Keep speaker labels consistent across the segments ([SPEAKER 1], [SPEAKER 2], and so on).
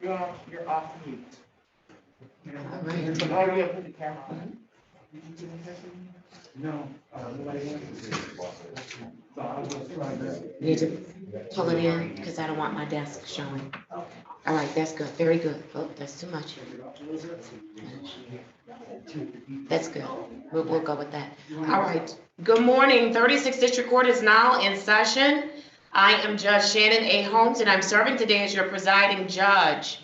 [SPEAKER 1] You're off mute.
[SPEAKER 2] All right.
[SPEAKER 1] Oh, yeah, put the camera on.
[SPEAKER 3] No, nobody answers it. So I was just trying to.
[SPEAKER 2] Need to pull it in because I don't want my desk showing. All right, that's good, very good. Oh, that's too much. That's good. We'll go with that. All right. Good morning. 36th District Court is now in session. I am Judge Shannon A. Holmes, and I'm serving today as your presiding judge.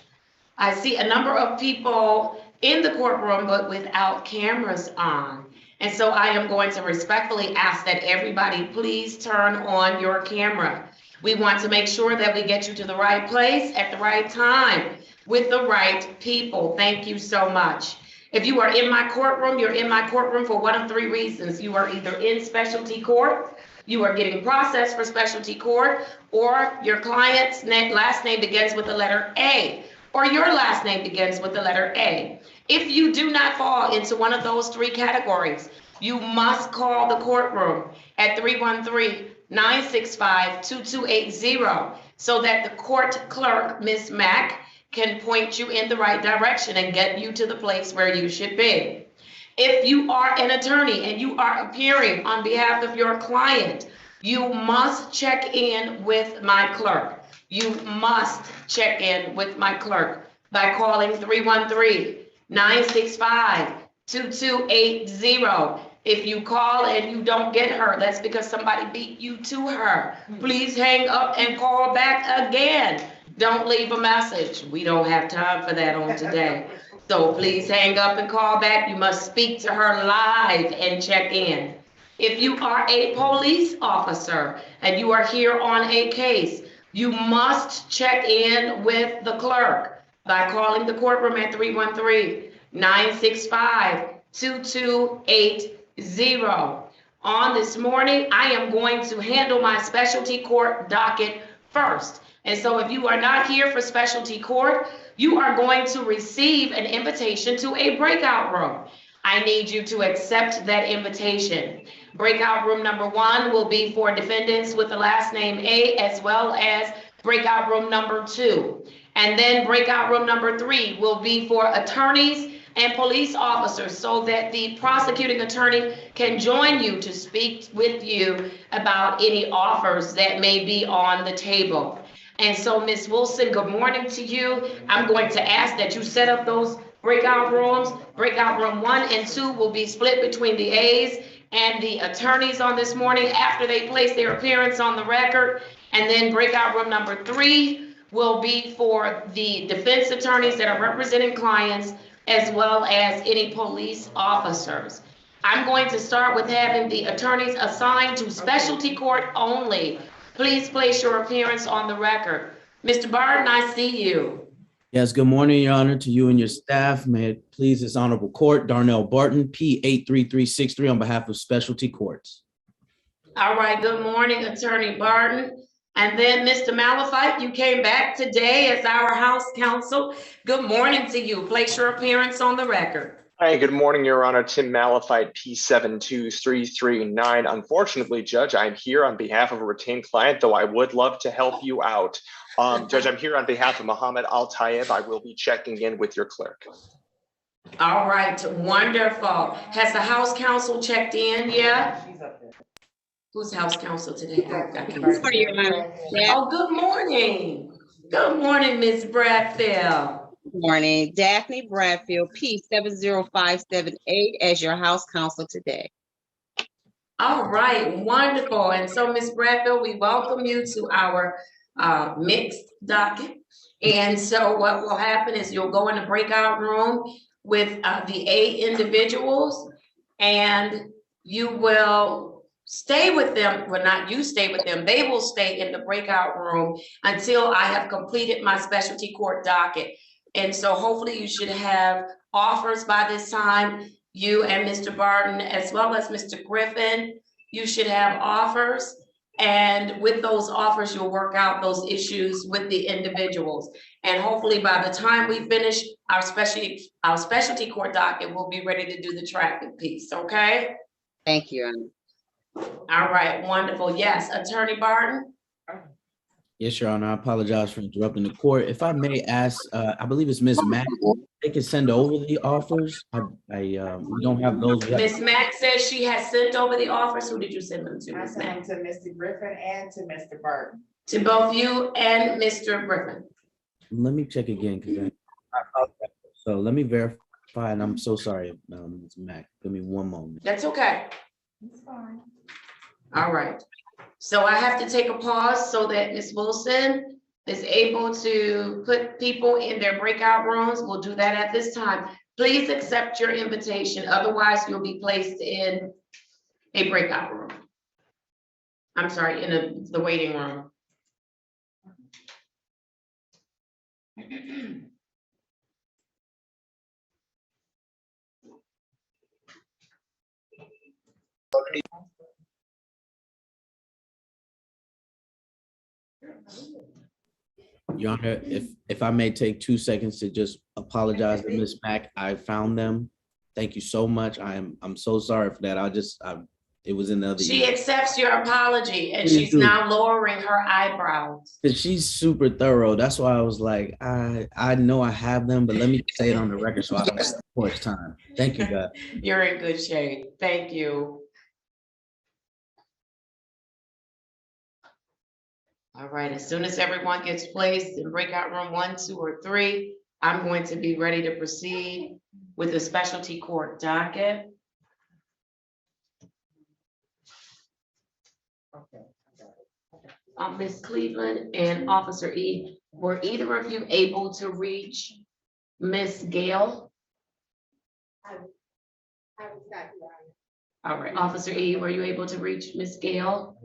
[SPEAKER 2] I see a number of people in the courtroom, but without cameras on. And so I am going to respectfully ask that everybody please turn on your camera. We want to make sure that we get you to the right place at the right time with the right people. Thank you so much. If you are in my courtroom, you're in my courtroom for one of three reasons. You are either in specialty court, you are getting processed for specialty court, or your client's last name begins with the letter A, or your last name begins with the letter A. If you do not fall into one of those three categories, you must call the courtroom at 313-965-2280 so that the court clerk, Ms. Mack, can point you in the right direction and get you to the place where you should be. If you are an attorney and you are appearing on behalf of your client, you must check in with my clerk. You must check in with my clerk by calling 313-965-2280. If you call and you don't get her, that's because somebody beat you to her. Please hang up and call back again. Don't leave a message. We don't have time for that on today. So please hang up and call back. You must speak to her live and check in. If you are a police officer and you are here on a case, you must check in with the clerk by calling the courtroom at 313-965-2280. On this morning, I am going to handle my specialty court docket first. And so if you are not here for specialty court, you are going to receive an invitation to a breakout room. I need you to accept that invitation. Breakout room number 1 will be for defendants with the last name A, as well as breakout room number 2. And then breakout room number 3 will be for attorneys and police officers so that the prosecuting attorney can join you to speak with you about any offers that may be on the table. And so, Ms. Wilson, good morning to you. I'm going to ask that you set up those breakout rooms. Breakout room 1 and 2 will be split between the A's and the attorneys on this morning after they place their appearance on the record. And then breakout room number 3 will be for the defense attorneys that are representing clients, as well as any police officers. I'm going to start with having the attorneys assigned to specialty court only. Please place your appearance on the record. Mr. Barton, I see you.
[SPEAKER 4] Yes, good morning, Your Honor, to you and your staff. May it please this honorable court, Darnell Barton, P83363 on behalf of specialty courts.
[SPEAKER 2] All right, good morning, Attorney Barton. And then Mr. Malafite, you came back today as our House counsel. Good morning to you. Place your appearance on the record.
[SPEAKER 5] Hi, good morning, Your Honor. Tim Malafite, P72339. Unfortunately, Judge, I'm here on behalf of a retained client, though I would love to help you out. Judge, I'm here on behalf of Muhammad Al-Tayeb. I will be checking in with your clerk.
[SPEAKER 2] All right, wonderful. Has the House counsel checked in yet?
[SPEAKER 1] She's up there.
[SPEAKER 2] Who's House counsel today?
[SPEAKER 6] Oh,
[SPEAKER 2] good morning. Good morning, Ms. Bradfield.
[SPEAKER 6] good morning. Daphne Bradfield, P70578 as your House counsel today.
[SPEAKER 2] All right, wonderful. And so, Ms. Bradfield, we welcome you to our mixed docket. And so what will happen is you'll go in the breakout room with the A individuals, and you will stay with them. Well, not you stay with them. They will stay in the breakout room until I have completed my specialty court docket. And so hopefully you should have offers by this time. You and Mr. Barton, as well as Mr. Griffin, you should have offers. And with those offers, you'll work out those issues with the individuals. And hopefully by the time we finish our specialty court docket, we'll be ready to do the traffic piece, okay?
[SPEAKER 6] Thank you.
[SPEAKER 2] All right, wonderful. Yes, Attorney Barton?
[SPEAKER 4] Yes, Your Honor. I apologize for interrupting the court. If I may ask, I believe it's Ms. Mack. They can send over the offers. We don't have those.
[SPEAKER 2] Ms. Mack says she has sent over the offers. Who did you send them to,
[SPEAKER 1] I
[SPEAKER 2] Ms.
[SPEAKER 1] sent
[SPEAKER 2] Mack?
[SPEAKER 1] them to Mr. Griffin and to Mr. Burton.
[SPEAKER 2] To both you and Mr. Griffin.
[SPEAKER 4] Let me check again, because so let me verify, and I'm so sorry, Ms. Mack. Give me one moment.
[SPEAKER 2] That's okay.
[SPEAKER 1] It's fine.
[SPEAKER 2] All right. So I have to take a pause so that Ms. Wilson is able to put people in their breakout rooms. We'll do that at this time. Please accept your invitation. Otherwise, you'll be placed in a breakout room. I'm sorry, in the waiting room.
[SPEAKER 4] Your Honor, if I may take 2 seconds to just apologize to Ms. Mack, I found them. Thank you so much. I'm so sorry for that. It was in the other.
[SPEAKER 2] She accepts your apology and
[SPEAKER 4] Please
[SPEAKER 2] she's
[SPEAKER 4] do.
[SPEAKER 2] now lowering her eyebrows.
[SPEAKER 4] She's super thorough. That's why I was like, I know I have them, but let me say it on the record so I don't waste too much time. Thank you, guys.
[SPEAKER 2] You're in good shape. Thank you. All right, as soon as everyone gets placed in breakout room 1, 2, or 3, I'm going to be ready to proceed with the specialty court docket. Ms. Cleveland and Officer E, were either of you able to reach Ms. Gale? All right, Officer E, were you able to reach Ms. Gale?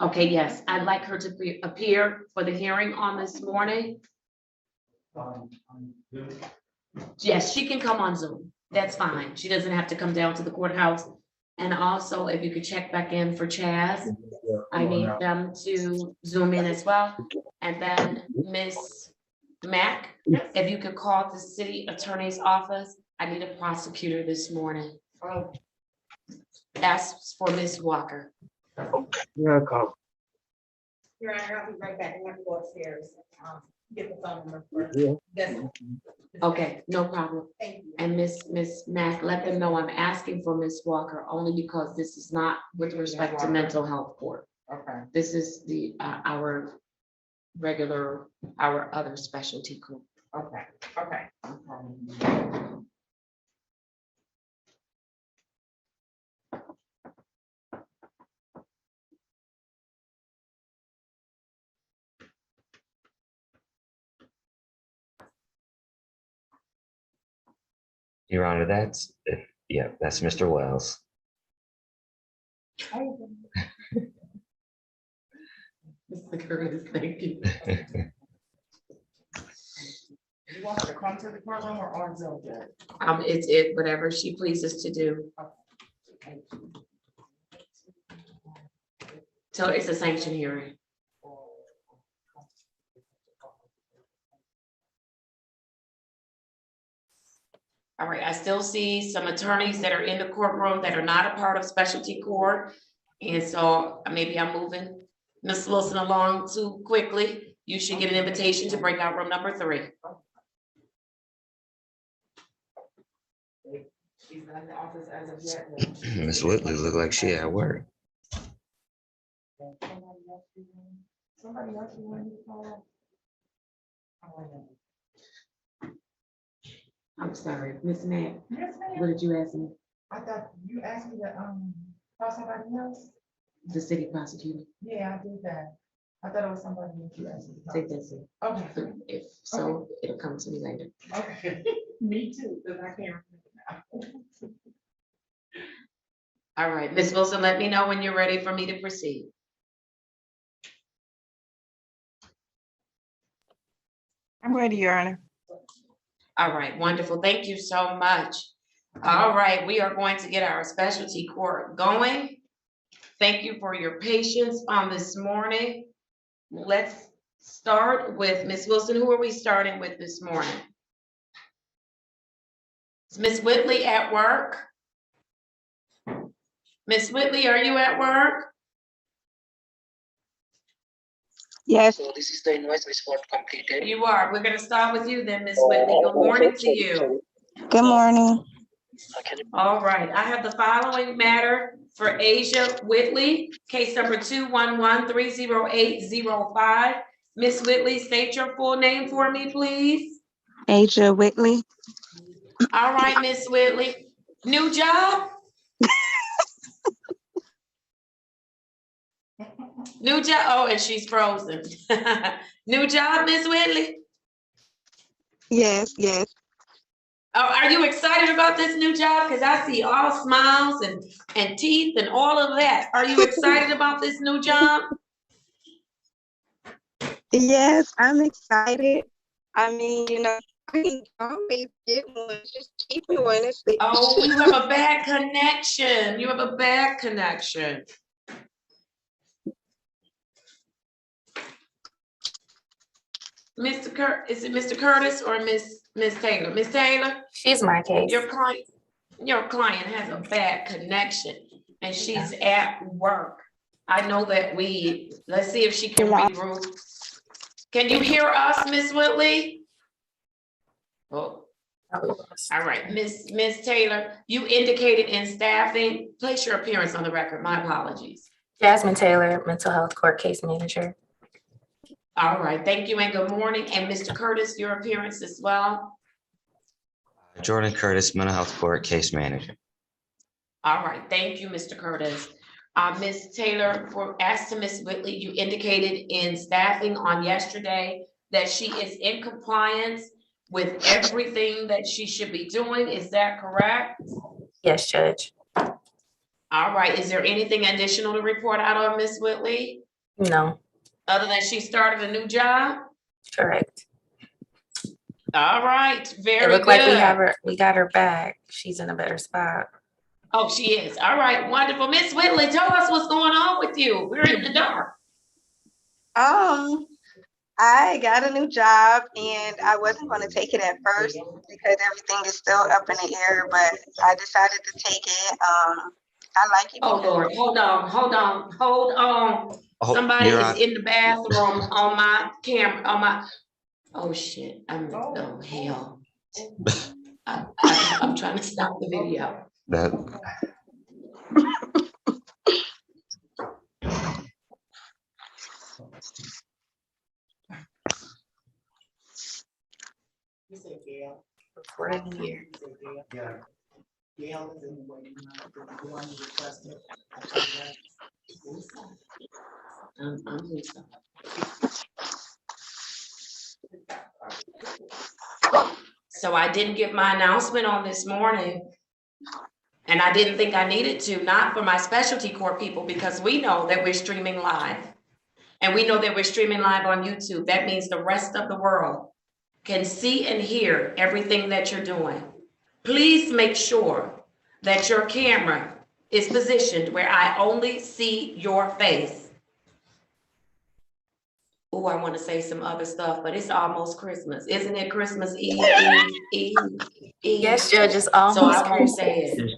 [SPEAKER 2] Okay, yes, I'd like her to appear for the hearing on this morning. Yes, she can come on Zoom. That's fine. She doesn't have to come down to the courthouse. And also, if you could check back in for Chaz, I need them to Zoom in as well. And then Ms. Mack, if you could call the city attorney's office, I need a prosecutor this morning. Ask for Ms. Walker.
[SPEAKER 3] Yeah, call.
[SPEAKER 1] Your Honor, I'll be right back. I have to go upstairs. Get the phone number for
[SPEAKER 3] Yeah.
[SPEAKER 1] this.
[SPEAKER 2] Okay, no problem.
[SPEAKER 1] Thank you.
[SPEAKER 2] And Ms. Mack, let them know I'm asking for Ms. Walker only because this is not with respect to mental health court.
[SPEAKER 1] Okay.
[SPEAKER 2] This is the, our other specialty court.
[SPEAKER 1] Okay. Okay.
[SPEAKER 7] Your Honor, that's Mr. Wells.
[SPEAKER 2] Mr. Curtis, thank you.
[SPEAKER 1] You want her to come to the courtroom or on Zoom, Judge?
[SPEAKER 2] It's whatever she pleases to do. So it's a sanction hearing. All right, I still see some attorneys that are in the courtroom that are not a part of specialty court. And so maybe I'm moving Ms. Wilson along too quickly. You should get an invitation to breakout room number 3.
[SPEAKER 1] She's not in the office as of yet.
[SPEAKER 7] Miss Whitley look like she at work.
[SPEAKER 1] Somebody else you want to call?
[SPEAKER 2] I'm sorry, Ms. Mack,
[SPEAKER 1] Yes, ma'am.
[SPEAKER 2] what did you ask me?
[SPEAKER 1] I thought you asked me to, call somebody else?
[SPEAKER 2] The city prosecutor?
[SPEAKER 1] Yeah, I did that. I thought it was somebody that you asked me. to
[SPEAKER 2] Take
[SPEAKER 1] call.
[SPEAKER 2] this in.
[SPEAKER 1] Okay,
[SPEAKER 2] If so, it'll come to me later.
[SPEAKER 1] okay. Me too, because I can't remember now.
[SPEAKER 2] All right, Ms. Wilson, let me know when you're ready for me to proceed.
[SPEAKER 8] I'm ready, Your Honor.
[SPEAKER 2] All right, wonderful. Thank you so much. All right, we are going to get our specialty court going. Thank you for your patience on this morning. Let's start with Ms. Wilson. Who are we starting with this morning? Is Ms. Whitley at work? Ms. Whitley, are you at work?
[SPEAKER 8] Yes.
[SPEAKER 9] So this is the invoice which got completed.
[SPEAKER 2] You are. We're gonna start with you then, Ms. Whitley. Good morning to you.
[SPEAKER 8] Good morning.
[SPEAKER 2] All right, I have the following matter for Asia Whitley, case number 211-30805. Ms. Whitley, state your full name for me, please.
[SPEAKER 8] Asia Whitley.
[SPEAKER 2] All right, Ms. Whitley. New job? New job, oh, and she's frozen. New job, Ms. Whitley?
[SPEAKER 8] Yes, yes.
[SPEAKER 2] Oh, are you excited about this new job? Because I see all smiles and teeth and all of that. Are you excited about this new job?
[SPEAKER 8] Yes, I'm excited. I mean, I can always get one. Just keep me one.
[SPEAKER 2] Oh, you have a bad connection. You have a bad connection. Is it Mr. Curtis or Miss Taylor? Miss Taylor?
[SPEAKER 10] She's my case.
[SPEAKER 2] Your client has a bad connection and she's at work. I know that let's see if she can regroup. Can you hear us, Miss Whitley? Oh, all right, Miss Taylor, you indicated in staffing, place your appearance on the record. My apologies.
[SPEAKER 10] Jasmine Taylor, mental health court case manager.
[SPEAKER 2] All right, thank you and good morning. And Mr. Curtis, your appearance as well.
[SPEAKER 7] Jordan Curtis, mental health court case manager.
[SPEAKER 2] All right, thank you, Mr. Curtis. Ms. Taylor, as to Ms. Whitley, you indicated in staffing on yesterday that she is in compliance with everything that she should be doing. Is that correct?
[SPEAKER 10] Yes, Judge.
[SPEAKER 2] All right, is there anything additional to report out on Ms. Whitley?
[SPEAKER 10] No.
[SPEAKER 2] Other than she started a new job?
[SPEAKER 10] Correct.
[SPEAKER 2] All right, very
[SPEAKER 10] It looked
[SPEAKER 2] good.
[SPEAKER 10] like we got her back. She's in a better spot.
[SPEAKER 2] Oh, she is. All right, wonderful. Ms. Whitley, tell us what's going on with you. We're in the dark.
[SPEAKER 8] I got a new job and I wasn't going to take it at first because everything is still up in the air, but I decided to take it. I like it.
[SPEAKER 2] Oh, Lord, hold on.
[SPEAKER 7] Oh,
[SPEAKER 2] Somebody
[SPEAKER 7] you're
[SPEAKER 2] is
[SPEAKER 7] on.
[SPEAKER 2] in the bathroom on my camera, oh shit, oh hell. I'm trying to stop the video.
[SPEAKER 7] That.
[SPEAKER 10] Recording here.
[SPEAKER 1] Gail is in the way, the one you requested.
[SPEAKER 2] So I didn't give my announcement on this morning. And I didn't think I needed to, not for my specialty court people, because we know that we're streaming live. And we know that we're streaming live on YouTube. That means the rest of the world can see and hear everything that you're doing. Please make sure that your camera is positioned where I only see your face. Oh, I want to say some other stuff, but it's almost Christmas. Isn't it Christmas Eve?
[SPEAKER 10] Yes, Judge, it's almost
[SPEAKER 2] So I won't
[SPEAKER 10] Christmas.
[SPEAKER 2] say it.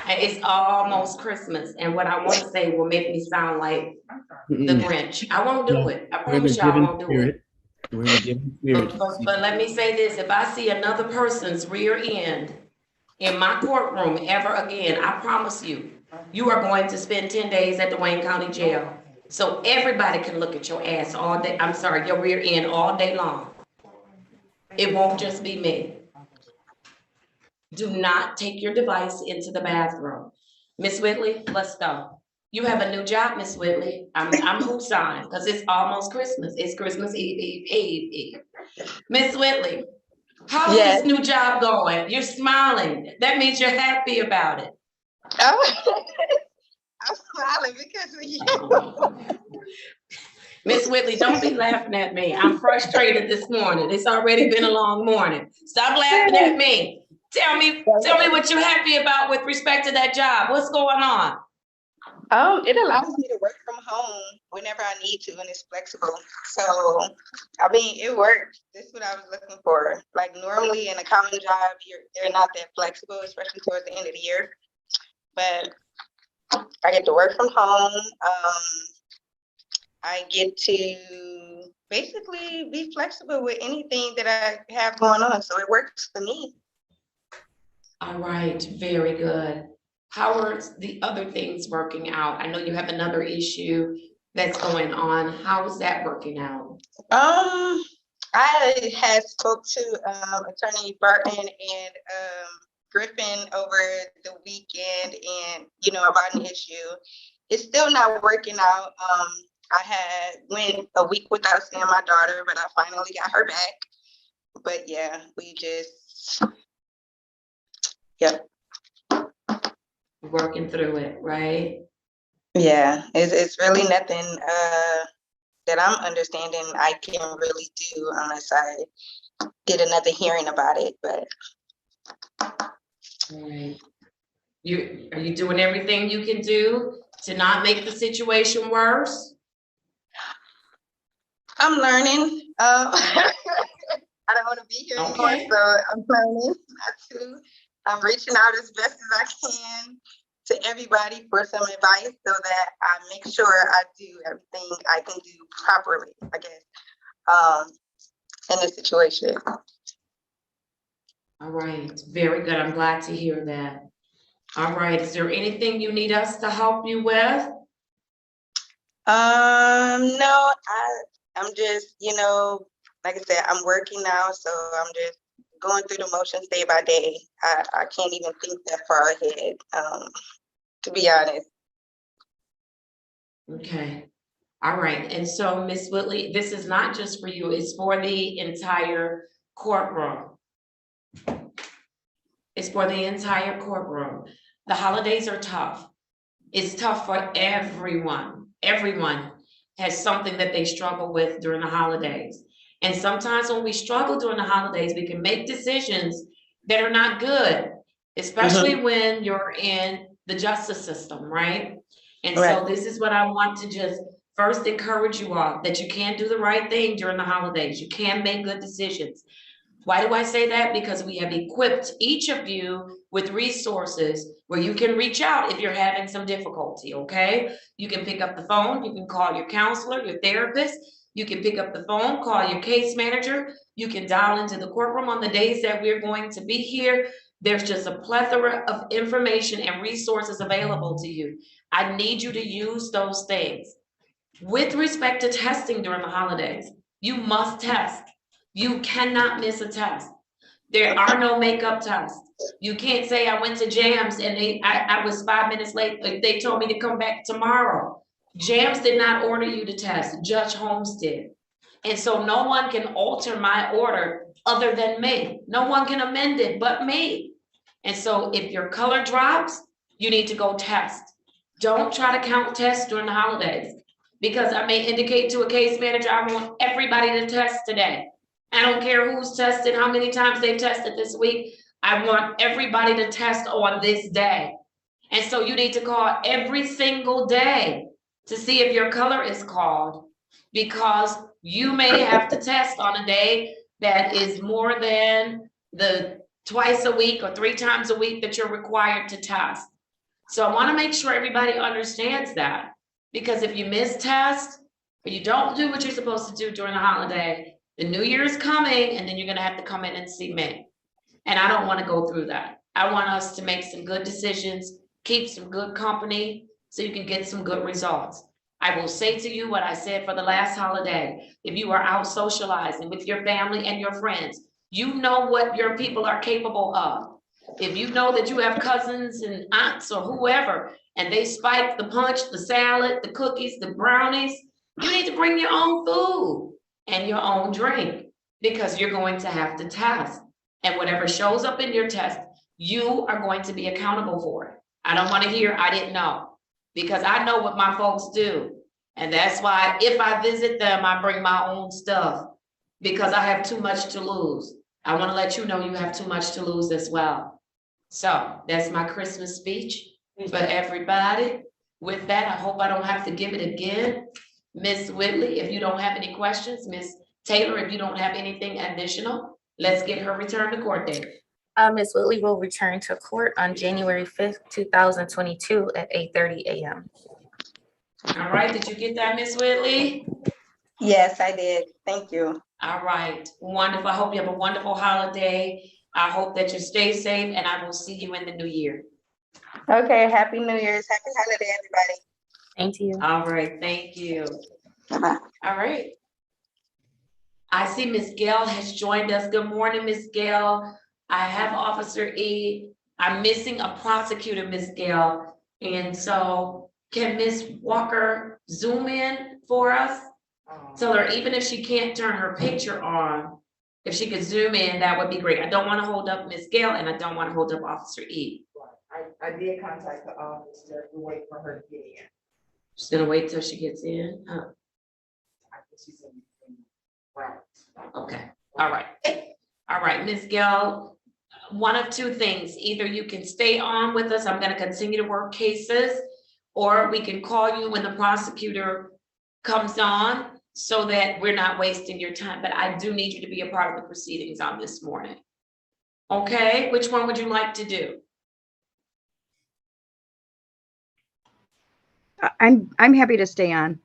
[SPEAKER 2] It's almost Christmas. And what I want to say will make me sound like the Grinch. I won't do it. I promise you I won't do it.
[SPEAKER 4] We're in a given spirit.
[SPEAKER 2] But let me say this, if I see another person's rear end in my courtroom ever again, I promise you, you are going to spend 10 days at the Wayne County Jail. So everybody can look at your ass all day, I'm sorry, your rear end all day long. It won't just be me. Do not take your device into the bathroom. Miss Whitley, let's go. You have a new job, Miss Whitley. I'm who's-on, because it's almost Christmas. It's Christmas Eve. Miss Whitley, how's this new job going? You're smiling. That means you're happy about it.
[SPEAKER 8] Oh, I'm smiling because of you.
[SPEAKER 2] Miss Whitley, don't be laughing at me. I'm frustrated this morning. It's already been a long morning. Stop laughing at me. Tell me what you're happy about with respect to that job. What's going on?
[SPEAKER 8] It allows me to work from home whenever I need to, and it's flexible. So, I mean, it works. This is what I was looking for. Like normally in a common job, they're not that flexible, especially towards the end of the year. But I get to work from home. I get to basically be flexible with anything that I have going on, so it works for me.
[SPEAKER 2] All right, very good. How are the other things working out? I know you have another issue that's going on. How is that working out?
[SPEAKER 8] I had spoke to Attorney Barton and Griffin over the weekend, and about an issue. It's still not working out. I had went a week without seeing my daughter, but I finally got her back. But yeah, we just
[SPEAKER 2] Working through it, right?
[SPEAKER 8] yeah, it's really nothing that I'm understanding I can really do unless I get another hearing about it. But
[SPEAKER 2] All right. Are you doing everything you can do to not make the situation worse?
[SPEAKER 8] I'm learning. I don't want to be here anymore,
[SPEAKER 2] Okay.
[SPEAKER 8] so I'm learning not to. I'm reaching out as best as I can to everybody for some advice so that I make sure I do everything I can do properly, I guess, in this situation.
[SPEAKER 2] All right, very good. I'm glad to hear that. All right, is there anything you need us to help you with?
[SPEAKER 8] No, I'm just, like I said, I'm working now, so I'm just going through the motions day by day. I can't even think that far ahead, to be honest.
[SPEAKER 2] Okay. All right, and so Ms. Whitley, this is not just for you, it's for the entire courtroom. It's for the entire courtroom. The holidays are tough. It's tough for everyone. Everyone has something that they struggle with during the holidays. And sometimes when we struggle during the holidays, we can make decisions that are not good, especially when you're in the justice system, right? And so this is what I want to just first encourage you all, that you can do the right thing during the holidays. You can make good decisions. Why do I say that? Because we have equipped each of you with resources where you can reach out if you're having some difficulty, okay? You can pick up the phone, you can call your counselor, your therapist, you can pick up the phone, call your case manager, you can dial into the courtroom on the days that we're going to be here. There's just a plethora of information and resources available to you. I need you to use those things. With respect to testing during the holidays, you must test. You cannot miss a test. There are no makeup tests. You can't say I went to Jams and I was 5 minutes late. They told me to come back tomorrow. Jams did not order you to test. Judge Holmes did. And so no one can alter my order other than me. No one can amend it but me. And so if your color drops, you need to go test. Don't try to count tests during the holidays, because I may indicate to a case manager, I want everybody to test today. I don't care who's tested, how many times they've tested this week. I want everybody to test on this day. And so you need to call every single day to see if your color is called, because you may have to test on a day that is more than the twice a week or 3 times a week that you're required to test. So I want to make sure everybody understands that, because if you miss test or you don't do what you're supposed to do during the holiday, the new year is coming and then you're going to have to come in and see me. And I don't want to go through that. I want us to make some good decisions, keep some good company so you can get some good results. I will say to you what I said for the last holiday. If you are out socializing with your family and your friends, you know what your people are capable of. If you know that you have cousins and aunts or whoever, and they spike the punch, the salad, the cookies, the brownies, you need to bring your own food and your own drink, because you're going to have to test. And whatever shows up in your test, you are going to be accountable for it. I don't want to hear, I didn't know, because I know what my folks do. And that's why if I visit them, I bring my own stuff, because I have too much to lose. I want to let you know you have too much to lose as well. So that's my Christmas speech for everybody. With that, I hope I don't have to give it again. Ms. Whitley, if you don't have any questions, Ms. Taylor, if you don't have anything additional, let's get her return to court date.
[SPEAKER 10] Ms. Whitley will return to court on January 5th, 2022 at 8:30 a.m.
[SPEAKER 2] All right, did you get that, Miss Whitley?
[SPEAKER 8] Yes, I did. Thank you.
[SPEAKER 2] All right, wonderful. I hope you have a wonderful holiday. I hope that you stay safe, and I will see you in the new year.
[SPEAKER 8] Okay, Happy New Year's. Happy holiday, everybody.
[SPEAKER 10] Thank you.
[SPEAKER 2] All right, thank you.
[SPEAKER 8] Bye-bye.
[SPEAKER 2] All right. I see Miss Gail has joined us. Good morning, Miss Gail. I have Officer E. I'm missing a prosecutor, Miss Gail. And so can Miss Walker zoom in for us? Tell her even if she can't turn her picture on, if she could zoom in, that would be great. I don't want to hold up Miss Gail and I don't want to hold up Officer E.
[SPEAKER 1] I did contact the office to wait for her to get in.
[SPEAKER 2] She's gonna wait till she gets in.
[SPEAKER 1] I think she's in. Right.
[SPEAKER 2] Okay, all right. All right, Ms. Gill, one of two things. Either you can stay on with us, I'm gonna continue to work cases, or we can call you when the prosecutor comes on so that we're not wasting your time. But I do need you to be a part of the proceedings on this morning. Okay, which one would you like to do?
[SPEAKER 11] I'm happy to stay on.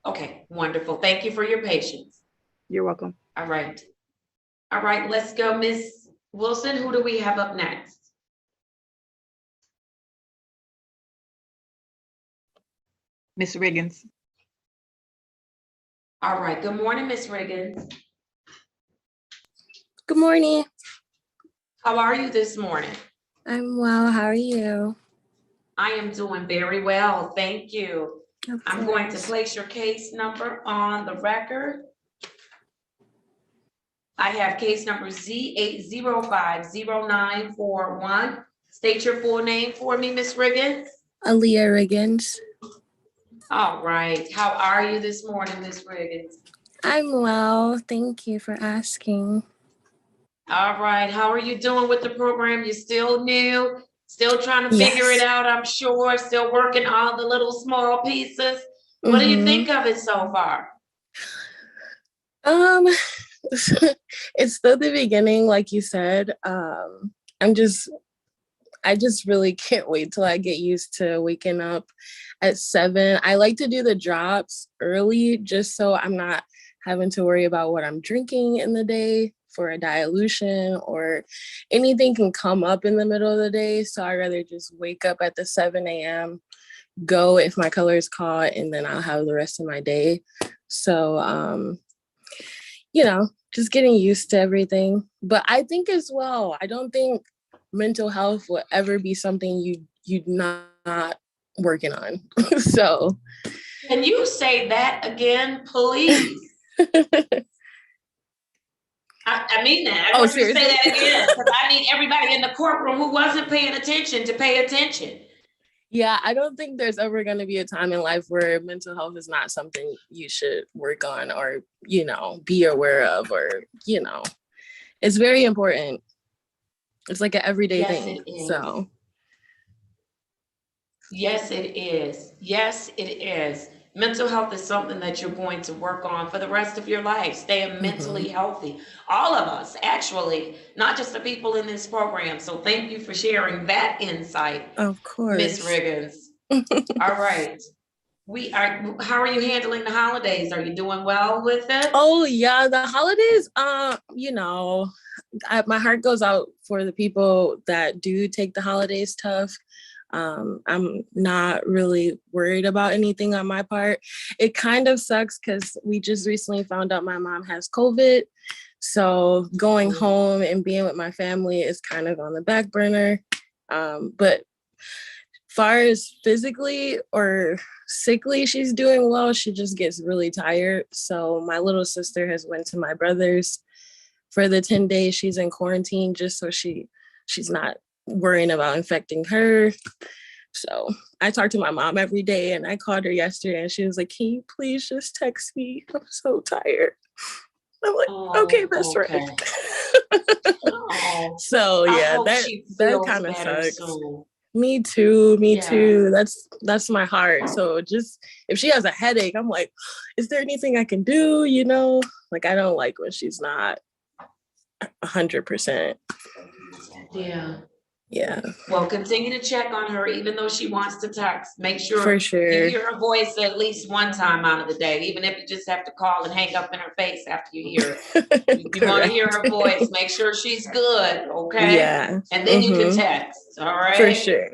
[SPEAKER 2] Okay, wonderful. Thank you for your patience.
[SPEAKER 11] You're welcome.
[SPEAKER 2] All right. All right, let's go, Miss Wilson. Who do we have up next?
[SPEAKER 12] Miss Riggins.
[SPEAKER 2] All right, good morning, Miss Riggins.
[SPEAKER 10] Good morning.
[SPEAKER 2] How are you this morning?
[SPEAKER 10] I'm well. How are you?
[SPEAKER 2] I am doing very well, thank you.
[SPEAKER 10] Of
[SPEAKER 2] I'm going to
[SPEAKER 10] course.
[SPEAKER 2] place your case number on the record. I have case number Z8050941. State your full name for me, Miss Riggins.
[SPEAKER 10] Aaliyah Riggins.
[SPEAKER 2] All right, how are you this morning, Miss Riggins?
[SPEAKER 10] I'm well. Thank you for asking.
[SPEAKER 2] All right, how are you doing with the program? You still new? Still trying to figure it
[SPEAKER 10] Yes.
[SPEAKER 2] out, I'm sure. Still working all the little small pieces. What do you think of it so far?
[SPEAKER 10] It's still the beginning, like you said. I just really can't wait till I get used to waking up at 7. I like to do the drops early just so I'm not having to worry about what I'm drinking in the day for a dilution or anything can come up in the middle of the day. So I rather just wake up at the 7 a.m., go if my color is caught, and then I'll have the rest of my day. So, just getting used to everything. But I think as well, I don't think mental health will ever be something you'd not working on. So
[SPEAKER 2] Can you say that again, please? I mean that. I want you to say that again, because I need everybody in the courtroom who wasn't paying attention to pay attention.
[SPEAKER 10] Yeah, I don't think there's ever going to be a time in life where mental health is not something you should work on or, be aware of or, it's very important. It's like an everyday thing.
[SPEAKER 2] It is.
[SPEAKER 10] So.
[SPEAKER 2] Yes, it is. Yes, it is. Mental health is something that you're going to work on for the rest of your life, staying mentally healthy. All of us, actually, not just the people in this program. So thank you for sharing that insight.
[SPEAKER 10] Of course.
[SPEAKER 2] Miss Riggins. All right. How are you handling the holidays? Are you doing well with it?
[SPEAKER 10] Oh yeah, the holidays, my heart goes out for the people that do take the holidays tough. I'm not really worried about anything on my part. It kind of sucks because we just recently found out my mom has COVID. So going home and being with my family is kind of on the back burner. But far as physically or sickly, she's doing well. She just gets really tired. So my little sister has went to my brother's for the 10 days she's in quarantine, just so she's not worrying about infecting her. So I talk to my mom every day, and I called her yesterday and she was like, can you please just text me? I'm so tired. I'm like, okay, best friend. So yeah, that kind of sucks. Soon. Me too. That's my heart. So just if she has a headache, I'm like, is there anything I can do? Like I don't like when she's not 100%.
[SPEAKER 2] Yeah.
[SPEAKER 10] Yeah,
[SPEAKER 2] Well, continue to check on her, even though she wants to text. Make sure
[SPEAKER 10] for
[SPEAKER 2] you
[SPEAKER 10] sure.
[SPEAKER 2] hear her voice at least one time out of the day, even if you just have to call and hang up in her face after you hear it. If you want to hear her voice, make sure she's good, okay?
[SPEAKER 10] Yeah.
[SPEAKER 2] And then you can text, all right?
[SPEAKER 10] For sure.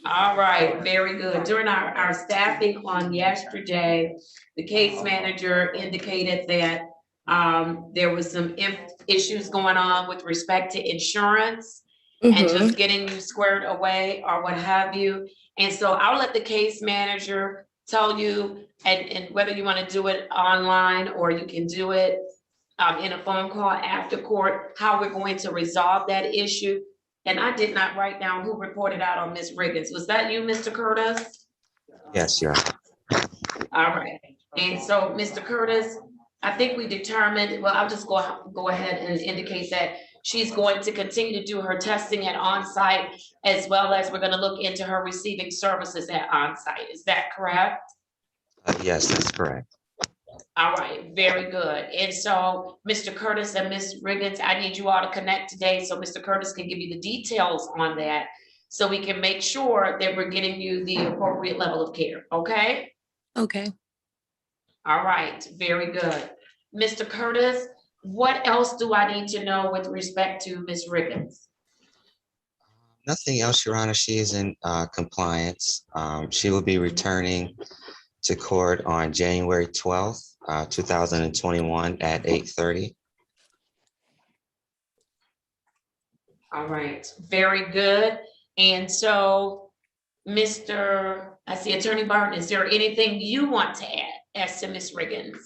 [SPEAKER 2] All right, very good. During our staffing on yesterday, the case manager indicated that there was some issues going on with respect to insurance and just getting you squared away or what have you. And so I'll let the case manager tell you, and whether you want to do it online or you can do it in a phone call after court, how we're going to resolve that issue. And I did not write down who reported out on Ms. Riggins. Was that you, Mr. Curtis?
[SPEAKER 7] Yes, Your Honor.
[SPEAKER 2] All right. And so, Mr. Curtis, I think we determined, well, I'll just go ahead and indicate that she's going to continue to do her testing at on-site, as well as we're going to look into her receiving services at on-site. Is that correct?
[SPEAKER 7] Yes, that's correct.
[SPEAKER 2] All right, very good. And so, Mr. Curtis and Ms. Riggins, I need you all to connect today so Mr. Curtis can give you the details on that, so we can make sure that we're getting you the appropriate level of care, okay?
[SPEAKER 10] Okay.
[SPEAKER 2] All right, very good. Mr. Curtis, what else do I need to know with respect to Ms. Riggins?
[SPEAKER 7] Nothing else, Your Honor. She is in compliance. She will be returning to court on January 12th, 2021 at 8:30.
[SPEAKER 2] All right, very good. And so, I see Attorney Barton, is there anything you want to add as to Ms. Riggins?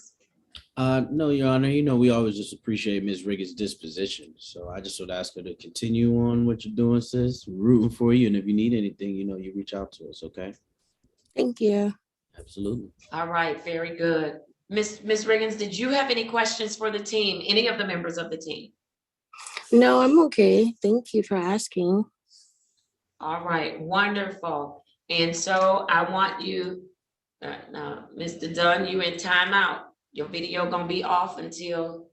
[SPEAKER 4] No, Your Honor, you know, we always just appreciate Ms. Riggins' disposition. So I just would ask her to continue on what you're doing, sis. We're rooting for you. And if you need anything, you know, you reach out to us, okay?
[SPEAKER 10] Thank you.
[SPEAKER 4] Absolutely.
[SPEAKER 2] All right, very good. Ms. Riggins, did you have any questions for the team, any of the members of the team?
[SPEAKER 10] No, I'm okay. Thank you for asking.
[SPEAKER 2] All right, wonderful. And so I want you, now, Mr. Dunn, you in timeout. Your video gonna be off until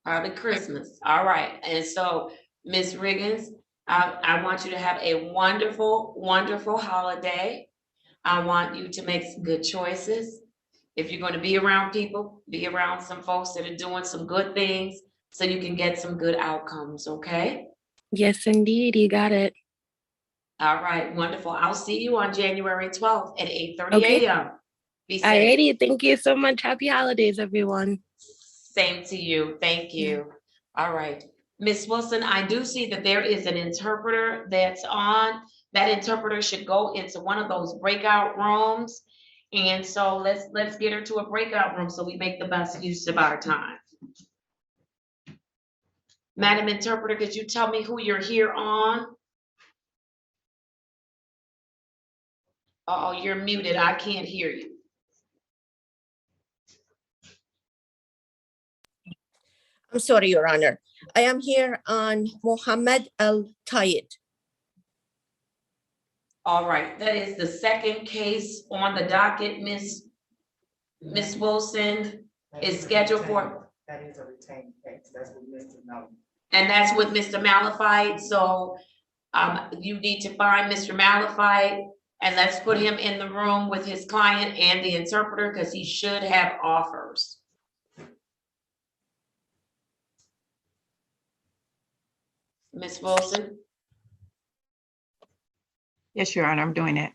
[SPEAKER 2] probably Christmas. All right, and so Ms. Riggins, I want you to have a wonderful, wonderful holiday. I want you to make some good choices. If you're going to be around people, be around some folks that are doing some good things so you can get some good outcomes, okay?
[SPEAKER 10] Yes, indeed. You got it.
[SPEAKER 2] All right, wonderful. I'll see you on January 12th at 8:30
[SPEAKER 10] Okay.
[SPEAKER 2] a.m. Be safe.
[SPEAKER 10] Alrighty. Thank you so much. Happy holidays, everyone.
[SPEAKER 2] Same to you. Thank you. All right. Ms. Wilson, I do see that there is an interpreter that's on. That interpreter should go into one of those breakout rooms. And so let's get her to a breakout room so we make the best use of our time. Madam Interpreter, could you tell me who you're here on? Oh, you're muted. I can't hear you.
[SPEAKER 13] I'm sorry, Your Honor. I am here on Mohammed Al-Tayed.
[SPEAKER 2] All right, that is the second case on the docket, Ms. Wilson is scheduled for.
[SPEAKER 1] That is a retained case. That's what Mr. Malafide.
[SPEAKER 2] And that's with Mr. Malafide. So you need to find Mr. Malafide and let's put him in the room with his client and the interpreter because he should have offers. Ms. Wilson?
[SPEAKER 12] Yes, Your Honor, I'm doing it.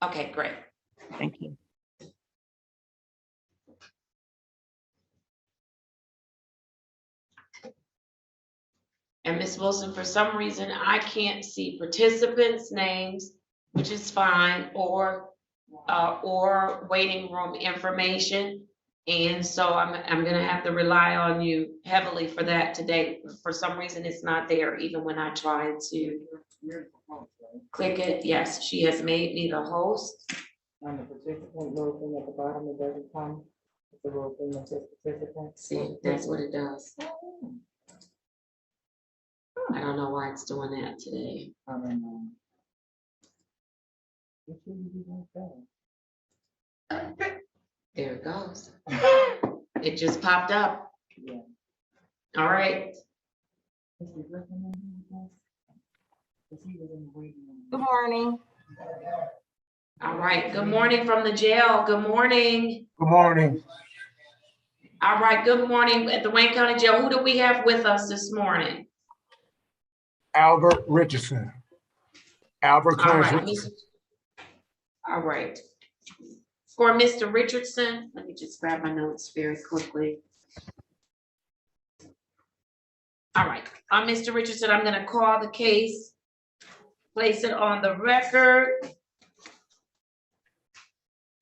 [SPEAKER 2] Okay, great.
[SPEAKER 12] Thank you.
[SPEAKER 2] And Ms. Wilson, for some reason, I can't see participants' names, which is fine, or waiting room information. And so I'm gonna have to rely on you heavily for that today. For some reason, it's not there, even when I try to click it. Yes, she has made me the host.
[SPEAKER 1] On the participant little thing at the bottom, it doesn't come. It's a little thing that says participant.
[SPEAKER 2] See, that's what it does. I don't know why it's doing that today. There it goes. It just popped up.
[SPEAKER 1] Yeah.
[SPEAKER 2] All right.
[SPEAKER 12] Good morning.
[SPEAKER 2] All right, good morning from the jail. Good morning.
[SPEAKER 14] Good morning.
[SPEAKER 2] All right, good morning at the Wayne County Jail. Who do we have with us this morning?
[SPEAKER 14] Albert Richardson. Albert
[SPEAKER 2] All
[SPEAKER 14] Clarence
[SPEAKER 2] right,
[SPEAKER 14] Richardson.
[SPEAKER 2] all right. For Mr. Richardson, let me just grab my notes very quickly. All right, Mr. Richardson, I'm gonna call the case, place it on the record.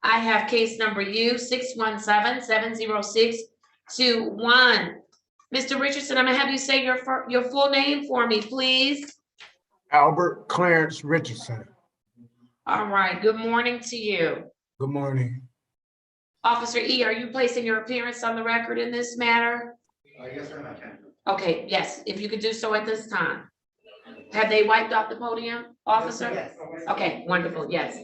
[SPEAKER 2] I have case number U 617-70621. Mr. Richardson, I'm gonna have you say your full name for me, please.
[SPEAKER 14] Albert Clarence Richardson.
[SPEAKER 2] All right, good morning to you.
[SPEAKER 14] Good morning.
[SPEAKER 2] Officer E, are you placing your appearance on the record in this matter?
[SPEAKER 3] Yes, ma'am, I can.
[SPEAKER 2] Okay, yes, if you could do so at this time. Have they wiped off the podium, officer?
[SPEAKER 3] Yes.
[SPEAKER 2] Okay, wonderful, yes.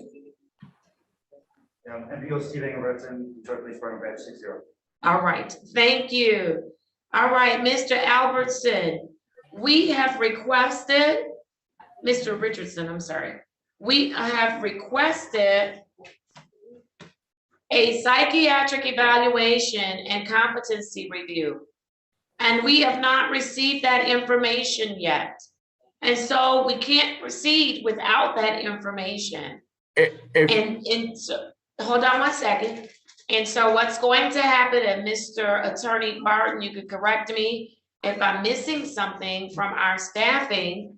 [SPEAKER 3] MPO Steven Richardson, Detroit Police Department, badge 60.
[SPEAKER 2] All right, thank you. All right, Mr. Albertson, we have requested, Mr. Richardson, I'm sorry. We have requested a psychiatric evaluation and competency review. And we have not received that information yet. And so we can't proceed without that information. And so, hold on one second. And so what's going to happen, and Mr. Attorney Martin, you could correct me if I'm missing something from our staffing,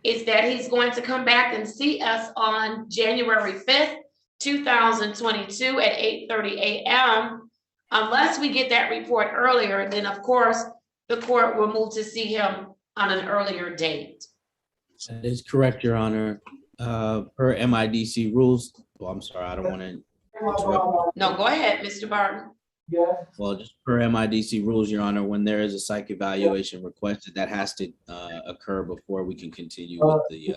[SPEAKER 2] is that he's going to come back and see us on January 5th, 2022 at 8:30 a.m. Unless we get that report earlier, then of course, the court will move to see him on an earlier date.
[SPEAKER 4] That is correct, Your Honor. Per MIDC rules, well, I'm sorry, I don't want to interrupt.
[SPEAKER 2] No, go ahead, Mr. Barton.
[SPEAKER 4] Well, just per MIDC rules, Your Honor, when there is a psych evaluation requested, that has to occur before we can continue with the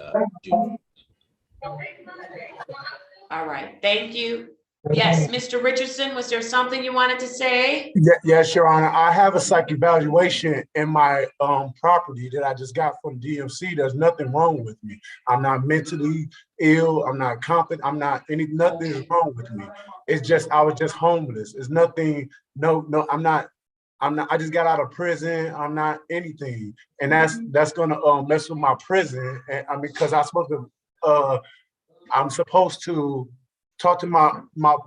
[SPEAKER 2] All right, thank you. Yes, Mr. Richardson, was there something you wanted to say?
[SPEAKER 14] Yes, Your Honor. I have a psych evaluation in my property that I just got from DMC. There's nothing wrong with me. I'm not mentally ill. I'm not competent. I'm not nothing is wrong with me. It's just I was just homeless. It's nothing. No, I'm not. I just got out of prison. I'm not anything, and that's gonna mess with my prison. And I mean, because I'm supposed to talk to my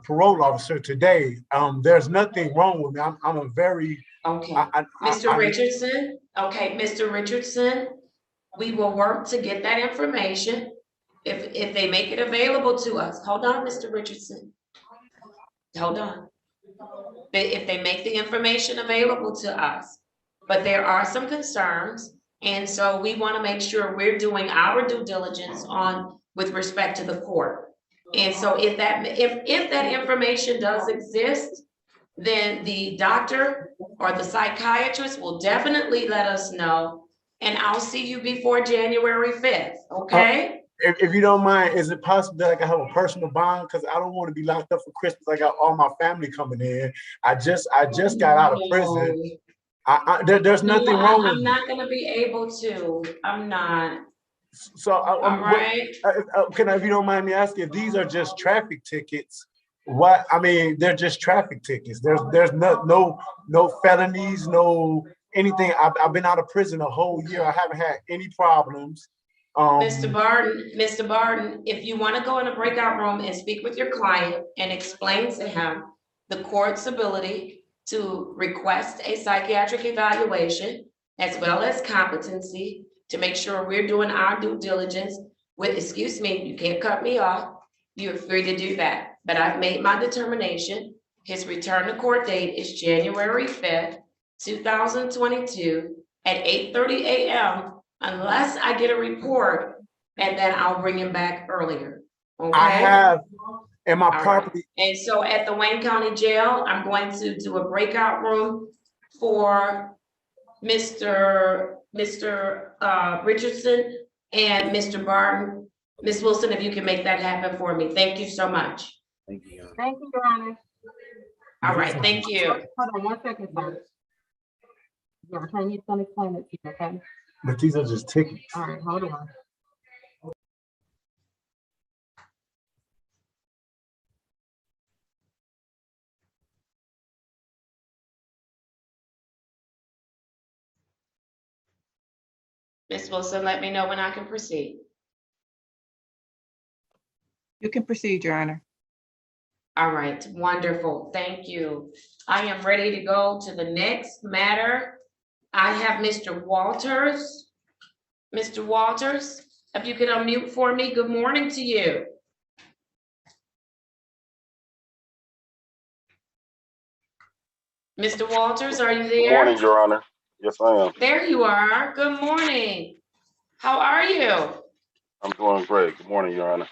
[SPEAKER 14] parole officer today. There's nothing wrong with me. I'm a very
[SPEAKER 2] okay. Mr. Richardson. Okay, Mr. Richardson, we will work to get that information if they make it available to us. Hold on, Mr. Richardson. Hold on. If they make the information available to us, but there are some concerns, and so we want to make sure we're doing our due diligence with respect to the court. And so if that information does exist, then the doctor or the psychiatrist will definitely let us know, and I'll see you before January 5th, okay?
[SPEAKER 14] If you don't mind, is it possible that I can have a personal bond? Because I don't want to be locked up for Christmas. I got all my family coming in. I just got out of prison. There's nothing wrong with me.
[SPEAKER 2] I'm not gonna be able to, I'm not.
[SPEAKER 14] So
[SPEAKER 2] all right.
[SPEAKER 14] If you don't mind me asking, if these are just traffic tickets, what, I mean, they're just traffic tickets. There's no felonies, no anything. I've been out of prison a whole year. I haven't had any problems.
[SPEAKER 2] Mr. Barton, if you want to go in a breakout room and speak with your client and explain to him the court's ability to request a psychiatric evaluation as well as competency to make sure we're doing our due diligence excuse me, you can't cut me off. You're free to do that, but I've made my determination. His return to court date is January 5th, 2022 at 8:30 a.m. unless I get a report, and then I'll bring him back earlier. Okay?
[SPEAKER 14] I have in my property.
[SPEAKER 2] Right. And so at the Wayne County Jail, I'm going to do a breakout room for Mr. Richardson and Mr. Barton. Ms. Wilson, if you can make that happen for me. Thank you so much.
[SPEAKER 4] Thank you, Your Honor.
[SPEAKER 12] Thank you, Your Honor.
[SPEAKER 2] All right, thank you.
[SPEAKER 12] Hold on 1 second, sir. Your attorney's gonna explain it to you, okay?
[SPEAKER 14] But these are just tickets.
[SPEAKER 12] All right, hold on.
[SPEAKER 2] Ms. Wilson, let me know when I can proceed.
[SPEAKER 12] You can proceed, Your Honor.
[SPEAKER 2] All right, wonderful, thank you. I am ready to go to the next matter. I have Mr. Walters. Mr. Walters, if you could unmute for me, good morning to you. Mr. Walters, are you there?
[SPEAKER 15] Good morning, Your Honor. Yes, I am.
[SPEAKER 2] There you are, good morning. How are you?
[SPEAKER 15] I'm doing great. Good morning, Your Honor.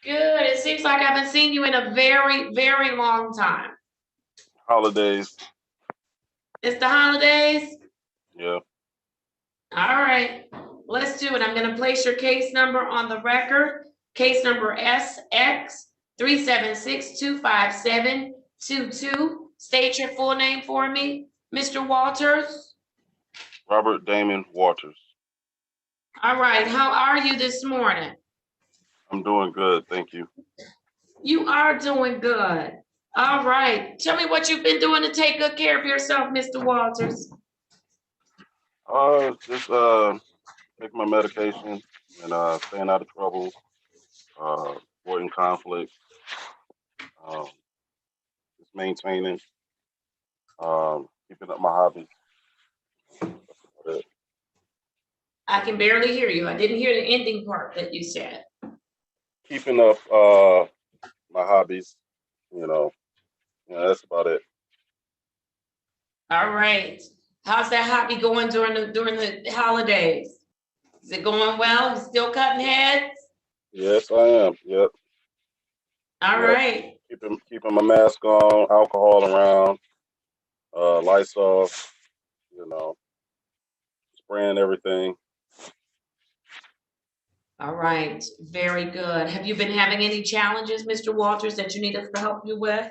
[SPEAKER 2] Good, it seems like I haven't seen you in a very, very long time.
[SPEAKER 15] Holidays.
[SPEAKER 2] It's the holidays?
[SPEAKER 15] Yeah.
[SPEAKER 2] All right, let's do it. I'm gonna place your case number on the record. Case number SX 376-25722. State your full name for me, Mr. Walters.
[SPEAKER 15] Robert Damon Walters.
[SPEAKER 2] All right, how are you this morning?
[SPEAKER 15] I'm doing good. Thank you.
[SPEAKER 2] You are doing good. All right, tell me what you've been doing to take good care of yourself, Mr. Walters.
[SPEAKER 15] Just taking my medication and staying out of trouble, avoiding conflict, just maintaining, keeping up my hobbies. That's about it.
[SPEAKER 2] I can barely hear you. I didn't hear the ending part that you said.
[SPEAKER 15] Keeping up my hobbies, that's about it.
[SPEAKER 2] All right. How's that hobby going during the holidays? Is it going well? You still cutting heads?
[SPEAKER 15] Yes, I am. Yep.
[SPEAKER 2] All
[SPEAKER 15] Yep.
[SPEAKER 2] right.
[SPEAKER 15] Keeping my mask on, alcohol around, lights off, spraying everything.
[SPEAKER 2] All right. Very good. Have you been having any challenges, Mr. Walters, that you need us to help you with?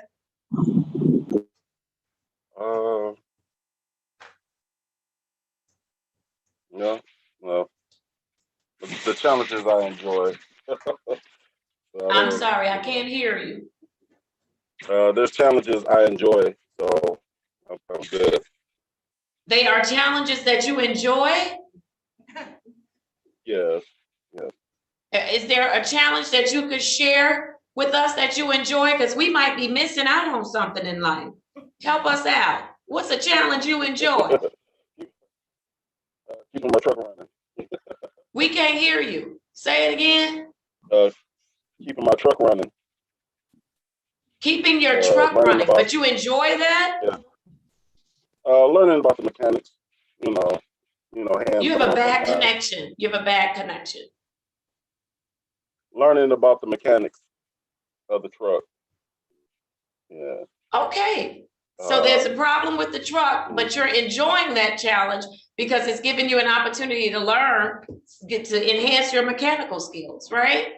[SPEAKER 15] No. The challenges I enjoy.
[SPEAKER 2] I'm sorry, I can't hear you.
[SPEAKER 15] There's challenges I enjoy, so I'm good.
[SPEAKER 2] They are challenges that you enjoy?
[SPEAKER 15] Yes.
[SPEAKER 2] Is there a challenge that you could share with us that you enjoy? Because we might be missing out on something in life. Help us out. What's a challenge you enjoy?
[SPEAKER 15] Keeping my truck running.
[SPEAKER 2] We can't hear you. Say it again.
[SPEAKER 15] Keeping my truck running.
[SPEAKER 2] Keeping your truck running, but you enjoy that?
[SPEAKER 15] Yeah. Learning about the mechanics, hands.
[SPEAKER 2] You have a bad connection. You have a bad connection.
[SPEAKER 15] Learning about the mechanics of the truck. Yeah.
[SPEAKER 2] Okay. So there's a problem with the truck, but you're enjoying that challenge because it's giving you an opportunity to learn, get to enhance your mechanical skills, right?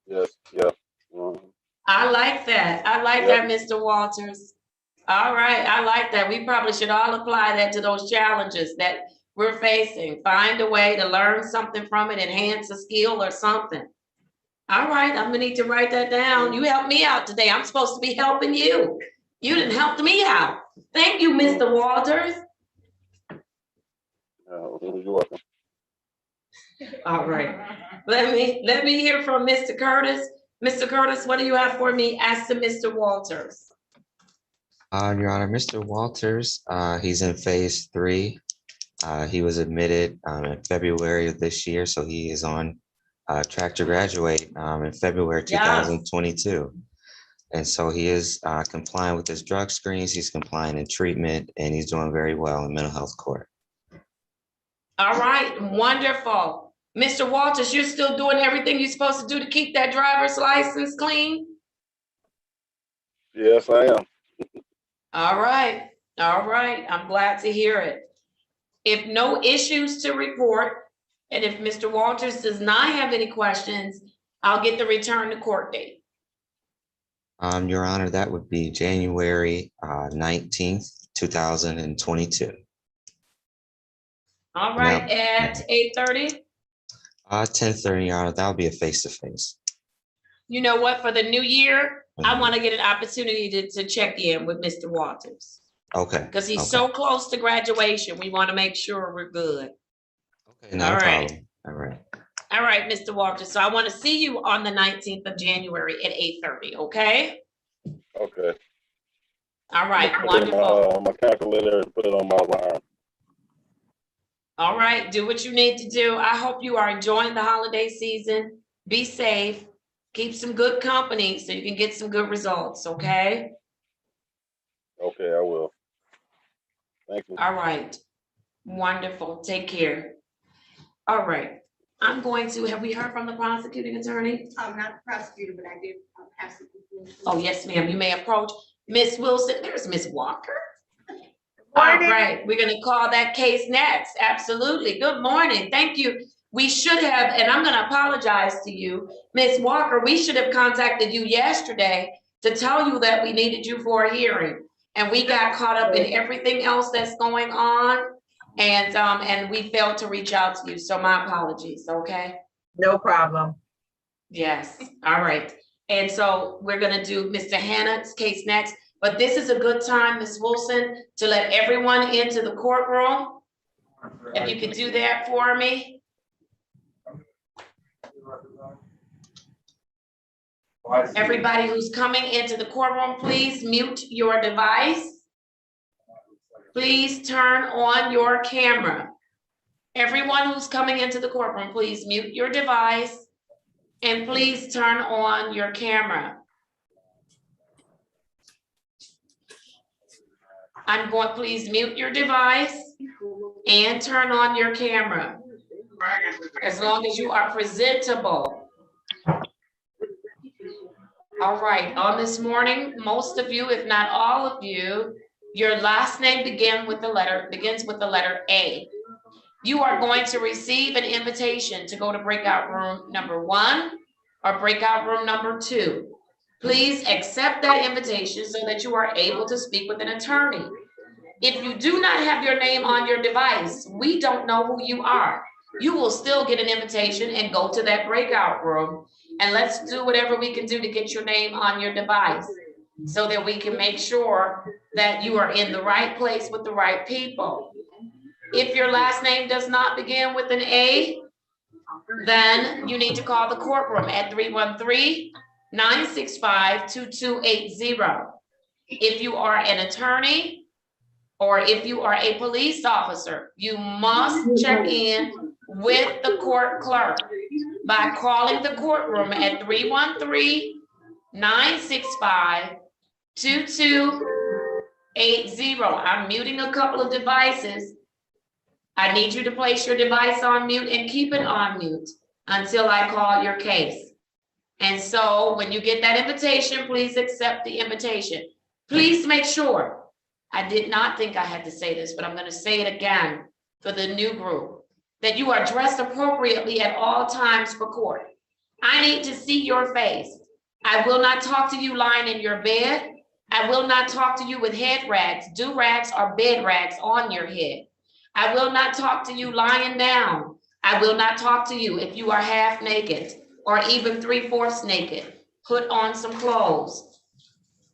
[SPEAKER 15] Yes. Yeah. Mm-hmm.
[SPEAKER 2] I like that. I like that, Mr. Walters. All right. I like that. We probably should all apply that to those challenges that we're facing. Find a way to learn something from it, enhance a skill or something. All right. I'm going to need to write that down. You helped me out today. I'm supposed to be helping you. You didn't help me out. Thank you, Mr. Walters.
[SPEAKER 15] You're welcome.
[SPEAKER 2] All right. Let me hear from Mr. Curtis. Mr. Curtis, what do you have for me as to Mr. Walters?
[SPEAKER 7] Your Honor, Mr. Walters, he's in phase 3. He was admitted in February of this year, so he is on track to graduate in February 2022. And so he is compliant with his drug screens, he's compliant in treatment, and he's doing very well in mental health court.
[SPEAKER 2] All right, wonderful. Mr. Walters, you're still doing everything you're supposed to do to keep that driver's license clean?
[SPEAKER 15] Yes, I am.
[SPEAKER 2] All right, I'm glad to hear it. If no issues to report, and if Mr. Walters does not have any questions, I'll get the return to court date.
[SPEAKER 7] Your Honor, that would be January 19th, 2022.
[SPEAKER 2] All right, at 8:30.
[SPEAKER 7] 10:30, Your Honor, that'll be a face-to-face.
[SPEAKER 2] You know what, for the new year, I want to get an opportunity to check in with Mr. Walters.
[SPEAKER 7] Okay.
[SPEAKER 2] Because he's so close to graduation. We want to make sure we're good.
[SPEAKER 7] Okay, not
[SPEAKER 2] All
[SPEAKER 7] a
[SPEAKER 2] right.
[SPEAKER 7] problem. All right.
[SPEAKER 2] All right, Mr. Walters. So I want to see you on the 19th of January at 8:30, okay?
[SPEAKER 15] Okay.
[SPEAKER 2] All right,
[SPEAKER 15] Put it
[SPEAKER 2] wonderful.
[SPEAKER 15] on my calculator and put it on my alarm.
[SPEAKER 2] All right, do what you need to do. I hope you are enjoying the holiday season. Be safe. Keep some good company so you can get some good results, okay?
[SPEAKER 15] Okay, I will. Thank you.
[SPEAKER 2] All right. Wonderful. Take care. All right. I'm going to, have we heard from the prosecuting attorney?
[SPEAKER 1] I'm not the prosecutor, but I did have some information.
[SPEAKER 2] Oh, yes, ma'am. You may approach Miss Wilson. There's Miss Walker. All right, we're gonna call that case next. Absolutely. Good morning. Thank you. We should have, and I'm gonna apologize to you, Miss Walker, we should have contacted you yesterday to tell you that we needed you for a hearing. And we got caught up in everything else that's going on. And we failed to reach out to you. So my apologies, okay?
[SPEAKER 12] No problem.
[SPEAKER 2] Yes, all right. And so we're gonna do Mr. Hannah's case next. But this is a good time, Ms. Wilson, to let everyone into the courtroom. If you could do that for me. Everybody who's coming into the courtroom, please mute your device. Please turn on your camera. Everyone who's coming into the courtroom, please mute your device and please turn on your camera. I'm going, please mute your device and turn on your camera. As long as you are presentable. All right, on this morning, most of you, if not all of you, your last name begins with the letter A. You are going to receive an invitation to go to breakout room number 1 or breakout room number 2. Please accept that invitation so that you are able to speak with an attorney. If you do not have your name on your device, we don't know who you are. You will still get an invitation and go to that breakout room. And let's do whatever we can do to get your name on your device so that we can make sure that you are in the right place with the right people. If your last name does not begin with an A, then you need to call the courtroom at 313-965-2280. If you are an attorney or if you are a police officer, you must check in with the court clerk by calling the courtroom at 313-965-2280. I'm muting a couple of devices. I need you to place your device on mute and keep it on mute until I call your case. And so when you get that invitation, please accept the invitation. Please make sure, I did not think I had to say this, but I'm going to say it again for the new group, that you are dressed appropriately at all times for court. I need to see your face. I will not talk to you lying in your bed. I will not talk to you with head rags, do-rags, or bed rags on your head. I will not talk to you lying down. I will not talk to you if you are half naked or even 3/4 naked. Put on some clothes.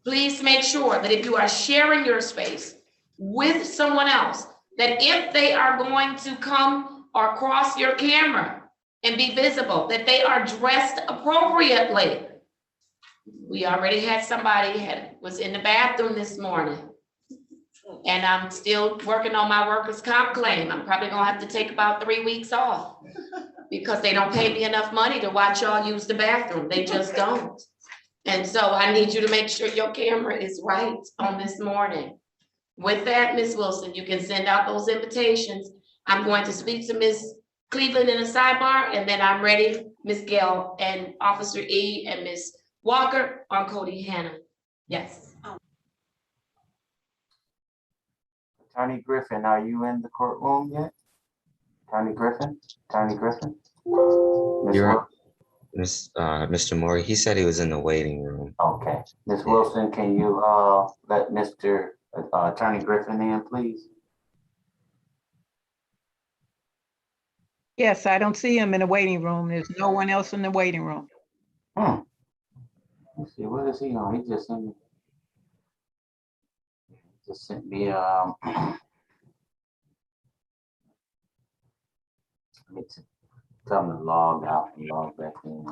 [SPEAKER 2] Please make sure that if you are sharing your space with someone else, that if they are going to come or cross your camera and be visible, that they are dressed appropriately. We already had somebody was in the bathroom this morning. And I'm still working on my workers' comp claim. I'm probably gonna have to take about 3 weeks off because they don't pay me enough money to watch y'all use the bathroom. They just don't. And so I need you to make sure your camera is right on this morning. With that, Ms. Wilson, you can send out those invitations. I'm going to speak to Ms. Cleveland in a sidebar, and then I'm ready, Ms. Gale and Officer E and Ms. Walker on Cody Hannah. Yes.
[SPEAKER 16] Attorney Griffin, are you in the courtroom yet? Attorney Griffin? Attorney Griffin?
[SPEAKER 7] Mr. Maury, he said he was in the waiting room.
[SPEAKER 16] Okay. Ms. Wilson, can you let Mr. Attorney Griffin in, please?
[SPEAKER 12] Yes, I don't see him in the waiting room. There's no one else in the waiting room.
[SPEAKER 16] Hmm. Let's see, what is he on? He just sent me, let me tell him to log out and log back in.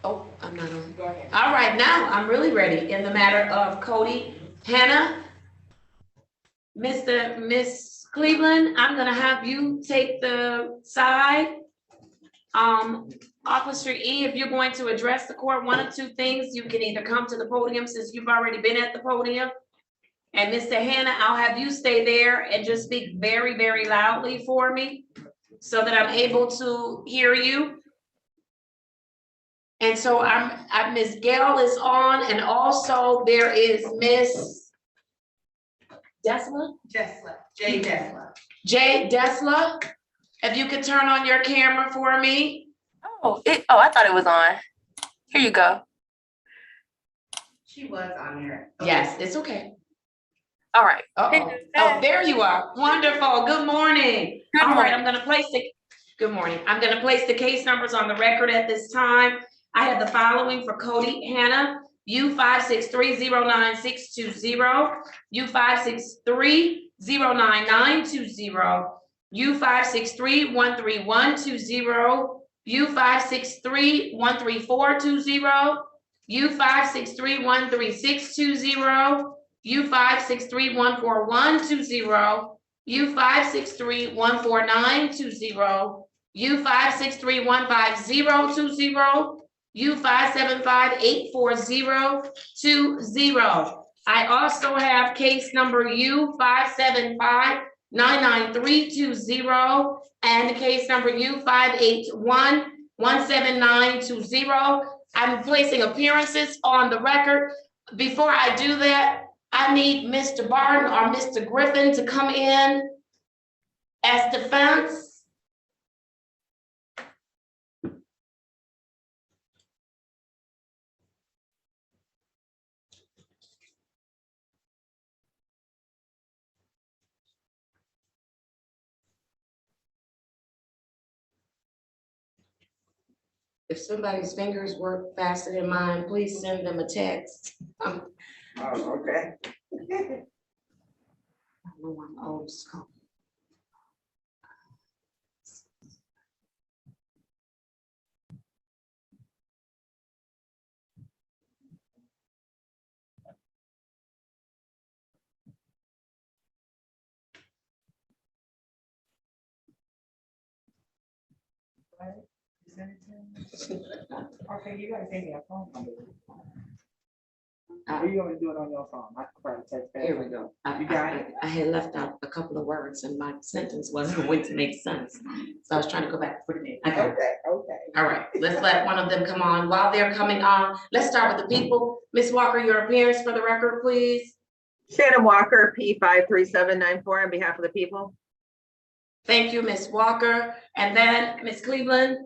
[SPEAKER 2] Oh, I'm not on.
[SPEAKER 1] Go ahead.
[SPEAKER 2] All right, now I'm really ready in the matter of Cody, Hannah, Miss Cleveland. I'm gonna have you take the side. Officer E, if you're going to address the court, one of two things, you can either come to the podium since you've already been at the podium. And Mr. Hannah, I'll have you stay there and just speak very, very loudly for me so that I'm able to hear you. And so Miss Gail is on, and also there is Miss Dessler?
[SPEAKER 1] Dessler, Jay Dessler.
[SPEAKER 2] Jay Dessler, if you could turn on your camera for me.
[SPEAKER 17] Oh, I thought it was on. Here you go.
[SPEAKER 1] She was on there.
[SPEAKER 2] Yes, it's okay.
[SPEAKER 17] All right.
[SPEAKER 2] Uh-oh. Oh, there you are. Wonderful. Good morning.
[SPEAKER 17] Good
[SPEAKER 2] All right,
[SPEAKER 17] morning.
[SPEAKER 2] I'm gonna place good morning. I'm gonna place the case numbers on the record at this time. I have the following for Cody Hannah, U5630962, U5630992, U563132120, U5631342, U563136620, U563142120, U5631492, U5631502, U5758420. I also have case number U575999320 and case number U581179220. I'm placing appearances on the record. Before I do that, I need Mr. Barton or Mr. Griffin to come in as defense. If somebody's fingers work faster than mine, please send them a text.
[SPEAKER 1] Oh, okay.
[SPEAKER 2] I know I'm old school.
[SPEAKER 1] Okay, you gotta send me a phone number.
[SPEAKER 2] Uh,
[SPEAKER 1] Or you want to do it on your phone? I can probably text that.
[SPEAKER 2] Here we go.
[SPEAKER 1] You got it?
[SPEAKER 2] I had left out a couple of words and my sentence wasn't going to make sense. So I was trying to go back and put it in. Okay.
[SPEAKER 1] Okay.
[SPEAKER 2] All right, let's let one of them come on. While they're coming on, let's start with the people. Ms. Walker, your appearance for the record, please.
[SPEAKER 12] Shannon Walker, P53794 on behalf of the people.
[SPEAKER 2] Thank you, Ms. Walker. And then Ms. Cleveland.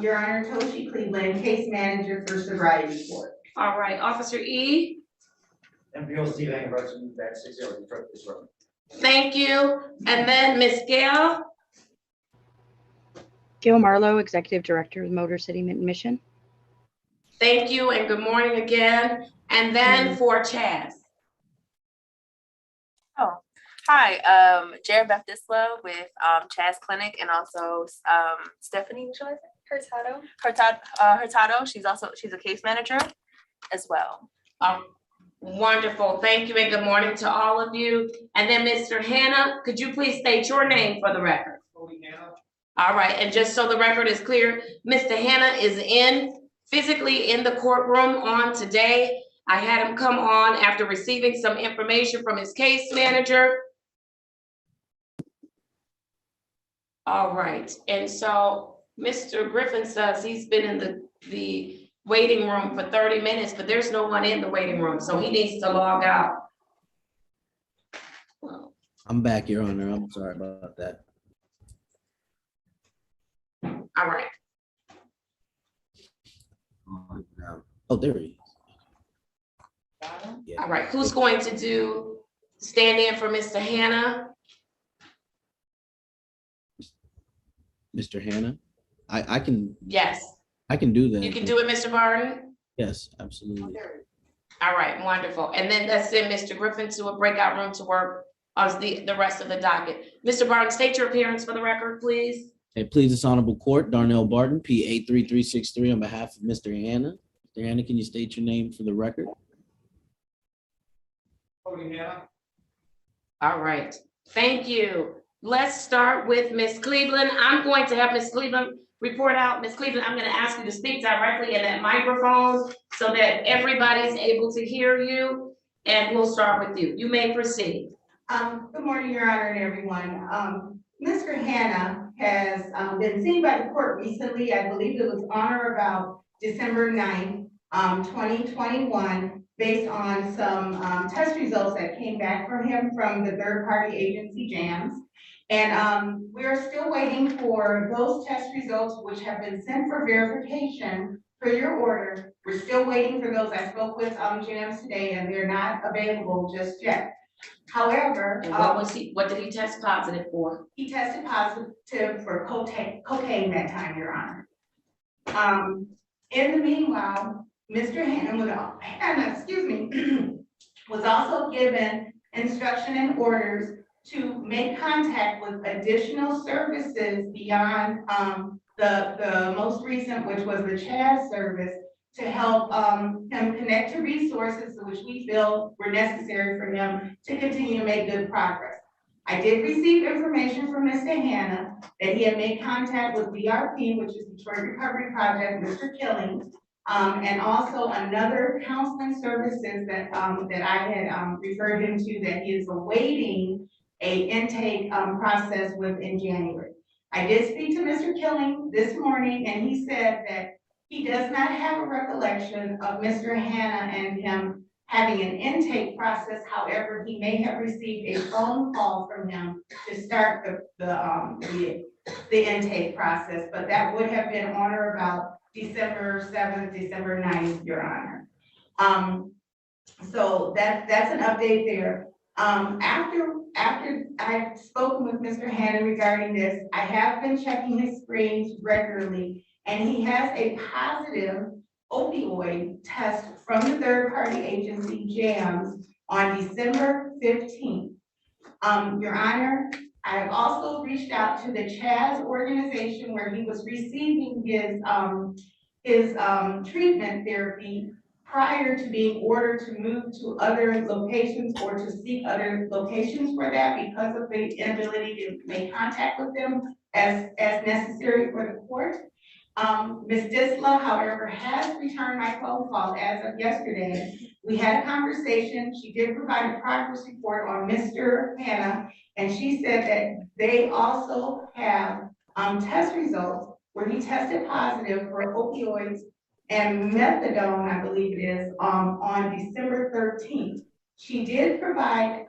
[SPEAKER 1] Your Honor, Toshi Cleveland, case manager for sobriety report.
[SPEAKER 2] All right, Officer E.
[SPEAKER 3] MPO Steve Richardson, back 60 Detroit Police Department.
[SPEAKER 2] Thank you. And then Ms. Gail.
[SPEAKER 11] Gail Marlowe, Executive Director of Motor City Mission.
[SPEAKER 2] Thank you and good morning again. And then for Chaz.
[SPEAKER 17] Oh, hi, Jared Baptisla with Chaz Clinic and also Stephanie, what should I say? Hurtado. She's a case manager as well.
[SPEAKER 2] Wonderful. Thank you and good morning to all of you. And then Mr. Hannah, could you please state your name for the record? All right, and just so the record is clear, Mr. Hannah is physically in the courtroom on today. I had him come on after receiving some information from his case manager. All right, and so Mr. Griffin says he's been in the waiting room for 30 minutes, but there's no one in the waiting room, so he needs to log out.
[SPEAKER 4] I'm back, Your Honor. I'm sorry about that.
[SPEAKER 2] All right.
[SPEAKER 4] Oh, there he is.
[SPEAKER 2] All right, who's going to stand in for Mr. Hannah?
[SPEAKER 4] Mr. Hannah? I can.
[SPEAKER 2] Yes.
[SPEAKER 4] I can do that.
[SPEAKER 2] You can do it, Mr. Barton?
[SPEAKER 4] Yes, absolutely.
[SPEAKER 2] All right, wonderful. And then let's send Mr. Griffin to a breakout room to work on the rest of the docket. Mr. Barton, state your appearance for the record, please.
[SPEAKER 4] Hey, please, this honorable court, Darnell Barton, P 83363 on behalf of Mr. Hannah. Mr. Hannah, can you state your name for the record?
[SPEAKER 2] All right, thank you. Let's start with Ms. Cleveland. I'm going to have Ms. Cleveland report out. Ms. Cleveland, I'm going to ask you to speak directly in that microphone so that everybody's able to hear you, and we'll start with you. You may proceed.
[SPEAKER 1] Good morning, Your Honor, and everyone. Mr. Hannah has been seen by the court recently. I believe it was on or about December 9th, 2021, based on some test results that came back for him from the third-party agency JAMS. And we're still waiting for those test results, which have been sent for verification for your order. We're still waiting for those. I spoke with JAMS today, and they're not available just yet. However,
[SPEAKER 2] and what did he test positive for?
[SPEAKER 1] He tested positive for cocaine that time, Your Honor. In the meanwhile, Mr. Hannah, excuse me, was also given instruction and orders to make contact with additional services beyond the most recent, which was the CHAZ service, to help him connect to resources which we feel were necessary for him to continue to make good progress. I did receive information from Mr. Hannah that he had made contact with DRP, which is Detroit Recovery Project, Mr. Killing, and also another counseling services that I had referred him to, that he is awaiting a intake process with in January. I did speak to Mr. Killing this morning, and he said that he does not have a recollection of Mr. Hannah and him having an intake process. However, he may have received a phone call from him to start the intake process, but that would have been on or about December 7th, December 9th, Your Honor. So that's an update there. After I've spoken with Mr. Hannah regarding this, I have been checking his screens regularly, and he has a positive opioid test from the third-party agency JAMS on December 15th. Your Honor, I have also reached out to the CHAZ organization where he was receiving his treatment therapy prior to being ordered to move to other locations or to seek other locations for that because of the inability to make contact with them as necessary for the court. Ms. Disla, however, has returned my phone call as of yesterday. We had a conversation. She did provide a progress report on Mr. Hannah, and she said that they also have test results where he tested positive for opioids and methadone, I believe it is, on December 13th. She did provide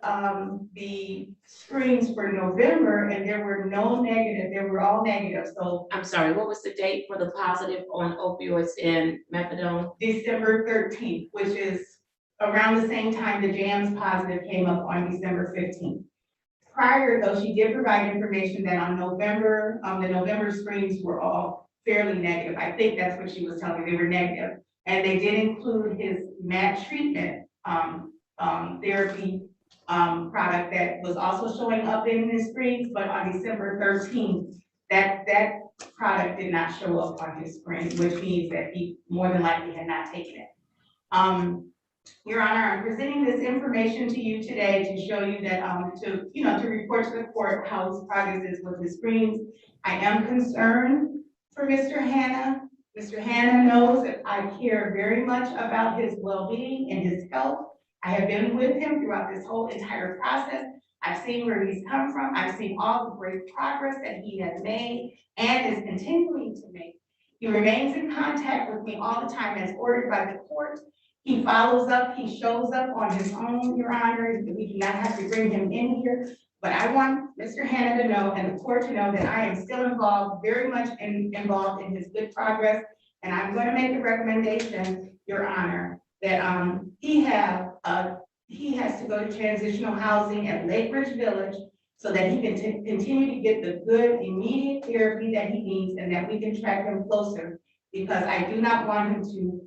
[SPEAKER 1] the screens for November, and there were no negative, they were all negative. So
[SPEAKER 2] I'm sorry, what was the date for the positive on opioids and methadone?
[SPEAKER 1] December 13th, which is around the same time the JAMS positive came up on December 15th. Prior, though, she did provide information that on November, the November screens were all fairly negative. I think that's what she was telling me, they were negative. And they did include his MAT treatment, therapy, product that was also showing up in his screens, but on December 13th, that product did not show up on his screen, which means that he more than likely had not taken it. Your Honor, I'm presenting this information to you today to show you that, to report to the court how his progress is with his screens. I am concerned for Mr. Hanna. Mr. Hanna knows that I care very much about his well-being and his health. I have been with him throughout this whole entire process. I've seen where he's come from. I've seen all the great progress that he has made and is continuing to make. He remains in contact with me all the time as ordered by the court. He follows up, he shows up on his own, Your Honor. We do not have to bring him in here. But I want Mr. Hanna to know and the court to know that I am still involved, very much involved in his good progress. And I'm going to make a recommendation, Your Honor, that he has to go to transitional housing at Lake Ridge Village so that he can continue to get the good immediate therapy that he needs and that we can track him closer, because I do not want him to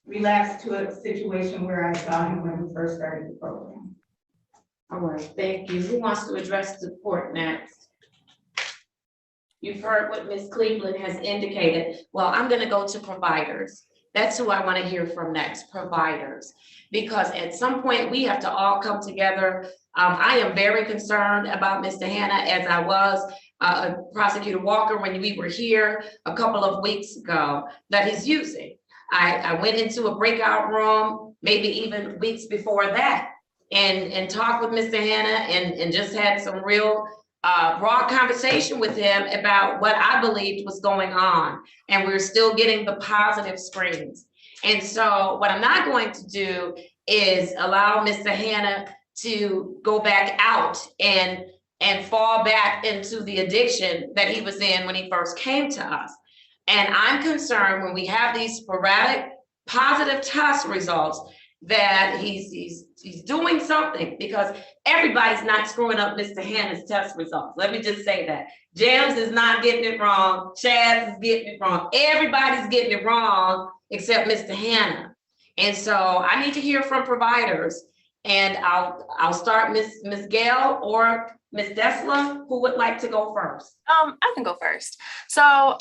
[SPEAKER 1] relapse to a situation where I saw him when we first started the program.
[SPEAKER 2] All right, thank you. Who wants to address the court next? You've heard what Ms. Cleveland has indicated. Well, I'm gonna go to providers. That's who I want to hear from next, providers. Because at some point we have to all come together. I am very concerned about Mr. Hanna, as I was Prosecutor Walker when we were here a couple of weeks ago, that he's using. I went into a breakout room, maybe even weeks before that, and talked with Mr. Hanna and just had some real broad conversation with him about what I believed was going on. And we're still getting the positive screens. And so what I'm not going to do is allow Mr. Hanna to go back out and fall back into the addiction that he was in when he first came to us. And I'm concerned when we have these sporadic positive test results that he's doing something, because everybody's not screwing up Mr. Hanna's test results. Let me just say that. James is not getting it wrong. Chaz is getting it wrong. Everybody's getting it wrong except Mr. Hanna. And so I need to hear from providers, and I'll start Ms. Gale or Ms. Dessler. Who would like to go first?
[SPEAKER 17] I can go first. So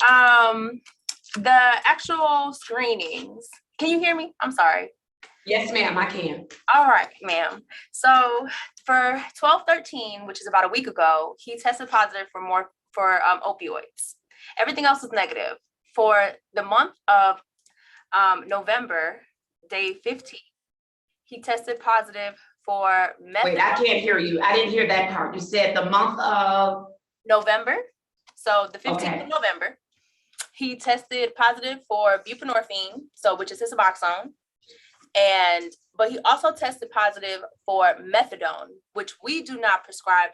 [SPEAKER 17] the actual screenings, can you hear me? I'm sorry.
[SPEAKER 2] Yes, ma'am, I can.
[SPEAKER 17] All right, ma'am. So for 12/13, which is about a week ago, he tested positive for opioids. Everything else was negative. For the month of November, day 15, he tested positive for methadone.
[SPEAKER 2] Wait, I can't hear you. I didn't hear that part. You said the month of
[SPEAKER 17] November. So the 15th of November, he tested positive for buprenorphine, which is his Suboxone. But he also tested positive for methadone, which we do not prescribe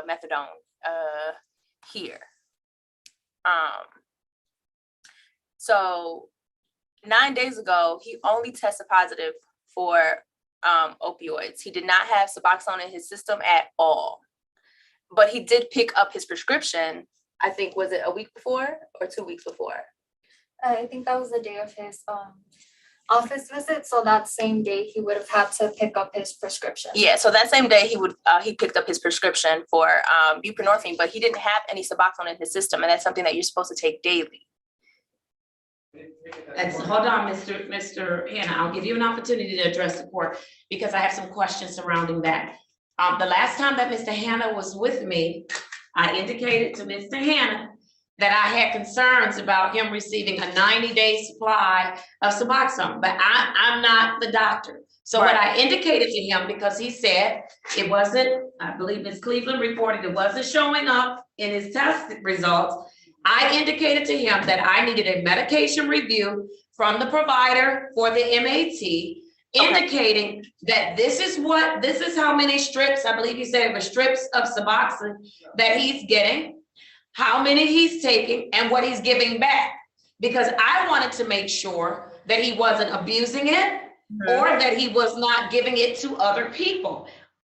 [SPEAKER 17] methadone here. So 9 days ago, he only tested positive for opioids. He did not have Suboxone in his system at all. But he did pick up his prescription, I think, was it a week before or 2 weeks before?
[SPEAKER 18] I think that was the day of his office visit. So that same day he would have had to pick up his prescription.
[SPEAKER 17] Yeah, so that same day he picked up his prescription for buprenorphine, but he didn't have any Suboxone in his system, and that's something that you're supposed to take daily.
[SPEAKER 2] Hold on, Mr. Hanna. I'll give you an opportunity to address the court because I have some questions surrounding that. The last time that Mr. Hanna was with me, I indicated to Mr. Hanna that I had concerns about him receiving a 90-day supply of Suboxone, but I'm not the doctor. So what I indicated to him, because he said it wasn't, I believe Ms. Cleveland reported it wasn't showing up in his test results, I indicated to him that I needed a medication review from the provider for the MAT, indicating that this is how many strips, I believe he said it was strips of Suboxone that he's getting, how many he's taking, and what he's giving back. Because I wanted to make sure that he wasn't abusing it, or that he was not giving it to other people,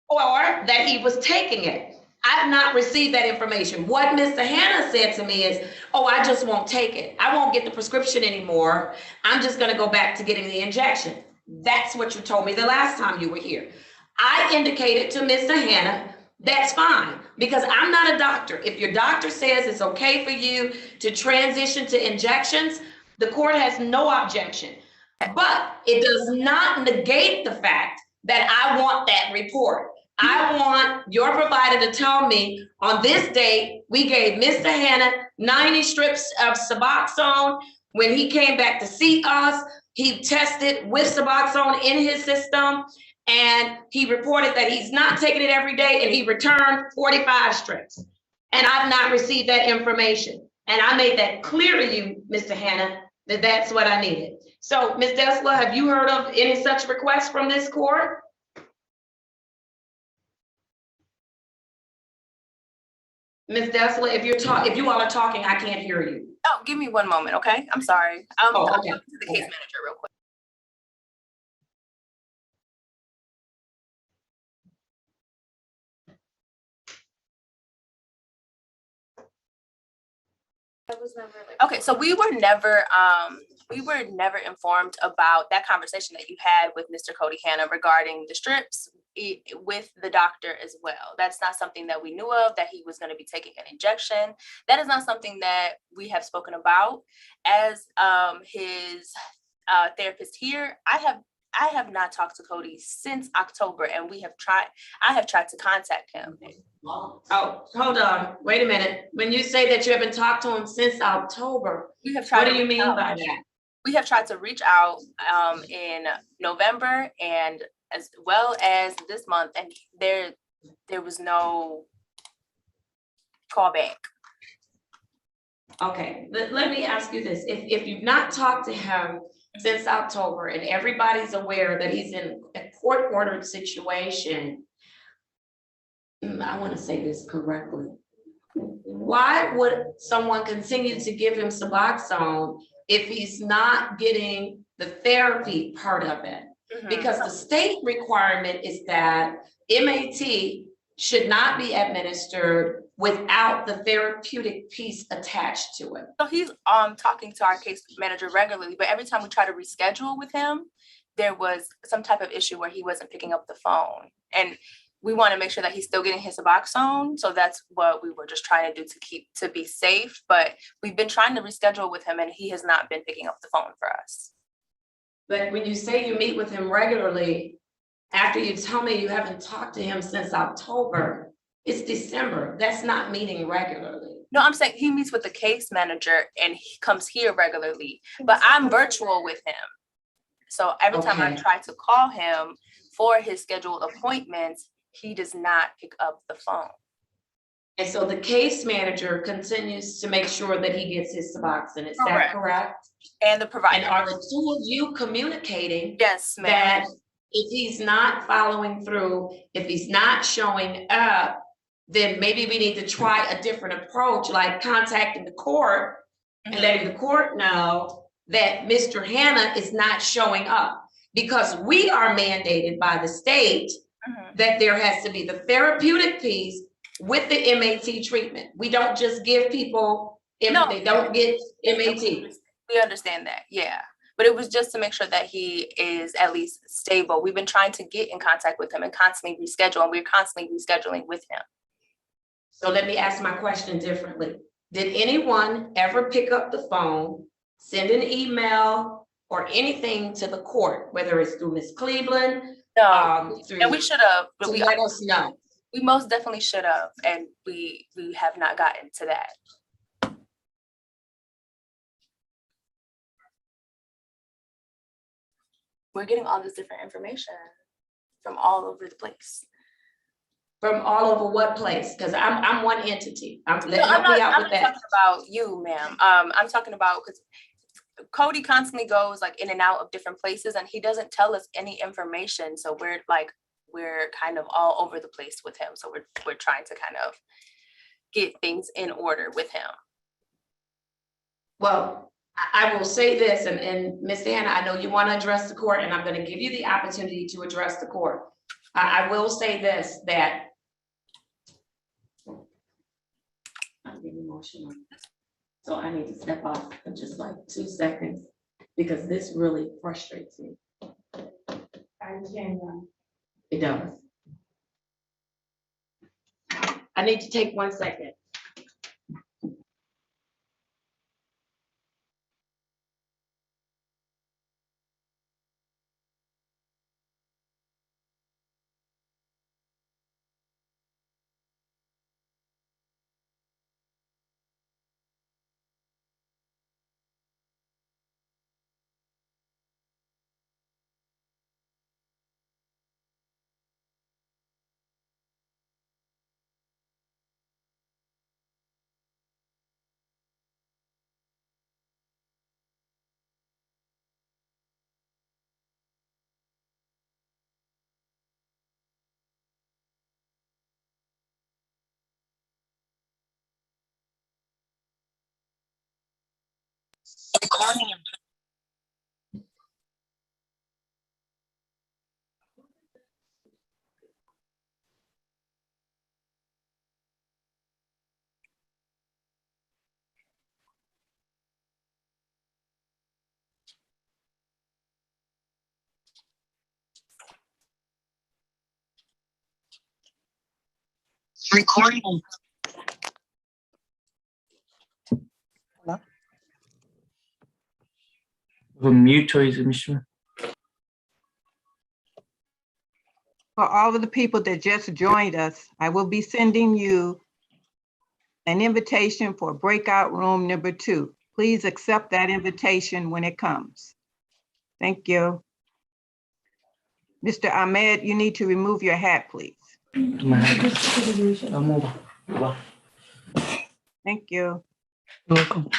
[SPEAKER 2] or that he was taking it. I've not received that information. What Mr. Hannah said to me is, oh, I just won't take it. I won't get the prescription anymore. I'm just gonna go back to getting the injection. That's what you told me the last time you were here. I indicated to Mr. Hannah, that's fine, because I'm not a doctor. If your doctor says it's okay for you to transition to injections, the court has no objection. But it does not negate the fact that I want that report. I want your provider to tell me on this date, we gave Mr. Hannah 90 strips of Suboxone. When he came back to see us, he tested with Suboxone in his system, and he reported that he's not taking it every day, and he returned 45 strips. And I've not received that information. And I made that clear to you, Mr. Hannah, that that's what I needed. So, Ms. Dessler, have you heard of any such requests from this court? Ms. Dessler, if you all are talking, I can't hear you.
[SPEAKER 17] Oh, give me one moment, okay? I'm sorry. I'm talking to the case manager real quick. Okay, so we were never informed about that conversation that you had with Mr. Cody Hannah regarding the strips with the doctor as well. That's not something that we knew of, that he was going to be taking an injection. That is not something that we have spoken about. As his therapist here, I have not talked to Cody since October, and I have tried to contact him.
[SPEAKER 2] Oh, hold on, wait a minute. When you say that you haven't talked to him since October, what do you mean by that?
[SPEAKER 17] We have tried to reach out in November and as well as this month, and there was no call back.
[SPEAKER 2] Okay, let me ask you this. If you've not talked to him since October and everybody's aware that he's in a court-ordered situation, I want to say this correctly. Why would someone continue to give him Suboxone if he's not getting the therapy part of it? Because the state requirement is that MAT should not be administered without the therapeutic piece attached to it.
[SPEAKER 17] So he's talking to our case manager regularly, but every time we try to reschedule with him, there was some type of issue where he wasn't picking up the phone. And we want to make sure that he's still getting his Suboxone. So that's what we were just trying to do to be safe. But we've been trying to reschedule with him, and he has not been picking up the phone for us.
[SPEAKER 2] But when you say you meet with him regularly, after you tell me you haven't talked to him since October, it's December. That's not meeting regularly.
[SPEAKER 17] No, I'm saying he meets with the case manager and he comes here regularly, but I'm virtual with him. So every time I try to call him for his scheduled appointments, he does not pick up the phone.
[SPEAKER 2] And so the case manager continues to make sure that he gets his Suboxone. Is that correct?
[SPEAKER 17] And the provider.
[SPEAKER 2] And are the two of you communicating?
[SPEAKER 17] Yes, ma'am.
[SPEAKER 2] That if he's not following through, if he's not showing up, then maybe we need to try a different approach, like contacting the court and letting the court know that Mr. Hannah is not showing up, because we are mandated by the state that there has to be the therapeutic piece with the MAT treatment. We don't just give people, they don't get MAT.
[SPEAKER 17] We understand that, yeah. But it was just to make sure that he is at least stable. We've been trying to get in contact with him and constantly reschedule, and we're constantly rescheduling with him.
[SPEAKER 2] So let me ask my question differently. Did anyone ever pick up the phone, send an email or anything to the court, whether it's through Ms. Cleveland?
[SPEAKER 17] No, and we should have, but we
[SPEAKER 2] let us know.
[SPEAKER 17] We most definitely should have, and we have not gotten to that. We're getting all this different information from all over the place.
[SPEAKER 2] From all over what place? Because I'm one entity. I'm not
[SPEAKER 17] talking about you, ma'am. I'm talking about, because Cody constantly goes like in and out of different places, and he doesn't tell us any information. So we're kind of all over the place with him. So we're trying to kind of get things in order with him.
[SPEAKER 2] Well, I will say this, and Ms. Hannah, I know you want to address the court, and I'm going to give you the opportunity to address the court. I will say this, that emotional. So I need to step off for just like 2 seconds because this really frustrates me.
[SPEAKER 1] I understand.
[SPEAKER 2] It does. I need to take 1 second.
[SPEAKER 19] Recording.
[SPEAKER 16] Mute choice, Mr.
[SPEAKER 12] For all of the people that just joined us, I will be sending you an invitation for breakout room number 2. Please accept that invitation when it comes. Thank you. Mr. Ahmed, you need to remove your hat, please. Thank you.
[SPEAKER 16] Welcome.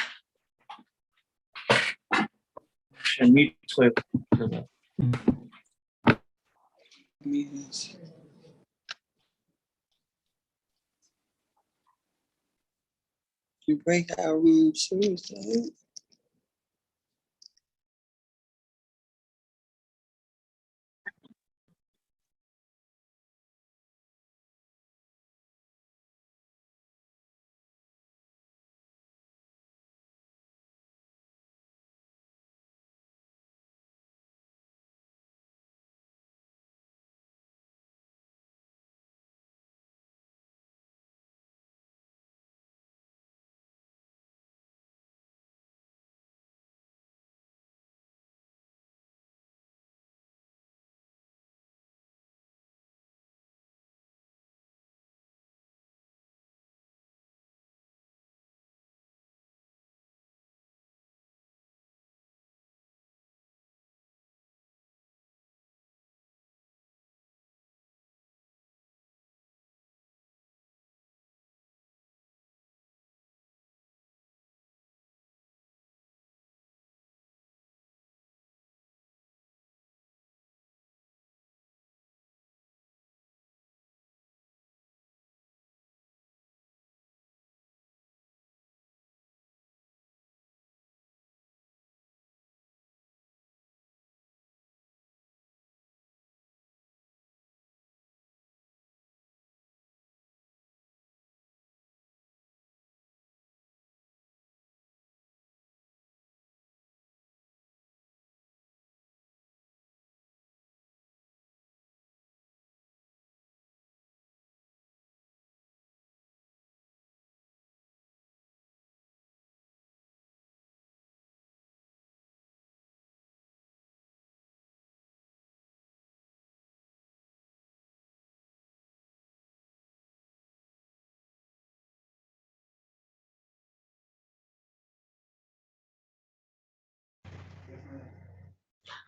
[SPEAKER 16] Mute choice.
[SPEAKER 19] You break our room Tuesday.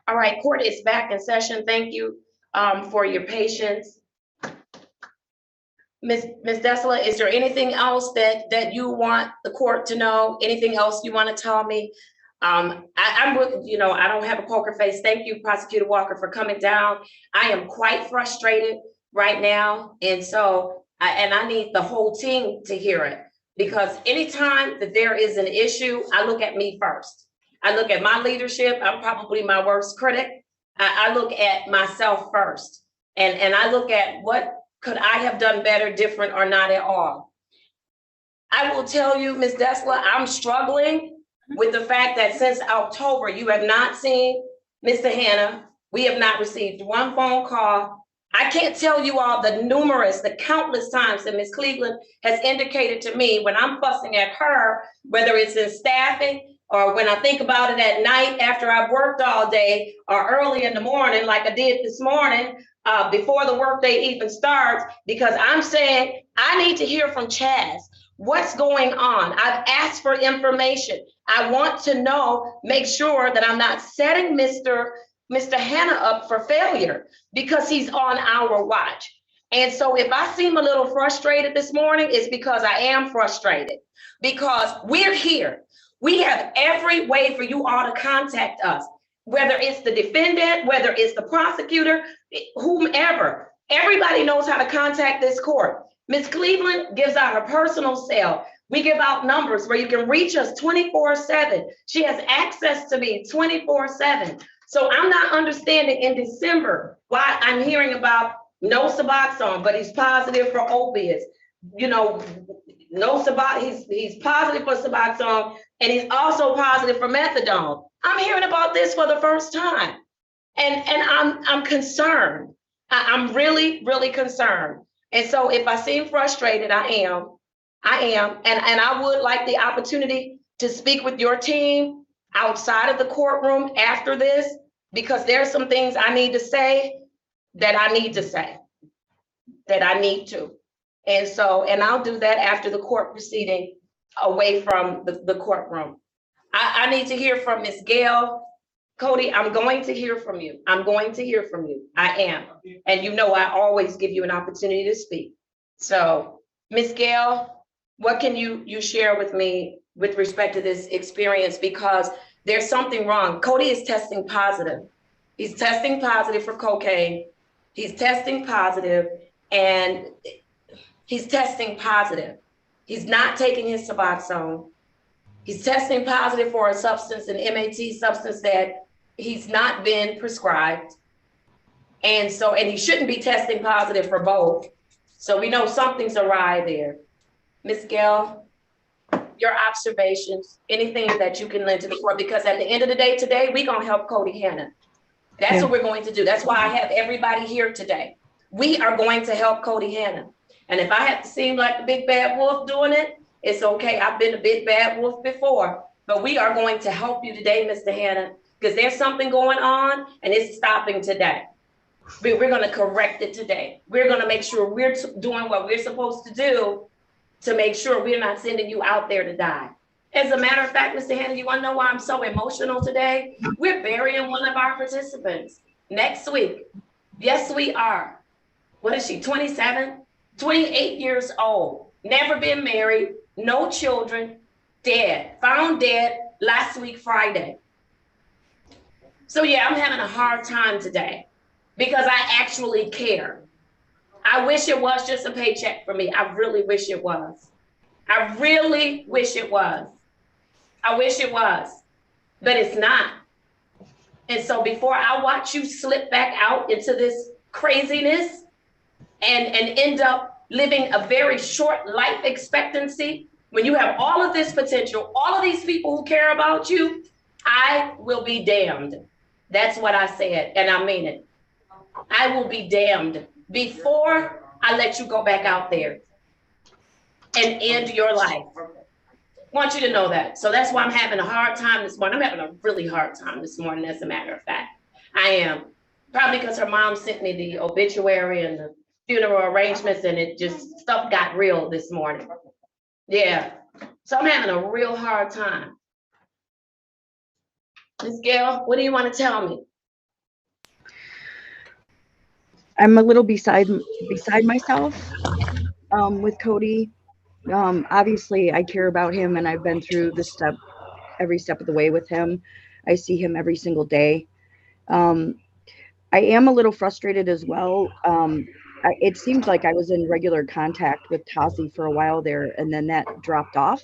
[SPEAKER 2] All right, court is back in session. Thank you for your patience. Ms. Dessler, is there anything else that you want the court to know? Anything else you want to tell me? I'm I don't have a poker face. Thank you, Prosecutor Walker, for coming down. I am quite frustrated right now. And so, I need the whole team to hear it, because anytime that there is an issue, I look at me first. I look at my leadership. I'm probably my worst critic. I look at myself first. And I look at what could I have done better, different, or not at all. I will tell you, Ms. Dessler, I'm struggling with the fact that since October, you have not seen Mr. Hannah. We have not received one phone call. I can't tell you all the countless times that Ms. Cleveland has indicated to me when I'm fussing at her, whether it's in staffing or when I think about it at night after I've worked all day or early in the morning, like I did this morning, before the workday even starts, because I'm saying I need to hear from Chaz. What's going on? I've asked for information. I want to know, make sure that I'm not setting Mr. Hannah up for failure because he's on our watch. And so if I seem a little frustrated this morning, it's because I am frustrated because we're here. We have every way for you all to contact us, whether it's the defendant, whether it's the prosecutor, whomever. Everybody knows how to contact this court. Ms. Cleveland gives out her personal cell. We give out numbers where you can reach us 24/7. She has access to me 24/7. So I'm not understanding in December why I'm hearing about no Suboxone, but he's positive for opiates. You know, no Suboxone, he's positive for Suboxone, and he's also positive for methadone. I'm hearing about this for the first time. And I'm concerned. I'm really, really concerned. And so if I seem frustrated, I am. And I would like the opportunity to speak with your team outside of the courtroom after this, because there's some things I need to say that I need to. And so, and I'll do that after the court proceeding away from the courtroom. I need to hear from Ms. Gail. Cody, I'm going to hear from you. I am. And you know, I always give you an opportunity to speak. So, Ms. Gail, what can you share with me with respect to this experience? Because there's something wrong. Cody is testing positive. He's testing positive for cocaine. He's testing positive and he's testing positive. He's not taking his Suboxone. He's testing positive for a substance, an MAT substance that he's not been prescribed. And he shouldn't be testing positive for both. So we know something's awry there. Ms. Gail, your observations, anything that you can lend to the court, because at the end of the day today, we're gonna help Cody Hannah. That's what we're going to do. That's why I have everybody here today. We are going to help Cody Hannah. And if I have to seem like the big bad wolf doing it, it's okay. I've been a big bad wolf before, but we are going to help you today, Mr. Hannah, because there's something going on and it's stopping today. We're going to correct it today. We're going to make sure we're doing what we're supposed to do to make sure we're not sending you out there to die. As a matter of fact, Mr. Hannah, you want to know why I'm so emotional today? We're burying one of our participants next week. Yes, we are. What is she, 27? 28 years old, never been married, no children, dead, found dead last week, Friday. So yeah, I'm having a hard time today because I actually care. I wish it was just a paycheck for me. I really wish it was. I really wish it was. I wish it was, but it's not. And so before I watch you slip back out into this craziness and end up living a very short life expectancy, when you have all of this potential, all of these people who care about you, I will be damned. That's what I said, and I mean it. I will be damned before I let you go back out there and end your life. I want you to know that. So that's why I'm having a hard time this morning. I'm having a really hard time this morning, as a matter of fact. I am. Probably because her mom sent me the obituary and the funeral arrangements, and it just, stuff got real this morning. Yeah. So I'm having a real hard time. Ms. Gail, what do you want to tell me?
[SPEAKER 11] I'm a little beside myself with Cody. Obviously, I care about him, and I've been through every step of the way with him. I see him every single day. I am a little frustrated as well. It seemed like I was in regular contact with Tazi for a while there, and then that dropped off.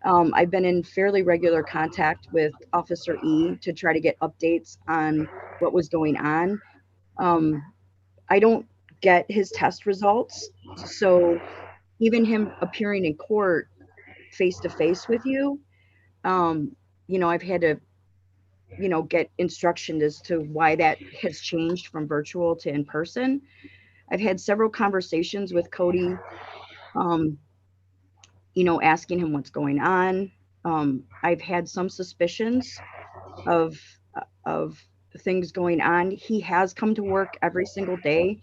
[SPEAKER 11] I've been in fairly regular contact with Officer E to try to get updates on what was going on. I don't get his test results, so even him appearing in court, face to face with you. You know, I've had to, you know, get instruction as to why that has changed from virtual to in person. I've had several conversations with Cody, you know, asking him what's going on. I've had some suspicions of things going on. He has come to work every single day.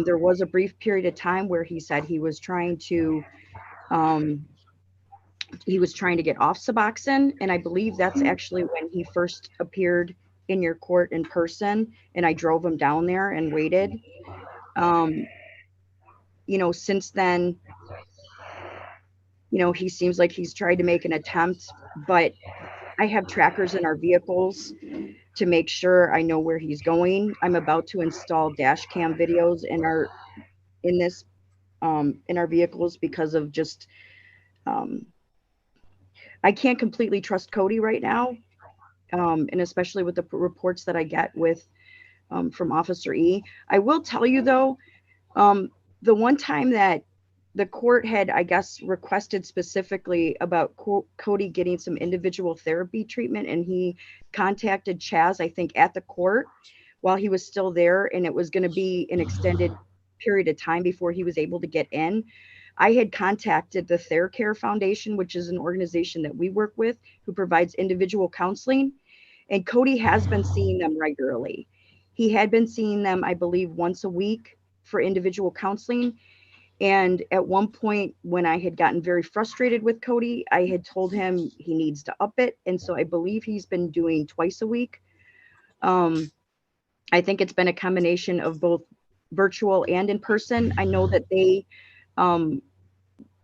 [SPEAKER 11] There was a brief period of time where he said he was trying to get off Suboxone, and I believe that's actually when he first appeared in your court in person, and I drove him down there and waited. You know, since then, you know, he seems like he's tried to make an attempt, but I have trackers in our vehicles to make sure I know where he's going. I'm about to install dash cam videos in our vehicles because of just I can't completely trust Cody right now. And especially with the reports that I get with from Officer E. I will tell you though, the one time that the court had, I guess, requested specifically about Cody getting some individual therapy treatment, and he contacted Chaz, I think, at the court while he was still there, and it was going to be an extended period of time before he was able to get in. I had contacted the TheraCare Foundation, which is an organization that we work with who provides individual counseling, and Cody has been seeing them regularly. He had been seeing them, I believe, once a week for individual counseling. And at one point when I had gotten very frustrated with Cody, I had told him he needs to up it. And so I believe he's been doing twice a week. I think it's been a combination of both virtual and in person. I know that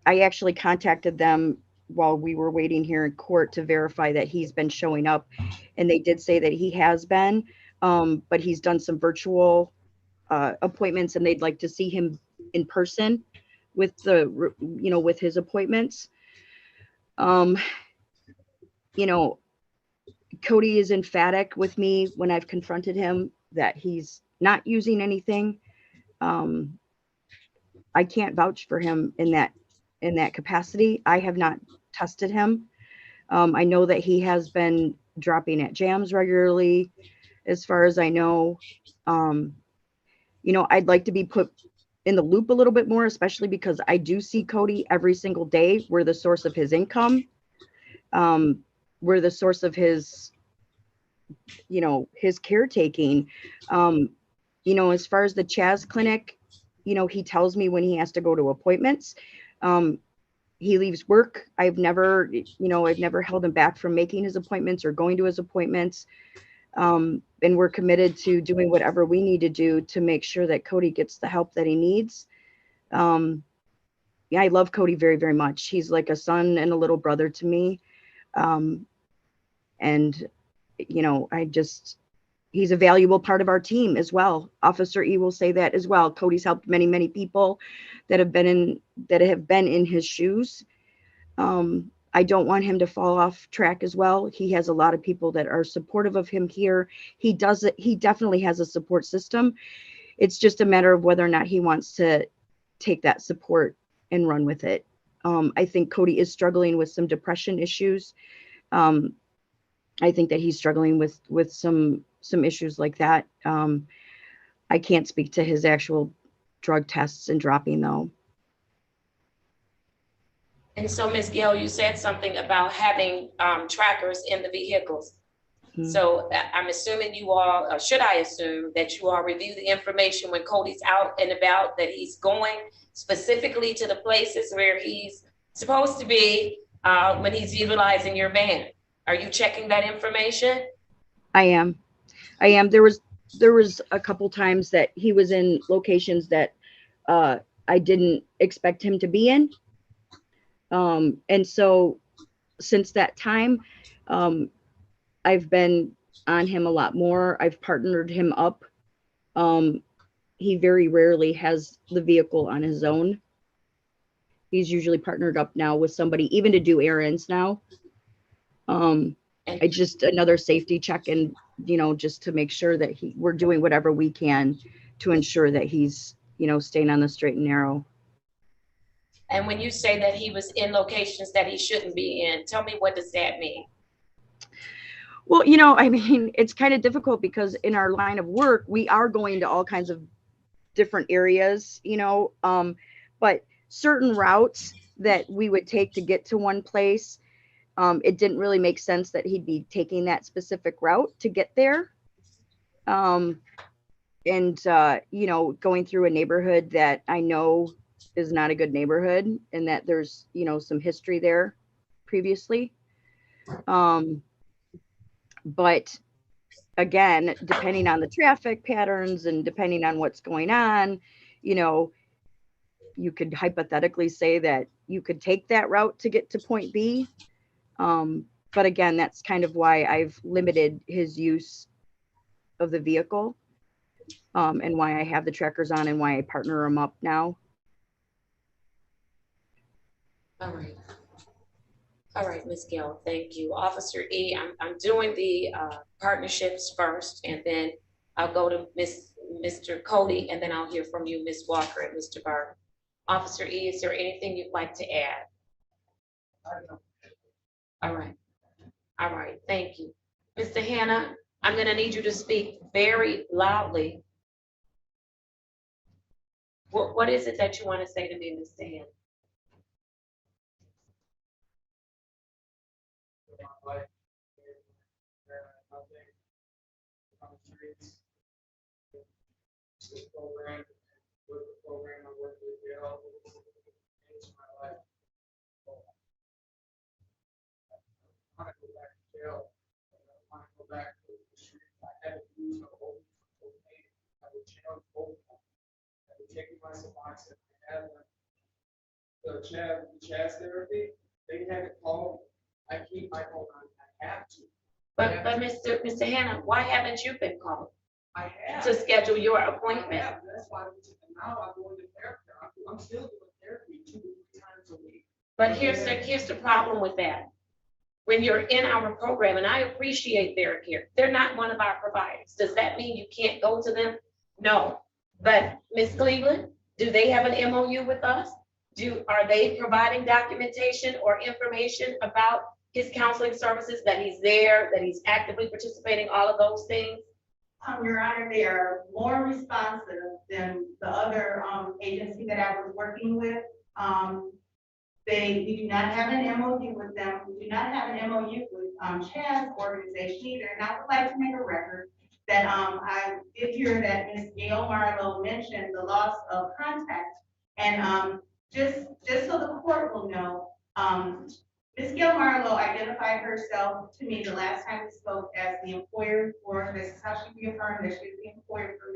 [SPEAKER 11] I actually contacted them while we were waiting here in court to verify that he's been showing up. And they did say that he has been, but he's done some virtual appointments, and they'd like to see him in person with with his appointments. You know, Cody is emphatic with me when I've confronted him that he's not using anything. I can't vouch for him in that capacity. I have not tested him. I know that he has been dropping at jams regularly, as far as I know. You know, I'd like to be put in the loop a little bit more, especially because I do see Cody every single day. We're the source of his income. We're the source of his, you know, his caretaking. You know, as far as the Chaz clinic, you know, he tells me when he has to go to appointments. He leaves work. I've never held him back from making his appointments or going to his appointments. And we're committed to doing whatever we need to do to make sure that Cody gets the help that he needs. Yeah, I love Cody very, very much. He's like a son and a little brother to me. And, you know, he's a valuable part of our team as well. Officer E will say that as well. Cody's helped many, many people that have been in his shoes. I don't want him to fall off track as well. He has a lot of people that are supportive of him here. He definitely has a support system. It's just a matter of whether or not he wants to take that support and run with it. I think Cody is struggling with some depression issues. I think that he's struggling with some issues like that. I can't speak to his actual drug tests and dropping though.
[SPEAKER 2] And so, Ms. Gill, you said something about having trackers in the vehicles. Mm-hmm. So I'm assuming you all, or should I assume that you all review the information when Cody's out and about, that he's going specifically to the places where he's supposed to be when he's utilizing your van? Are you checking that information?
[SPEAKER 11] I am. There was a couple times that he was in locations that I didn't expect him to be in. And so since that time, I've been on him a lot more. I've partnered him up. He very rarely has the vehicle on his own. He's usually partnered up now with somebody, even to do errands now. I just another safety check, and you know, just to make sure that we're doing whatever we can to ensure that he's, you know, staying on the straight and narrow.
[SPEAKER 2] And when you say that he was in locations that he shouldn't be in, tell me, what does that mean?
[SPEAKER 11] Well, I mean, it's kind of difficult because in our line of work, we are going to all kinds of different areas, but certain routes that we would take to get to one place, it didn't really make sense that he'd be taking that specific route to get there. And, going through a neighborhood that I know is not a good neighborhood and that there's, some history there previously. But again, depending on the traffic patterns and depending on what's going on, you could hypothetically say that you could take that route to get to point B. But again, that's kind of why I've limited his use of the vehicle, and why I have the trackers on and why I partner them up now.
[SPEAKER 2] All right, Ms. Gill, thank you. Officer E, I'm doing the partnerships first, and then I'll go to Mr. Cody, and then I'll hear from you, Ms. Walker and Mr. Burton. Officer E, is there anything you'd like to add? All right, thank you. Mr. Hannah, I'm gonna need you to speak very loudly. What is it that you want to say to me, Mr. Hannah?
[SPEAKER 3] This program, with the program I work with, changed my life. I want to go back to jail. I want to go back to the streets. I had to use a whole cocaine. I would jail both. I would take my Suboxone. I had the Chaz therapy. They had to call. I keep my phone on. I have to.
[SPEAKER 2] But Mr. Hannah, why haven't you been called?
[SPEAKER 3] I have.
[SPEAKER 2] To schedule your appointment.
[SPEAKER 3] That's why now I'm going to therapy. I'm still doing therapy 2 to 3 times a week.
[SPEAKER 2] But here's the problem with that. When you're in our program, and I appreciate their care, they're not one of our providers. Does that mean you can't go to them? No. But Ms. Cleveland, do they have an MOU with us? Are they providing documentation or information about his counseling services, that he's there, that he's actively participating, all of those things?
[SPEAKER 1] Your Honor, they are more responsive than the other agency that I was working with. We do not have an MOU with them. We do not have an MOU with Chad's organization either. And I would like to make a record that I did hear that Ms. Gail Marlowe mentioned the loss of contact. And just so the court will know, Ms. Gail Marlowe identified herself to me the last time we spoke as the employer for, this is how she reaffirmed that she was the employer for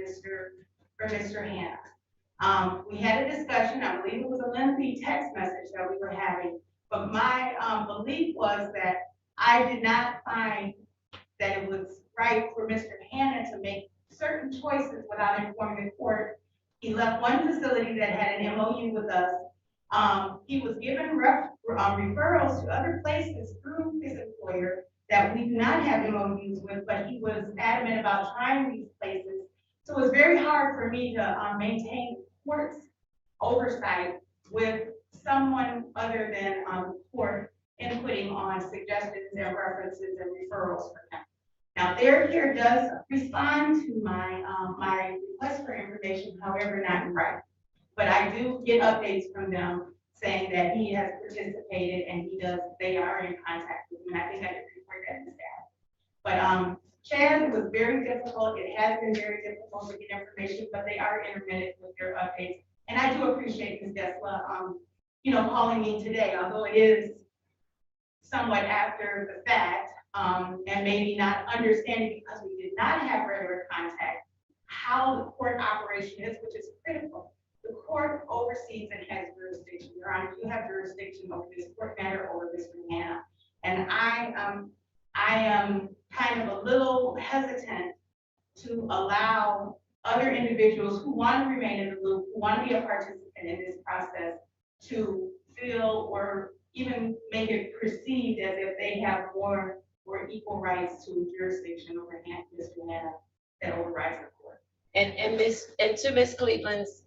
[SPEAKER 1] Mr. Hannah. We had a discussion, I believe it was a lengthy text message that we were having, but my belief was that I did not find that it was right for Mr. Hannah to make certain choices without informing the court. He left one facility that had an MOU with us. He was given referrals to other places through his employer that we do not have MOUs with, but he was adamant about trying these places. So it was very hard for me to maintain court's oversight with someone other than court inputting on suggestions and references and referrals for him. Now, their care does respond to my my request for information, however, not in writing. But I do get updates from them saying that he has participated and they are in contact with him. And I think I did report that in the staff. But Chad was very difficult. It has been very difficult to get information, but they are intermittent with their updates. And I do appreciate Ms. Dessler, calling me today, although it is somewhat after the fact, and maybe not understanding because we did not have regular contact, how the court operation is, which is critical. The court oversees and has jurisdiction. Your Honor, you have jurisdiction over this court matter over Mr. Hannah. And I am kind of a little hesitant to allow other individuals who want to remain in the loop, who want to be a participant in this process, to feel or even make it perceived as if they have more or equal rights to jurisdiction over Mr. Hannah that overrides the court.
[SPEAKER 2] And to Ms. Cleveland's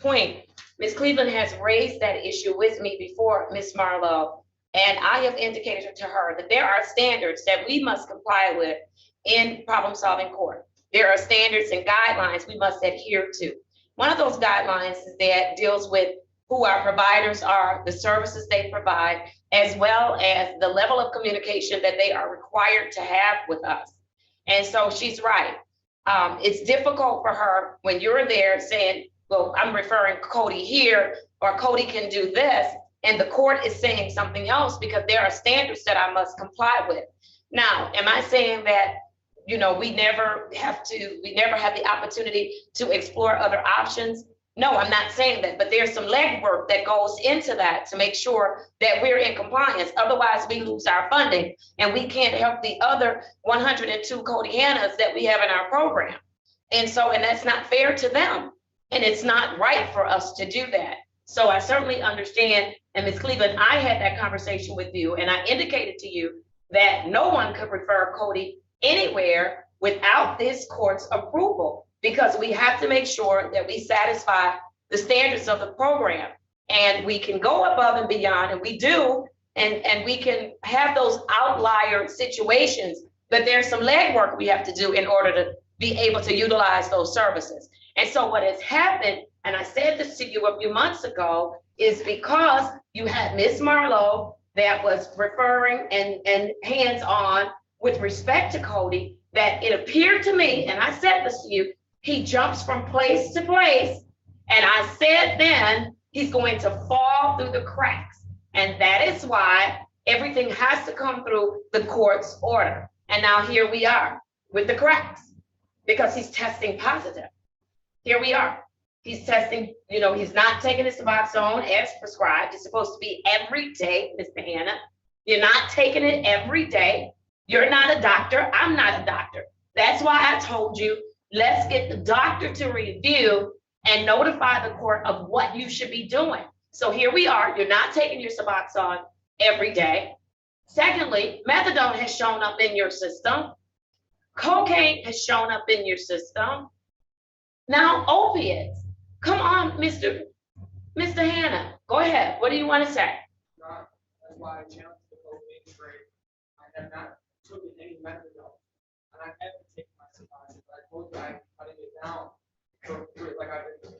[SPEAKER 2] point, Ms. Cleveland has raised that issue with me before, Ms. Marlowe, and I have indicated to her that there are standards that we must comply with in problem-solving court. There are standards and guidelines we must adhere to. One of those guidelines is that deals with who our providers are, the services they provide, as well as the level of communication that they are required to have with us. And so she's right. It's difficult for her when you're there saying, well, I'm referring Cody here, or Cody can do this, and the court is saying something else because there are standards that I must comply with. Now, am I saying that, you know, we never have the opportunity to explore other options? No, I'm not saying that, but there's some legwork that goes into that to make sure that we're in compliance. Otherwise, we lose our funding and we can't help the other 102 Codianas that we have in our program. And that's not fair to them. And it's not right for us to do that. So I certainly understand. And Ms. Cleveland, I had that conversation with you and I indicated to you that no one could refer Cody anywhere without this court's approval, because we have to make sure that we satisfy the standards of the program. And we can go above and beyond, and we do, and we can have those outlier situations, but there's some legwork we have to do in order to be able to utilize those services. And so what has happened, and I said this to you a few months ago, is because you had Ms. Marlowe that was referring and hands-on with respect to Cody, that it appeared to me, and I said this to you, he jumps from place to place. And I said then, he's going to fall through the cracks. And that is why everything has to come through the court's order. And now here we are with the cracks, because he's testing positive. Here we are. He's testing, you know, he's not taking his Suboxone as prescribed. It's supposed to be every day, Mr. Hannah. You're not taking it every day. You're not a doctor. I'm not a doctor. That's why I told you, let's get the doctor to review and notify the court of what you should be doing. So here we are. You're not taking your Suboxone every day. Secondly, methadone has shown up in your system. Cocaine has shown up in your system. Now opiates. Come on, Mr. Hannah. Go ahead. What do you want to say?
[SPEAKER 3] That's why I challenged the cocaine trade. I have not taken any methadone, and I haven't taken my Suboxone. I told you I'm cutting it down. So, like I did.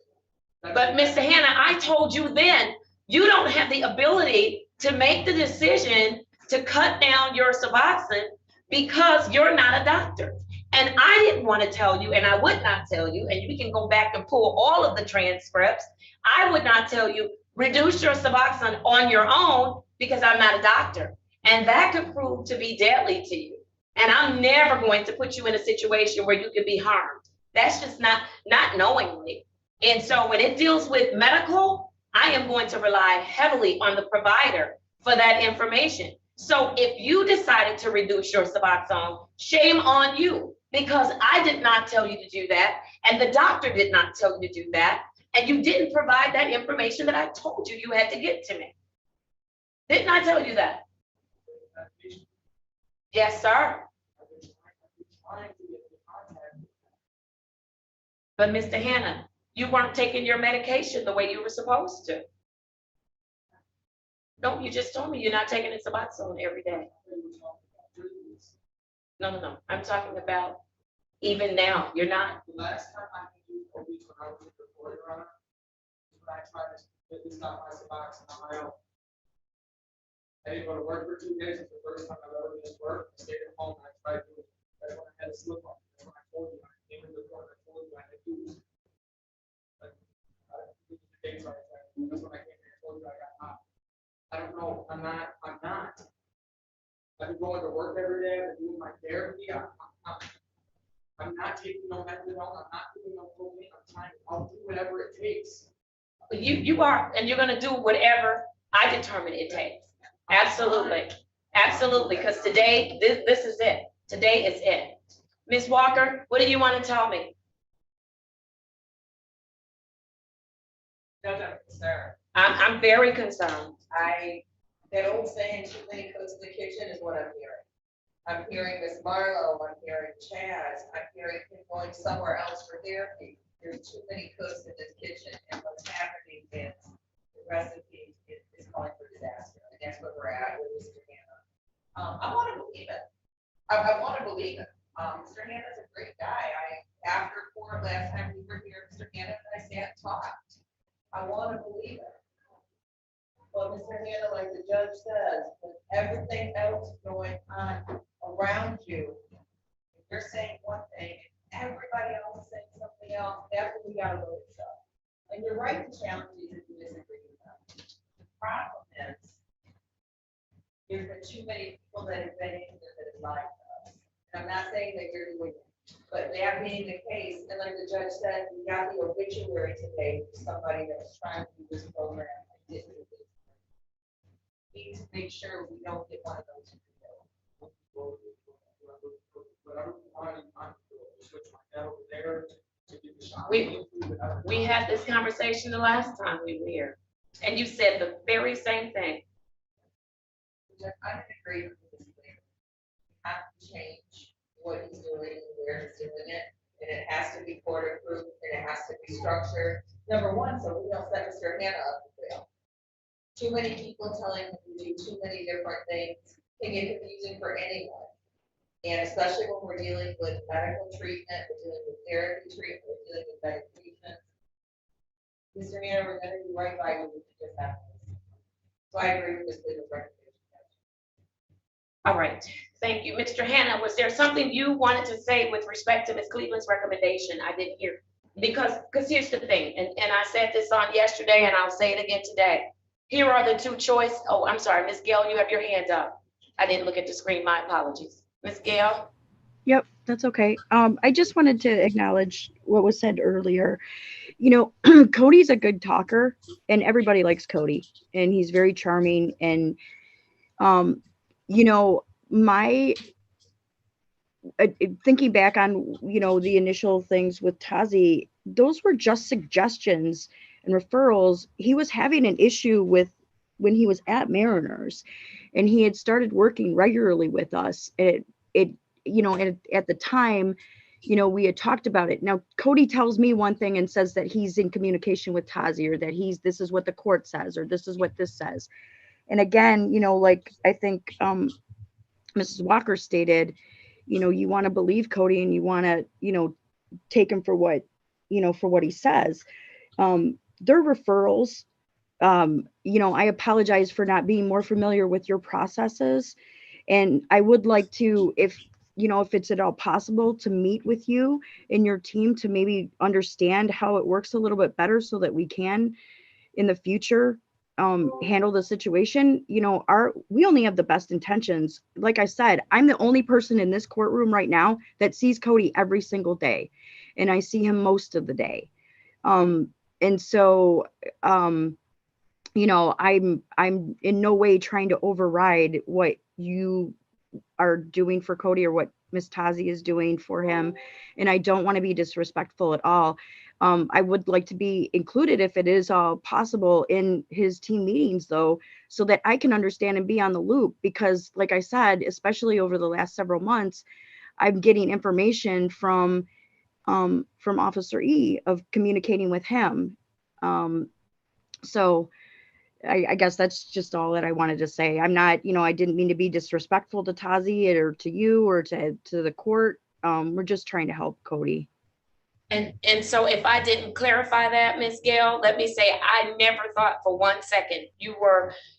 [SPEAKER 2] But Mr. Hannah, I told you then, you don't have the ability to make the decision to cut down your Suboxone because you're not a doctor. And I didn't want to tell you, and I would not tell you, and we can go back and pull all of the transcripts. I would not tell you, reduce your Suboxone on your own because I'm not a doctor. And that could prove to be deadly to you. And I'm never going to put you in a situation where you could be harmed. That's just not knowingly. And so when it deals with medical, I am going to rely heavily on the provider for that information. So if you decided to reduce your Suboxone, shame on you, because I did not tell you to do that. And the doctor did not tell you to do that. And you didn't provide that information that I told you had to get to me. Didn't I tell you that? Yes, sir. But Mr. Hannah, you weren't taking your medication the way you were supposed to. No, you just told me you're not taking a Suboxone every day. No. I'm talking about even now. You're not.
[SPEAKER 3] The last time I used Hobbies when I was in the court, Your Honor, when I tried to stop my Suboxone on my own. I didn't go to work for 2 days. It's the first time I've ever missed work. I stayed at home and I tried to do it. That's when I had a slip up. That's when I told you. I came to the court and I told you I had to do this. But that's when I came here and told you I got hot. I don't know. I'm not. I've been going to work every day. I've been doing my therapy. I'm not taking no methadone. I'm not doing no cocaine. I'll do whatever it takes.
[SPEAKER 2] You are, and you're going to do whatever I determine it takes. Absolutely. Absolutely. Because today, this is it. Today is it. Ms. Walker, what do you want to tell me? I'm very concerned.
[SPEAKER 20] That old saying, too many cooks in the kitchen is what I'm hearing. I'm hearing Miss Marlowe, I'm hearing Chaz, I'm hearing him going somewhere else for therapy. there's too many cooks in this kitchen, and what's happening is the recipe is calling for disaster, and that's where we're at with Mr. Hannah. I want to believe it. I want to believe it. Mr. Hannah's a great guy. After court last time we were here, Mr. Hannah and I sat and talked. I want to believe it. But Mr. Hannah, like the judge says, with everything else going on around you, if you're saying one thing, everybody else is saying something else, that's when we gotta look at stuff. And you're right to challenge these if you disagree with them. The problem is, there's been too many people that have been in here that have lied to us. And I'm not saying that you're doing it, but that being the case, and like the judge said, we got the obituary today for somebody that was trying to do this program and didn't do it. We need to make sure we don't get one of those people.
[SPEAKER 2] We had this conversation the last time we were here, and you said the very same thing.
[SPEAKER 20] I agree with this. We have to change what he's doing and where he's doing it, and it has to be court approved, and it has to be structured. Number one, so we don't set Mr. Hannah up to fail. Too many people telling him to do too many different things can get confusing for anyone. And especially when we're dealing with medical treatment, we're dealing with therapy treatment, we're dealing with medication. Mr. Hannah, we're gonna do right by you, we just have to. So I agree with this legal recommendation.
[SPEAKER 2] All right, thank you. Mr. Hannah, was there something you wanted to say with respect to Ms. Cleveland's recommendation? I didn't hear. Because here's the thing, and I said this on yesterday, and I'll say it again today. Here are the two choices. Oh, I'm sorry, Ms. Gail, you have your hand up. I didn't look at the screen, my apologies. Ms. Gail?
[SPEAKER 11] Yep, that's okay. I just wanted to acknowledge what was said earlier. You know, Cody's a good talker, and everybody likes Cody, and he's very charming. And, you know, thinking back on, you know, the initial things with Tazi, those were just suggestions and referrals. He was having an issue with when he was at Mariners, and he had started working regularly with us. You know, at the time, you know, we had talked about it. Now, Cody tells me one thing and says that he's in communication with Tazi, or that this is what the court says, or this is what this says. And again, you know, like I think Mrs. Walker stated, you know, you want to believe Cody, and you want to, you know, take him for what, you know, for what he says. They're referrals. You know, I apologize for not being more familiar with your processes. And I would like to, if it's at all possible, to meet with you and your team to maybe understand how it works a little bit better, so that we can, in the future, handle the situation. You know, we only have the best intentions. Like I said, I'm the only person in this courtroom right now that sees Cody every single day, and I see him most of the day. And so, you know, I'm in no way trying to override what you are doing for Cody, or what Miss Tazi is doing for him. And I don't want to be disrespectful at all. I would like to be included, if it is all possible, in his team meetings, though, so that I can understand and be on the loop. Because like I said, especially over the last several months, I'm getting information from Officer E of communicating with him. So I guess that's just all that I wanted to say. I'm not, you know, I didn't mean to be disrespectful to Tazi or to you or to the court. We're just trying to help Cody.
[SPEAKER 2] And so if I didn't clarify that, Ms. Gail, let me say, I never thought for 1 second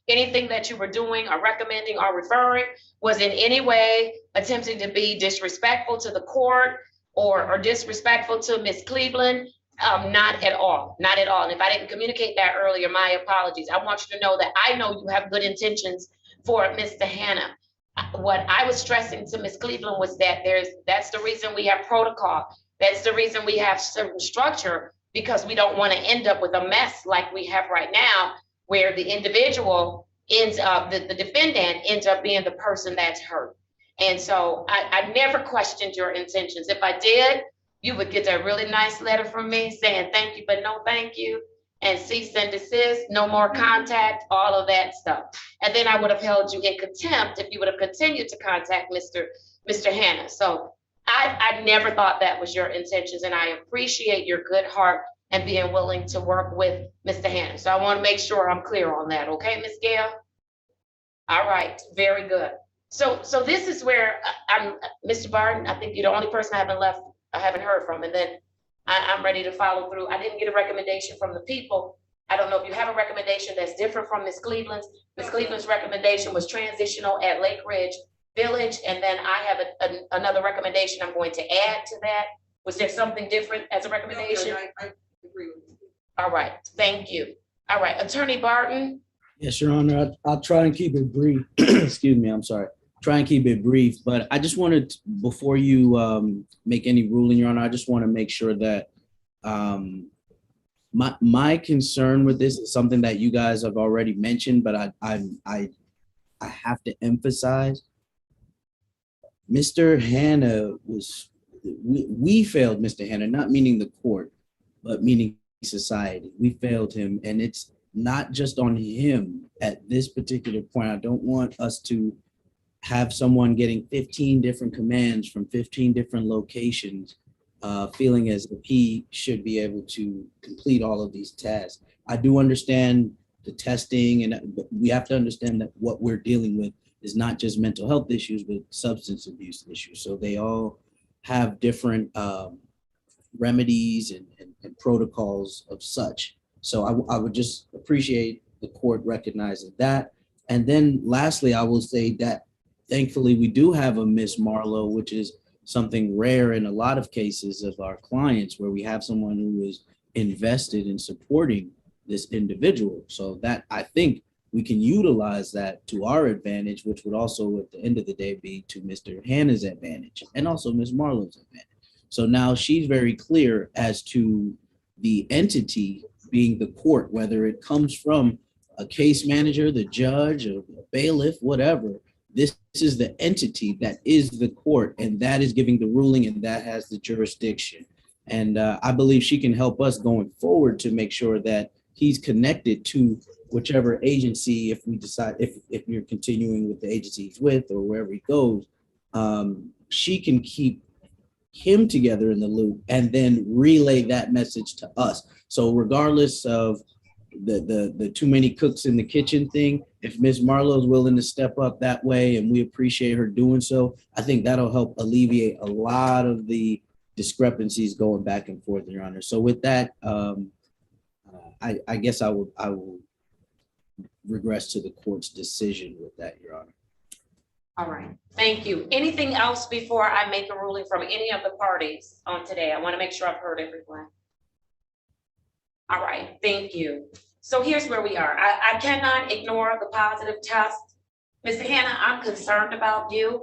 [SPEAKER 2] anything that you were doing or recommending or referring was in any way attempting to be disrespectful to the court or disrespectful to Ms. Cleveland. Not at all, not at all. And if I didn't communicate that earlier, my apologies. I want you to know that I know you have good intentions for Mr. Hannah. What I was stressing to Ms. Cleveland was that that's the reason we have protocol. That's the reason we have certain structure, because we don't want to end up with a mess like we have right now, where the individual ends up, the defendant ends up being the person that's hurt. And so I never questioned your intentions. If I did, you would get a really nice letter from me saying thank you, but no thank you, and cease and desist, no more contact, all of that stuff. And then I would have held you in contempt if you would have continued to contact Mr. Hannah. So I never thought that was your intentions, and I appreciate your good heart and being willing to work with Mr. Hannah. So I want to make sure I'm clear on that, okay, Ms. Gail? All right, very good. So this is where I'm, Mr. Barton, I think you're the only person I haven't heard from, and then I'm ready to follow through. I didn't get a recommendation from the people. I don't know if you have a recommendation that's different from Ms. Cleveland's. Ms. Cleveland's recommendation was transitional at Lake Ridge Village, and then I have another recommendation I'm going to add to that. Was there something different as a recommendation?
[SPEAKER 20] I agree with you.
[SPEAKER 2] All right, thank you. All right, Attorney Barton.
[SPEAKER 4] Yes, Your Honor, I'll try and keep it brief. Excuse me, I'm sorry. Try and keep it brief, but I just wanted, before you make any ruling, Your Honor, I just want to make sure that my concern with this is something that you guys have already mentioned, but I have to emphasize. Mr. Hannah we failed Mr. Hannah, not meaning the court, but meaning society. We failed him, and it's not just on him at this particular point. I don't want us to have someone getting 15 different commands from 15 different locations, feeling as if he should be able to complete all of these tasks. I do understand the testing, and we have to understand that what we're dealing with is not just mental health issues, but substance abuse issues. So they all have different remedies and protocols of such. So I would just appreciate the court recognizing that. And then lastly, I will say that thankfully we do have a Miss Marlowe, which is something rare in a lot of cases of our clients, where we have someone who is invested in supporting this individual. So that, I think, we can utilize that to our advantage, which would also at the end of the day be to Mr. Hannah's advantage and also Ms. Marlowe's advantage. So now she's very clear as to the entity being the court, whether it comes from a case manager, the judge, or a bailiff, whatever. This is the entity that is the court, and that is giving the ruling, and that has the jurisdiction. And I believe she can help us going forward to make sure that he's connected to whichever agency, if we decide, if you're continuing with the agency he's with or wherever he goes, she can keep him together in the loop and then relay that message to us. So regardless of the too many cooks in the kitchen thing, if Ms. Marlowe is willing to step up that way, and we appreciate her doing so, I think that'll help alleviate a lot of the discrepancies going back and forth, Your Honor. So with that, I guess I will regress to the court's decision with that, Your Honor.
[SPEAKER 2] All right, thank you. Anything else before I make a ruling from any of the parties on today? I want to make sure I've heard everyone. All right, thank you. So here's where we are. I cannot ignore the positive test. Mr. Hannah, I'm concerned about you.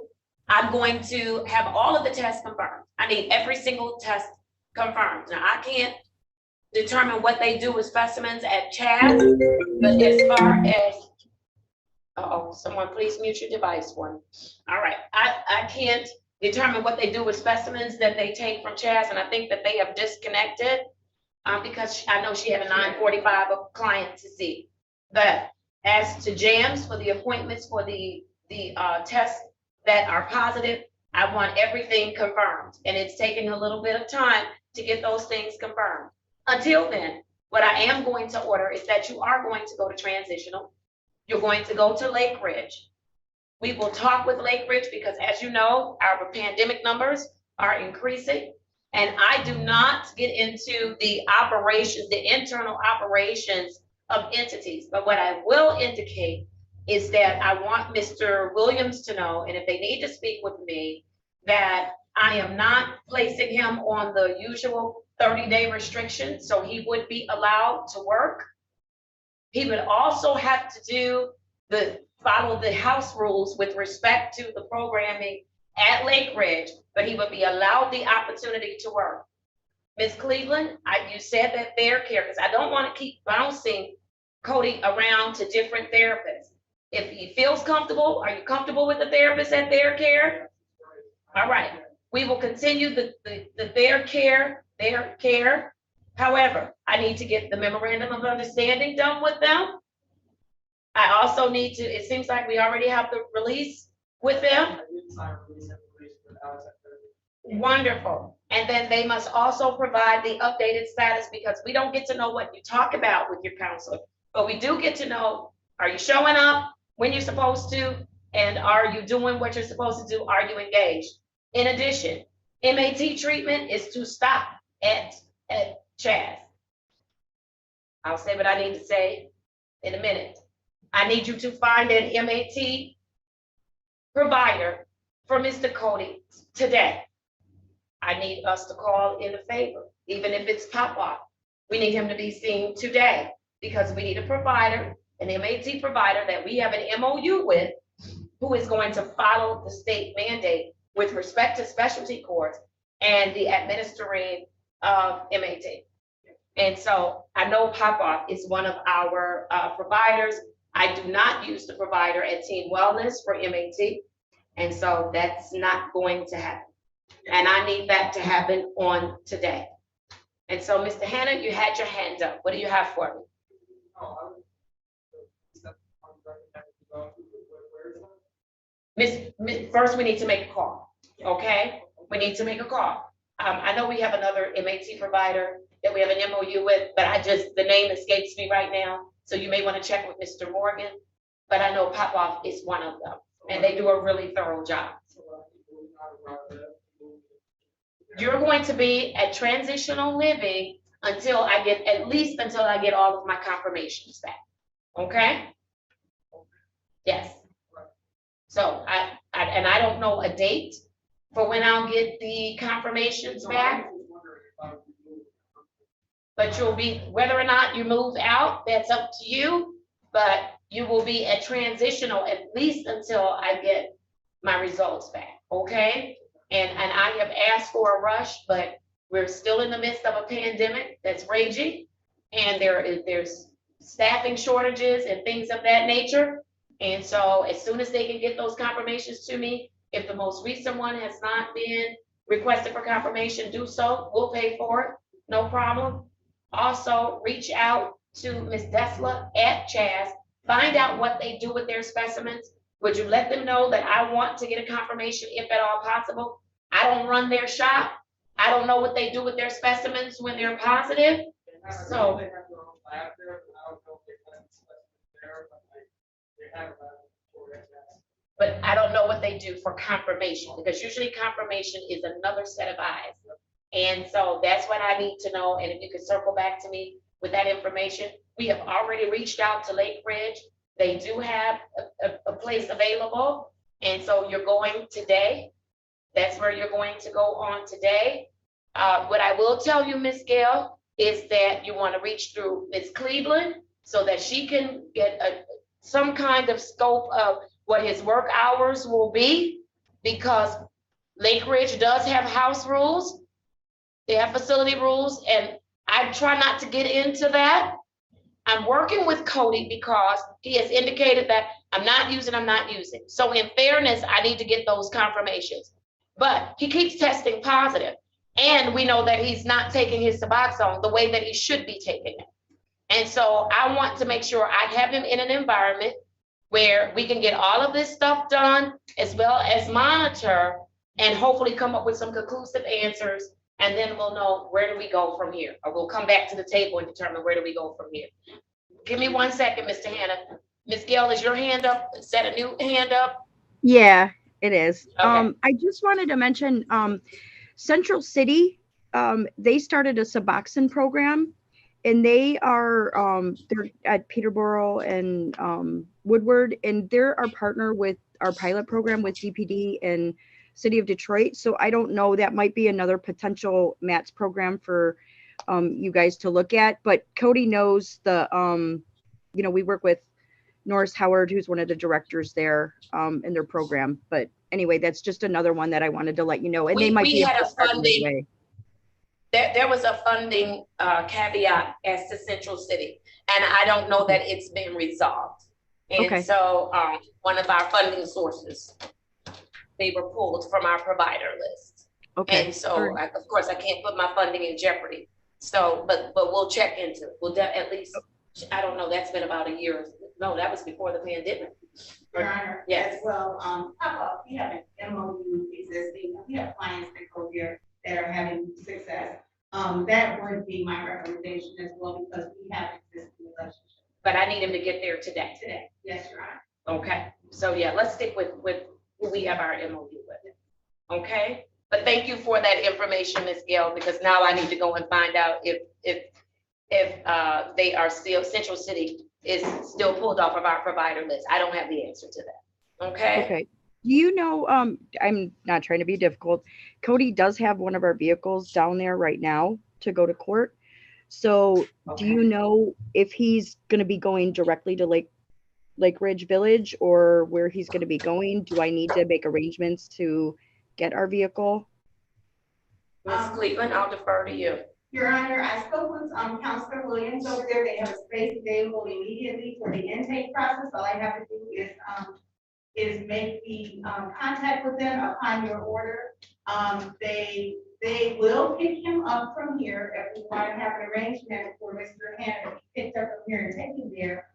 [SPEAKER 2] I'm going to have all of the tests confirmed. I need every single test confirmed. Now, I can't determine what they do with specimens at Chad, but as far as, someone please mute your device for me. All right, I can't determine what they do with specimens that they take from Chaz, and I think that they have disconnected because I know she had a 9:45 client to see. But as to jams for the appointments for the tests that are positive, I want everything confirmed, and it's taking a little bit of time to get those things confirmed. Until then, what I am going to order is that you are going to go to transitional. You're going to go to Lake Ridge. We will talk with Lake Ridge because, as you know, our pandemic numbers are increasing. And I do not get into the operations, the internal operations of entities. But what I will indicate is that I want Mr. Williams to know, and if they need to speak with me, that I am not placing him on the usual 30-day restriction, so he would be allowed to work. He would also have to follow the house rules with respect to the programming at Lake Ridge, but he would be allowed the opportunity to work. Ms. Cleveland, you said that fair care, because I don't want to keep bouncing Cody around to different therapists. If he feels comfortable, are you comfortable with the therapist at fair care? All right, we will continue the fair care. However, I need to get the memorandum of understanding done with them. I also need to, it seems like we already have the release with them. Wonderful. And then they must also provide the updated status, because we don't get to know what you talk about with your counselor, but we do get to know, are you showing up when you're supposed to? And are you doing what you're supposed to do? Are you engaged? In addition, MAT treatment is to stop at Chaz. I'll say what I need to say in a minute. I need you to find an MAT provider for Mr. Cody today. I need us to call in a favor, even if it's pop-off. We need him to be seen today, because we need a provider, an MAT provider that we have an MOU with, who is going to follow the state mandate with respect to specialty courts and the administering of MAT. And so I know pop-off is one of our providers. I do not use the provider at Team Wellness for MAT. And so that's not going to happen. And I need that to happen on today. And so, Mr. Hannah, you had your hand up. What do you have for me? First, we need to make a call, okay? We need to make a call. I know we have another MAT provider that we have an MOU with, but the name escapes me right now. So you may want to check with Mr. Morgan, but I know Pop-Off is one of them, and they do a really thorough job. You're going to be at transitional living until I get all of my confirmations back, okay? Yes. So I don't know a date for when I'll get the confirmations back. But you'll be, whether or not you move out, that's up to you, but you will be at transitional at least until I get my results back, okay? And I have asked for a rush, but we're still in the midst of a pandemic that's raging, and there's staffing shortages and things of that nature. And so as soon as they can get those confirmations to me, if the most recent one has not been requested for confirmation, do so. We'll pay for it, no problem. Also, reach out to Ms. Dessler at Chaz, find out what they do with their specimens. Would you let them know that I want to get a confirmation if at all possible? I don't run their shop. I don't know what they do with their specimens when they're positive. So. But I don't know what they do for confirmation, because usually confirmation is another set of eyes. And so that's what I need to know. And if you could circle back to me with that information. We have already reached out to Lake Ridge. They do have a place available. And so you're going today. That's where you're going to go on today. What I will tell you, Ms. Gail, is that you want to reach through Ms. Cleveland so that she can get some kind of scope of what his work hours will be, because Lake Ridge does have house rules. They have facility rules, and I try not to get into that. I'm working with Cody because he has indicated that I'm not using. So in fairness, I need to get those confirmations. But he keeps testing positive, and we know that he's not taking his Suboxone the way that he should be taking it. And so I want to make sure I have him in an environment where we can get all of this stuff done, as well as monitor and hopefully come up with some conclusive answers. And then we'll know where do we go from here, or we'll come back to the table and determine where do we go from here. Give me 1 second, Mr. Hannah. Ms. Gail, is your hand up? Set a new hand up?
[SPEAKER 11] Yeah, it is.
[SPEAKER 2] Okay.
[SPEAKER 11] I just wanted to mention Central City, they started a Suboxone program, and they are they're at Peterborough and Woodward, and they're our partner with our pilot program with DPD and City of Detroit. So I don't know, that might be another potential MATS program for you guys to look at. But Cody knows the we work with Norris Howard, who's one of the directors there in their program. But anyway, that's just another one that I wanted to let you know. And they might be
[SPEAKER 2] had a funding.
[SPEAKER 11] way.
[SPEAKER 2] There was a funding caveat as to Central City, and I don't know that it's been resolved. And
[SPEAKER 11] Okay.
[SPEAKER 2] so one of our funding sources, they were pulled from our provider list.
[SPEAKER 11] Okay.
[SPEAKER 2] And so,
[SPEAKER 11] All right.
[SPEAKER 2] of course, I can't put my funding in jeopardy. So, but we'll check into it. We'll at least, I don't know, that's been about a year No, that was before the pandemic.
[SPEAKER 1] Your Honor,
[SPEAKER 2] Yes.
[SPEAKER 1] as well, pop-up, we have an MOU existing, we have clients that go there that are having success. That would be my recommendation as well, because we have existing relationships.
[SPEAKER 2] But I need him to get there today.
[SPEAKER 1] Today, yes, Your Honor.
[SPEAKER 2] Okay, so yeah, let's stick with who we have our MOU with. Okay, but thank you for that information, Ms. Gail, because now I need to go and find out if they are still, Central City is still pulled off of our provider list. I don't have the answer to that. Okay?
[SPEAKER 11] Okay. Do you know, I'm not trying to be difficult. Cody does have one of our vehicles down there right now to go to court. So do you know if he's going to be going directly to Lake Ridge Village or where he's going to be going? Do I need to make arrangements to get our vehicle?
[SPEAKER 2] Ms. Cleveland, I'll defer to you.
[SPEAKER 1] Your Honor, I spoke with Counselor Williams over there. They have a space available immediately for the intake process. All I have to do is make the contact with them upon your order. They will pick him up from here if we want to have an arrangement for Mr. Hannah to be picked up from here and taken there.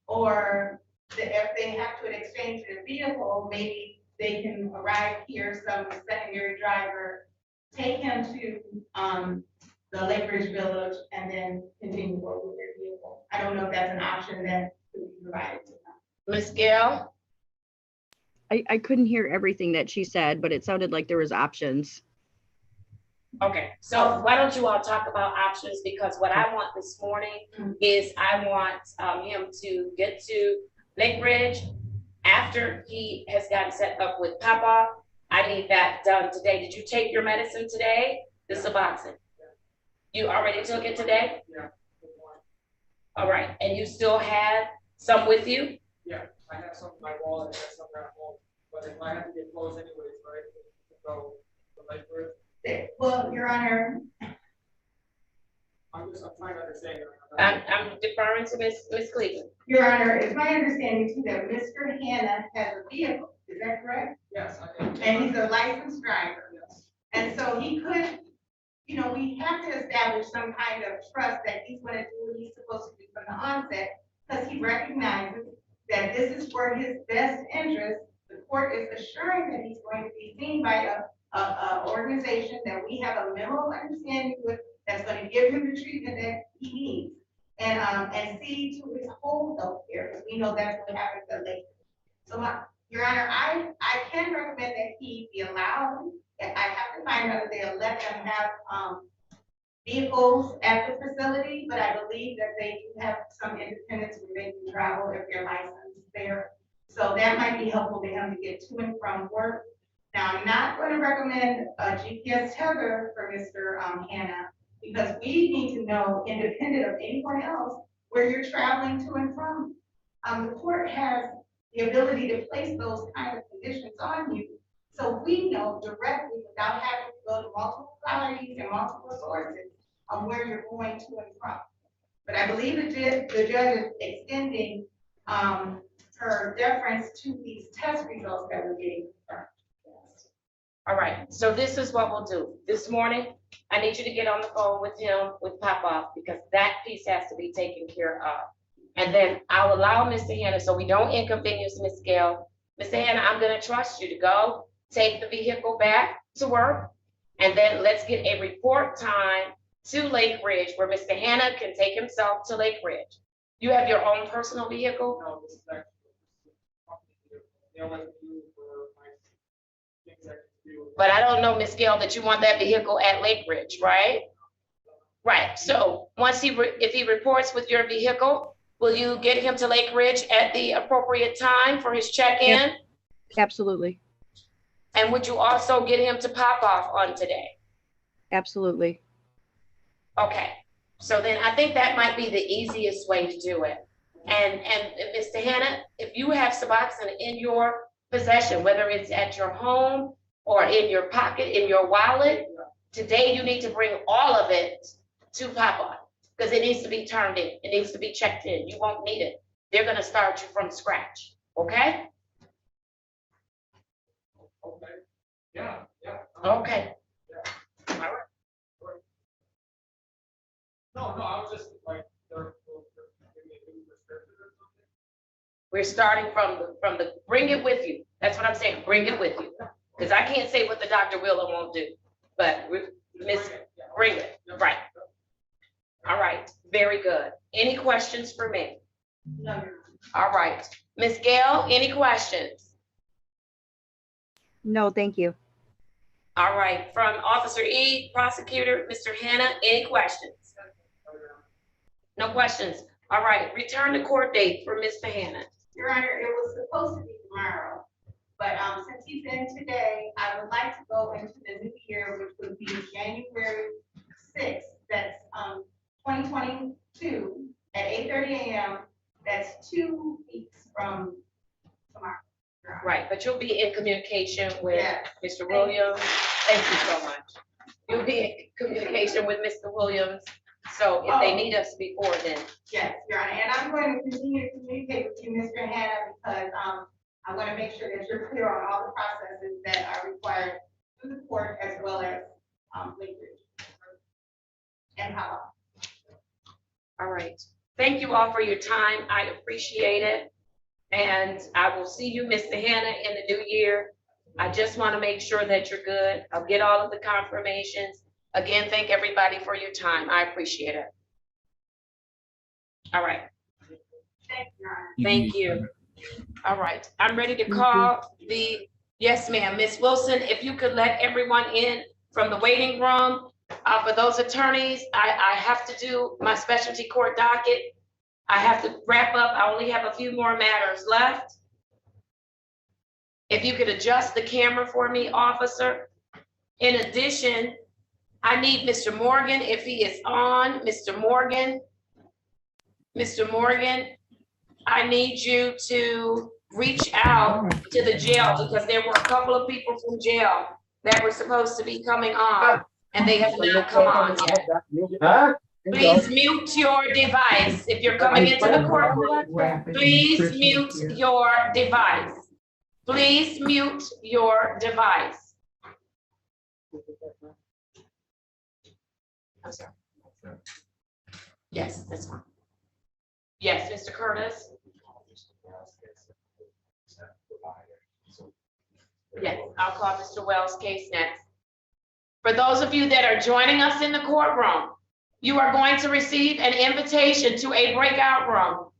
[SPEAKER 1] Or if they have to exchange their vehicle, maybe they can arrive here, some secondary driver, take him to the Lake Ridge Village and then continue forward with their vehicle. I don't know if that's an option that could be provided to them.
[SPEAKER 2] Ms. Gail?
[SPEAKER 11] I couldn't hear everything that she said, but it sounded like there was options.
[SPEAKER 2] Okay, so why don't you all talk about options, because what I want this morning is I want him to get to Lake Ridge after he has gotten set up with Papa. I need that done today. Did you take your medicine today? The Suboxone? You already took it today?
[SPEAKER 3] Yeah.
[SPEAKER 2] All right, and you still have some with you?
[SPEAKER 3] Yeah, I have some in my wallet, I have some at home, but if I have to get clothes anyways, right? So, like,
[SPEAKER 1] Well, Your Honor,
[SPEAKER 3] I'm trying to understand.
[SPEAKER 2] I'm deferring to Ms. Cleveland.
[SPEAKER 1] Your Honor, it's my understanding too that Mr. Hannah has a vehicle, is that correct?
[SPEAKER 3] Yes, I am.
[SPEAKER 1] And he's a licensed driver.
[SPEAKER 3] Yes.
[SPEAKER 1] And so he could, we have to establish some kind of trust that he's gonna do what he's supposed to do from the onset, because he recognizes that this is for his best interest. The court is assuring that he's going to be seen by a organization that we have a minimal understanding with, that's going to give him the treatment that he needs, and see to his whole health care, because we know that's what happens at Lake. So, Your Honor, I can recommend that he be allowed. I have to find out if they'll let them have vehicles at the facility, but I believe that they do have some independence where they can travel if they're licensed there. So that might be helpful to him to get to and from work. Now, I'm not going to recommend a GPS tether for Mr. Hannah, because we need to know, independent of anyone else, where you're traveling to and from. The court has the ability to place those kind of conditions on you, so we know directly without having to go to multiple parties and multiple sources on where you're going to and from. But I believe the judge is extending her deference to these test results that we're getting confirmed.
[SPEAKER 2] All right, so this is what we'll do. This morning, I need you to get on the phone with him, with Papa, because that piece has to be taken care of. And then I'll allow Mr. Hannah, so we don't inconvenience Ms. Gail. Mr. Hannah, I'm gonna trust you to go take the vehicle back to work, and then let's get a report time to Lake Ridge where Mr. Hannah can take himself to Lake Ridge. You have your own personal vehicle?
[SPEAKER 3] No, this is actually, they'll let me use for my things I can do.
[SPEAKER 2] But I don't know, Ms. Gail, that you want that vehicle at Lake Ridge, right? Right, so once if he reports with your vehicle, will you get him to Lake Ridge at the appropriate time for his check-in?
[SPEAKER 11] Absolutely.
[SPEAKER 2] And would you also get him to pop off on today?
[SPEAKER 11] Absolutely.
[SPEAKER 2] Okay, so then I think that might be the easiest way to do it. And Mr. Hannah, if you have Suboxone in your possession, whether it's at your home or in your pocket, in your wallet, today you need to bring all of it to Papa, because it needs to be turned in. It needs to be checked in. You won't need it. They're gonna start you from scratch, okay?
[SPEAKER 3] Okay, yeah.
[SPEAKER 2] Okay.
[SPEAKER 3] Yeah.
[SPEAKER 2] All right.
[SPEAKER 3] No, I was just like, they're giving me a new prescription or
[SPEAKER 2] We're starting from the, bring it with you. That's what I'm saying, bring it with you. Because I can't say what the doctor will or won't do, but Miss, bring it, right. All right, very good. Any questions for me?
[SPEAKER 1] No.
[SPEAKER 2] All right, Miss Gail, any questions?
[SPEAKER 11] No, thank you.
[SPEAKER 2] All right, from Officer E, Prosecutor, Mr. Hannah, any questions? No questions. All right, return to court date for Mr. Hannah.
[SPEAKER 1] Your Honor, it was supposed to be tomorrow, but since he's in today, I would like to go into the new year, which would be January 6th. That's 2022 at 8:30 a.m. That's 2 weeks from tomorrow. Your Honor.
[SPEAKER 2] Right, but you'll be in communication with
[SPEAKER 1] Yes.
[SPEAKER 2] Mr. Williams. Thank you so much. You'll be in communication with Mr. Williams. So if they need us before then.
[SPEAKER 1] Yes, Your Honor, and I'm going to continue to communicate with you, Mr. Hannah, because I want to make sure that you're clear on all the processes that are required through the court as well as Lakeridge and how.
[SPEAKER 2] All right. Thank you all for your time. I appreciate it. And I will see you, Mr. Hannah, in the new year. I just want to make sure that you're good. I'll get all of the confirmations. Again, thank everybody for your time. I appreciate it. All right.
[SPEAKER 1] Thank you, Your Honor.
[SPEAKER 2] Thank you. All right. I'm ready to call the, yes, ma'am. Ms. Wilson, if you could let everyone in from the waiting room. For those attorneys, I have to do my specialty court docket. I have to wrap up. I only have a few more matters left. If you could adjust the camera for me, officer. In addition, I need Mr. Morgan, if he is on. Mr. Morgan, I need you to reach out to the jail because there were a couple of people from jail that were supposed to be coming on and they have not come on yet. Please mute your device. If you're coming into the courtroom, please mute your device. Please mute your device. I'm sorry. Yes, that's fine. Yes, Mr. Curtis. Yes, I'll call Mr. Wells' case next. For those of you that are joining us in the courtroom, you are going to receive an invitation to a breakout room.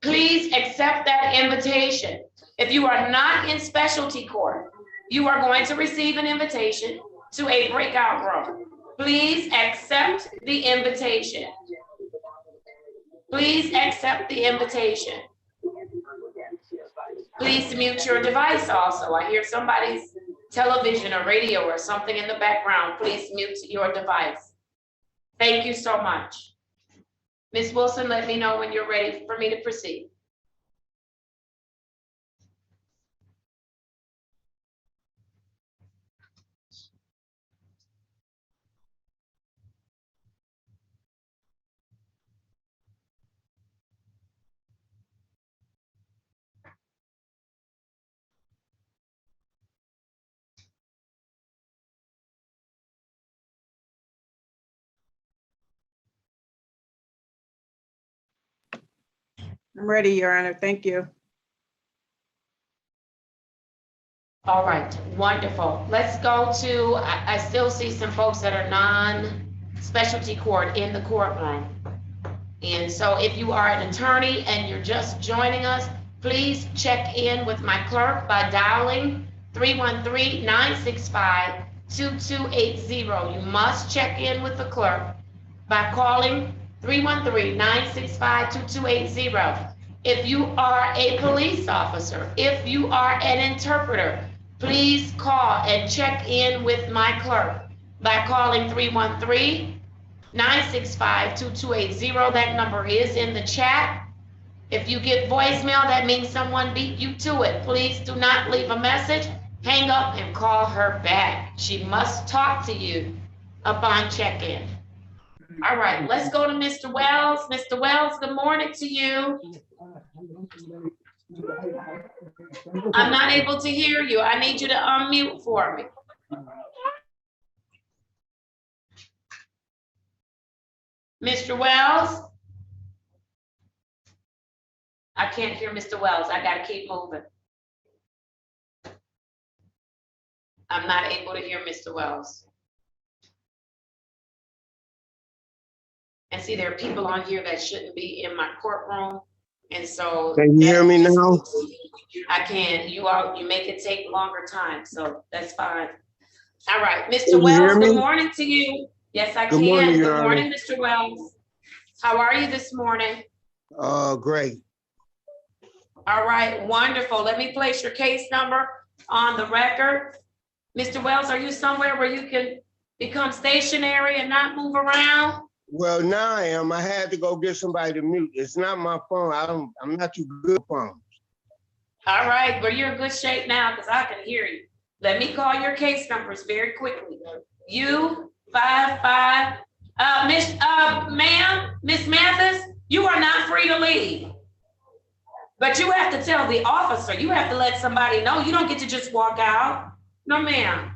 [SPEAKER 2] Please accept that invitation. If you are not in specialty court, you are going to receive an invitation to a breakout room. Please accept the invitation. Please accept the invitation. Please mute your device also. I hear somebody's television or radio or something in the background. Please mute your device. Thank you so much. Ms. Wilson, let me know when you're ready for me to proceed.
[SPEAKER 12] I'm ready, Your Honor. Thank you.
[SPEAKER 2] All right, wonderful. Let's go to, I still see some folks that are non-specialty court in the courtroom. And so if you are an attorney and you're just joining us, please check in with my clerk by dialing 313-965-2280. You must check in with the clerk by calling 313-965-2280. If you are a police officer, if you are an interpreter, please call and check in with my clerk by calling 313-965-2280. That number is in the chat. If you get voicemail, that means someone beat you to it. Please do not leave a message. Hang up and call her back. She must talk to you upon check-in. All right, let's go to Mr. Wells. Mr. Wells, good morning to you. I'm not able to hear you. I need you to unmute for me. Mr. Wells? I can't hear Mr. Wells. I gotta keep moving. I'm not able to hear Mr. Wells. And see, there are people on here that shouldn't be in my courtroom. And so.
[SPEAKER 21] Can you hear me now?
[SPEAKER 2] I can. You make it take longer time, so that's fine. All right, Mr. Wells, good morning to you. Yes, I can.
[SPEAKER 21] Good morning,
[SPEAKER 2] Good morning, Mr. Wells. How are you this morning?
[SPEAKER 21] Great.
[SPEAKER 2] All right, wonderful. Let me place your case number on the record. Mr. Wells, are you somewhere where you can become stationary and not move around?
[SPEAKER 21] Well, now I am. I had to go get somebody to mute. It's not my phone. I'm not too good at phones.
[SPEAKER 2] All right, well, you're in good shape now because I can hear you. Let me call your case numbers very quickly. U55, Miss Mathis, you are not free to leave. But you have to tell the officer, you have to let somebody know. You don't get to just walk out. No, ma'am.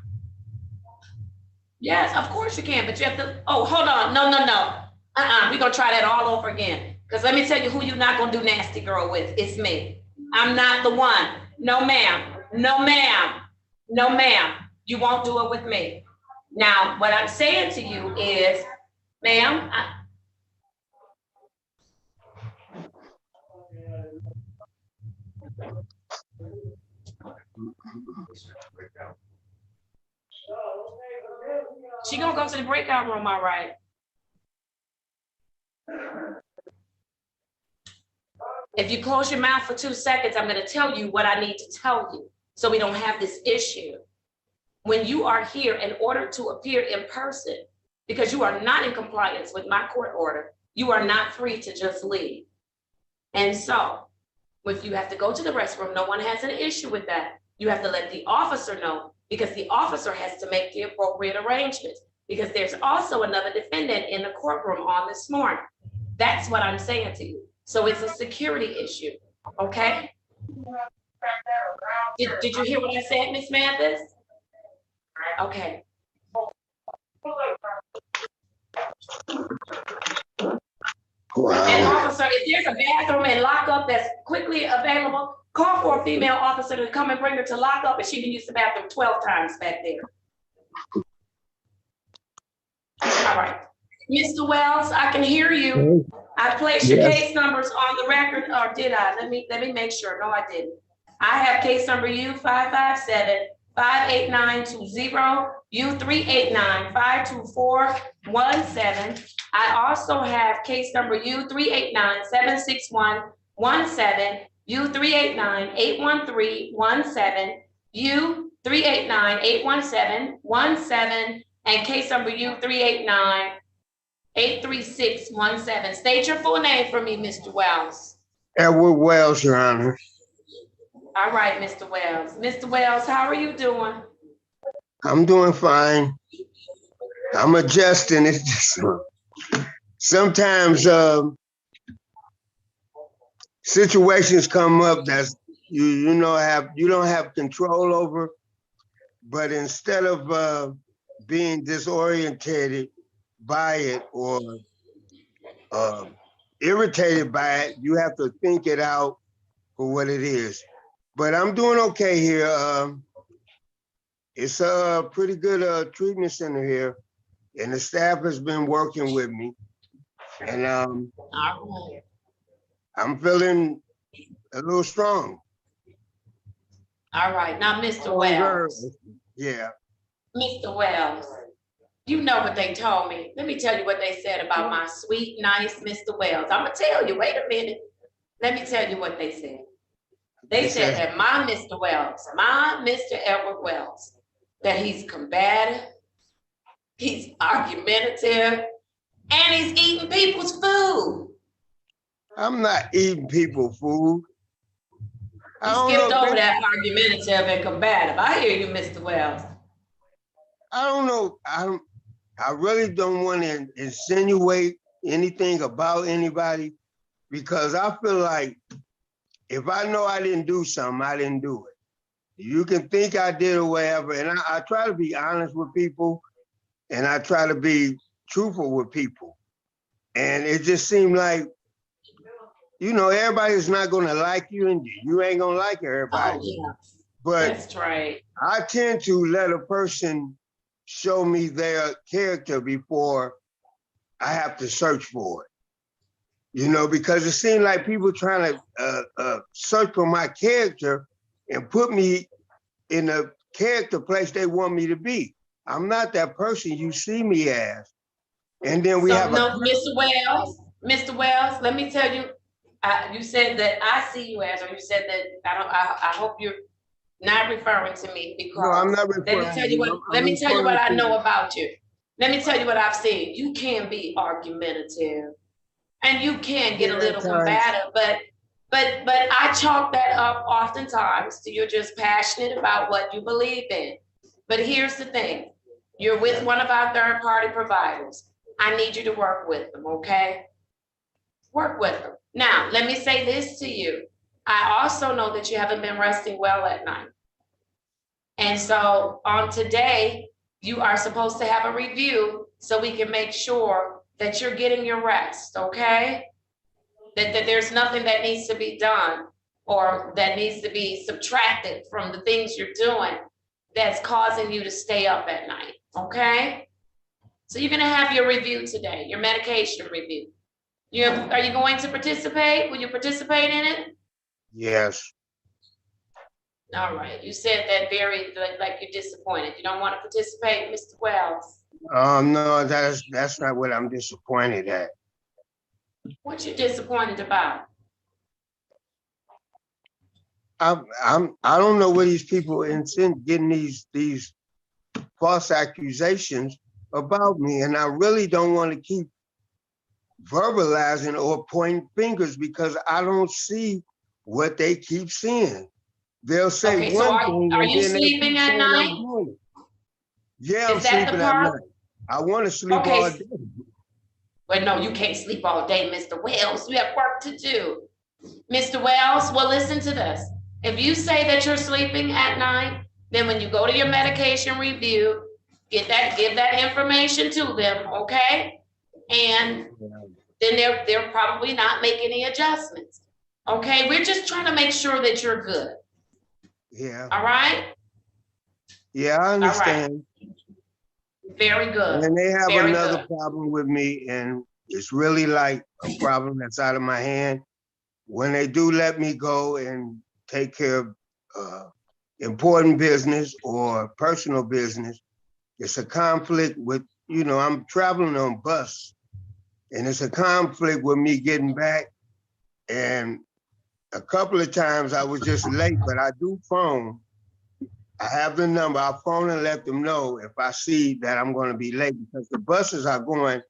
[SPEAKER 2] Yes, of course you can, but you have to, oh, hold on, no. We're gonna try that all over again. Because let me tell you who you're not gonna do nasty girl with, it's me. I'm not the one. No, ma'am, no, ma'am, no, ma'am. You won't do it with me. Now, what I'm saying to you is, ma'am, she gonna go to the breakout room, all right. If you close your mouth for 2 seconds, I'm gonna tell you what I need to tell you so we don't have this issue. When you are here in order to appear in person, because you are not in compliance with my court order, you are not free to just leave. And so, if you have to go to the restroom, no one has an issue with that. You have to let the officer know, because the officer has to make the appropriate arrangements, because there's also another defendant in the courtroom on this morning. That's what I'm saying to you. So it's a security issue, okay? Did you hear what I said, Ms. Mathis? Okay.
[SPEAKER 21] Wow.
[SPEAKER 2] And officer, if there's a bathroom and lockup that's quickly available, call for a female officer to come and bring her to lockup, and she can use the bathroom 12 times back there. All right. Mr. Wells, I can hear you. I placed your case numbers on the record, or did I? Let me make sure. No, I didn't. I have case number U557-58920, U389-52417. I also have case number U389-76117, U389-81317, U389-81717, and case number U389-83617. State your full name for me, Mr. Wells.
[SPEAKER 21] Edward Wells, Your Honor.
[SPEAKER 2] All right, Mr. Wells. Mr. Wells, how are you doing?
[SPEAKER 21] I'm doing fine. I'm adjusting. It's just sometimes situations come up that you don't have control over, but instead of being disorientated by it or irritated by it, you have to think it out for what it is. But I'm doing okay here. It's a pretty good treatment center here, and the staff has been working with me, and I'm feeling a little strong.
[SPEAKER 2] All right, now, Mr. Wells.
[SPEAKER 21] Yeah.
[SPEAKER 2] Mr. Wells, you know what they told me. Let me tell you what they said about my sweet, nice Mr. Wells. I'm gonna tell you, wait a minute. Let me tell you what they said. They said that my Mr. Wells, my Mr. Edward Wells, that he's combative, he's argumentative, and he's eating people's food.
[SPEAKER 21] I'm not eating people's food.
[SPEAKER 2] You skipped over that argumentative and combative. I hear you, Mr. Wells.
[SPEAKER 21] I don't know. I really don't want to insinuate anything about anybody, because I feel like if I know I didn't do something, I didn't do it. You can think I did or whatever, and I try to be honest with people, and I try to be truthful with people. And it just seemed like you know, everybody's not gonna like you, and you ain't gonna like everybody.
[SPEAKER 2] Oh, yeah.
[SPEAKER 21] But
[SPEAKER 2] That's right.
[SPEAKER 21] I tend to let a person show me their character before I have to search for it. You know, because it seems like people trying to search for my character and put me in the character place they want me to be. I'm not that person you see me as. And then we
[SPEAKER 2] So,
[SPEAKER 21] have
[SPEAKER 2] no, Mr. Wells, let me tell you, you said that I see you as, or you said that, I hope you're not referring to me, because
[SPEAKER 21] No, I'm not referring
[SPEAKER 2] let me tell you what,
[SPEAKER 21] I'm
[SPEAKER 2] let me tell you what
[SPEAKER 21] referring
[SPEAKER 2] I
[SPEAKER 21] to-
[SPEAKER 2] know about you. Let me tell you what I've seen. You can be argumentative and you can get a little combative, but I chalk that up oftentimes to you're just passionate about what you believe in. But here's the thing. You're with one of our third-party providers. I need you to work with them, okay? Work with them. Now, let me say this to you. I also know that you haven't been resting well at night. And so on today, you are supposed to have a review so we can make sure that you're getting your rest, okay? That there's nothing that needs to be done or that needs to be subtracted from the things you're doing that's causing you to stay up at night, okay? So you're gonna have your review today, your medication review. Are you going to participate? Will you participate in it?
[SPEAKER 21] Yes.
[SPEAKER 2] All right, you said that very, like you're disappointed. You don't want to participate, Mr. Wells?
[SPEAKER 21] No, that's not what I'm disappointed at.
[SPEAKER 2] What you disappointed about?
[SPEAKER 21] I don't know where these people getting these false accusations about me, and I really don't want to keep verbalizing or pointing fingers because I don't see what they keep seeing. They'll say
[SPEAKER 2] Okay, so
[SPEAKER 21] one thing
[SPEAKER 2] are
[SPEAKER 21] and
[SPEAKER 2] you
[SPEAKER 21] then they
[SPEAKER 2] sleeping
[SPEAKER 21] keep
[SPEAKER 2] at
[SPEAKER 21] saying
[SPEAKER 2] night?
[SPEAKER 21] I'm doing it. Yeah, I'm
[SPEAKER 2] Is that the
[SPEAKER 21] sleeping at
[SPEAKER 2] part?
[SPEAKER 21] night. I want to sleep
[SPEAKER 2] Okay.
[SPEAKER 21] all day.
[SPEAKER 2] Well, no, you can't sleep all day, Mr. Wells. You have work to do. Mr. Wells, well, listen to this. If you say that you're sleeping at night, then when you go to your medication review, give that information to them, okay? And then they're probably not making any adjustments. Okay, we're just trying to make sure that you're good.
[SPEAKER 21] Yeah.
[SPEAKER 2] All right?
[SPEAKER 21] Yeah, I understand.
[SPEAKER 2] Very good.
[SPEAKER 21] And they have
[SPEAKER 2] Very
[SPEAKER 21] another
[SPEAKER 2] good.
[SPEAKER 21] problem with me, and it's really like a problem that's out of my hand. When they do let me go and take care of important business or personal business, it's a conflict with, you know, I'm traveling on bus, and it's a conflict with me getting back. And a couple of times I was just late, but I do phone. I have the number. I'll phone and let them know if I see that I'm going to be late, because the buses are going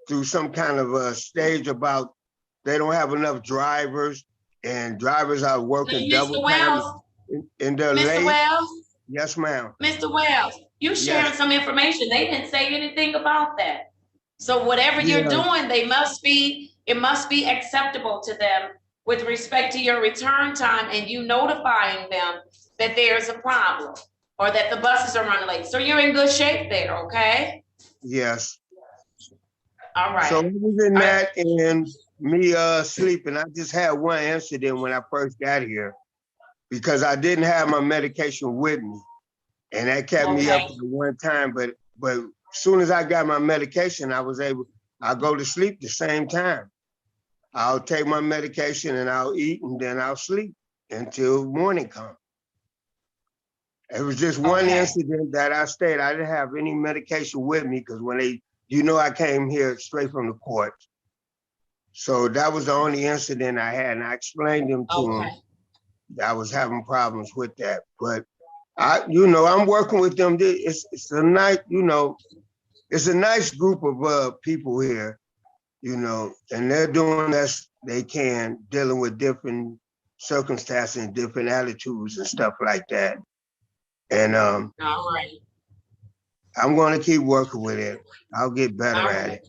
[SPEAKER 21] through some kind of a stage about they don't have enough drivers, and drivers are working double
[SPEAKER 2] Mr.
[SPEAKER 21] time,
[SPEAKER 2] Wells,
[SPEAKER 21] and they're
[SPEAKER 2] Mr.
[SPEAKER 21] late.
[SPEAKER 2] Wells,
[SPEAKER 21] Yes, ma'am.
[SPEAKER 2] Mr. Wells, you sharing
[SPEAKER 21] Yes.
[SPEAKER 2] some information. They didn't say anything about that. So whatever you're
[SPEAKER 21] Yeah.
[SPEAKER 2] doing, it must be acceptable to them with respect to your return time and you notifying them that there's a problem or that the buses are running late. So you're in good shape there, okay?
[SPEAKER 21] Yes.
[SPEAKER 2] All right.
[SPEAKER 21] So other than that and me sleeping, I just had one incident when I first got here because I didn't have my medication with me. And that kept me up for the one time. But as soon as I got my medication, I'll go to sleep the same time. I'll take my medication and I'll eat and then I'll sleep until morning comes. It was just one incident that I stayed. I didn't have any medication with me because when I came here straight from the court. So that was the only incident I had. And I explained them to them that I was having problems with that. But I'm working with them. It's a nice, it's a nice group of people here, and they're doing as they can, dealing with different circumstances and different attitudes and stuff like that. And
[SPEAKER 2] all right.
[SPEAKER 21] I'm going to keep working with it. I'll get better at it.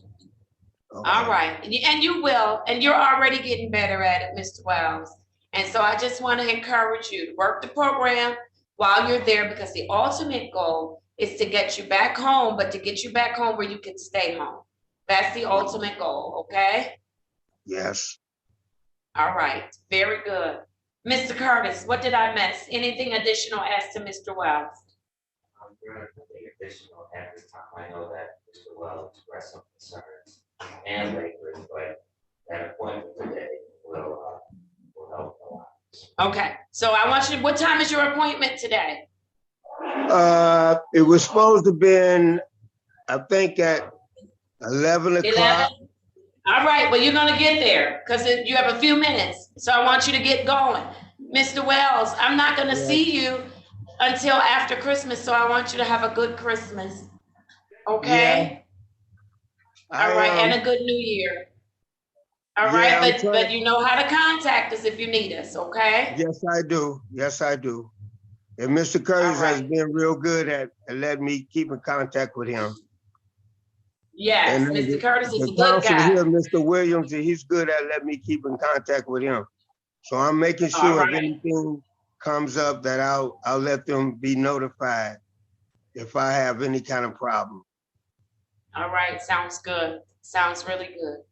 [SPEAKER 2] All right, and you will, and you're already getting better at it, Mr. Wells. And so I just want to encourage you to work the program while you're there, because the ultimate goal is to get you back home, but to get you back home where you can stay home. That's the ultimate goal, okay?
[SPEAKER 21] Yes.
[SPEAKER 2] All right, very good. Mr. Curtis, what did I miss? Anything additional as to Mr. Wells?
[SPEAKER 7] Nothing additional at this time. I know that Mr. Wells expressed some concerns and labors, but that appointment today will help a lot.
[SPEAKER 2] Okay, so I want you, what time is your appointment today?
[SPEAKER 21] It was supposed to been, I think at 11 o'clock.
[SPEAKER 2] 11? All right, well, you're gonna get there because you have a few minutes. So I want you to get going. Mr. Wells, I'm not gonna see you until after Christmas, so I want you to have a good Christmas. Okay? All right, and a good New Year. All
[SPEAKER 21] Yeah,
[SPEAKER 2] right, but you know how to contact us if you need us, okay?
[SPEAKER 21] Yes, I do. Yes, I do. And Mr. Curtis has been real good at letting me keep in contact with him.
[SPEAKER 2] Yes,
[SPEAKER 21] And
[SPEAKER 2] Mr. Curtis is a
[SPEAKER 21] the
[SPEAKER 2] good
[SPEAKER 21] counselor
[SPEAKER 2] guy.
[SPEAKER 21] here, Mr. Williams, he's good at letting me keep in contact with him. So I'm making sure if anything comes up that I'll let them be notified if I have any kind of problem.
[SPEAKER 2] All right, sounds good. Sounds really good.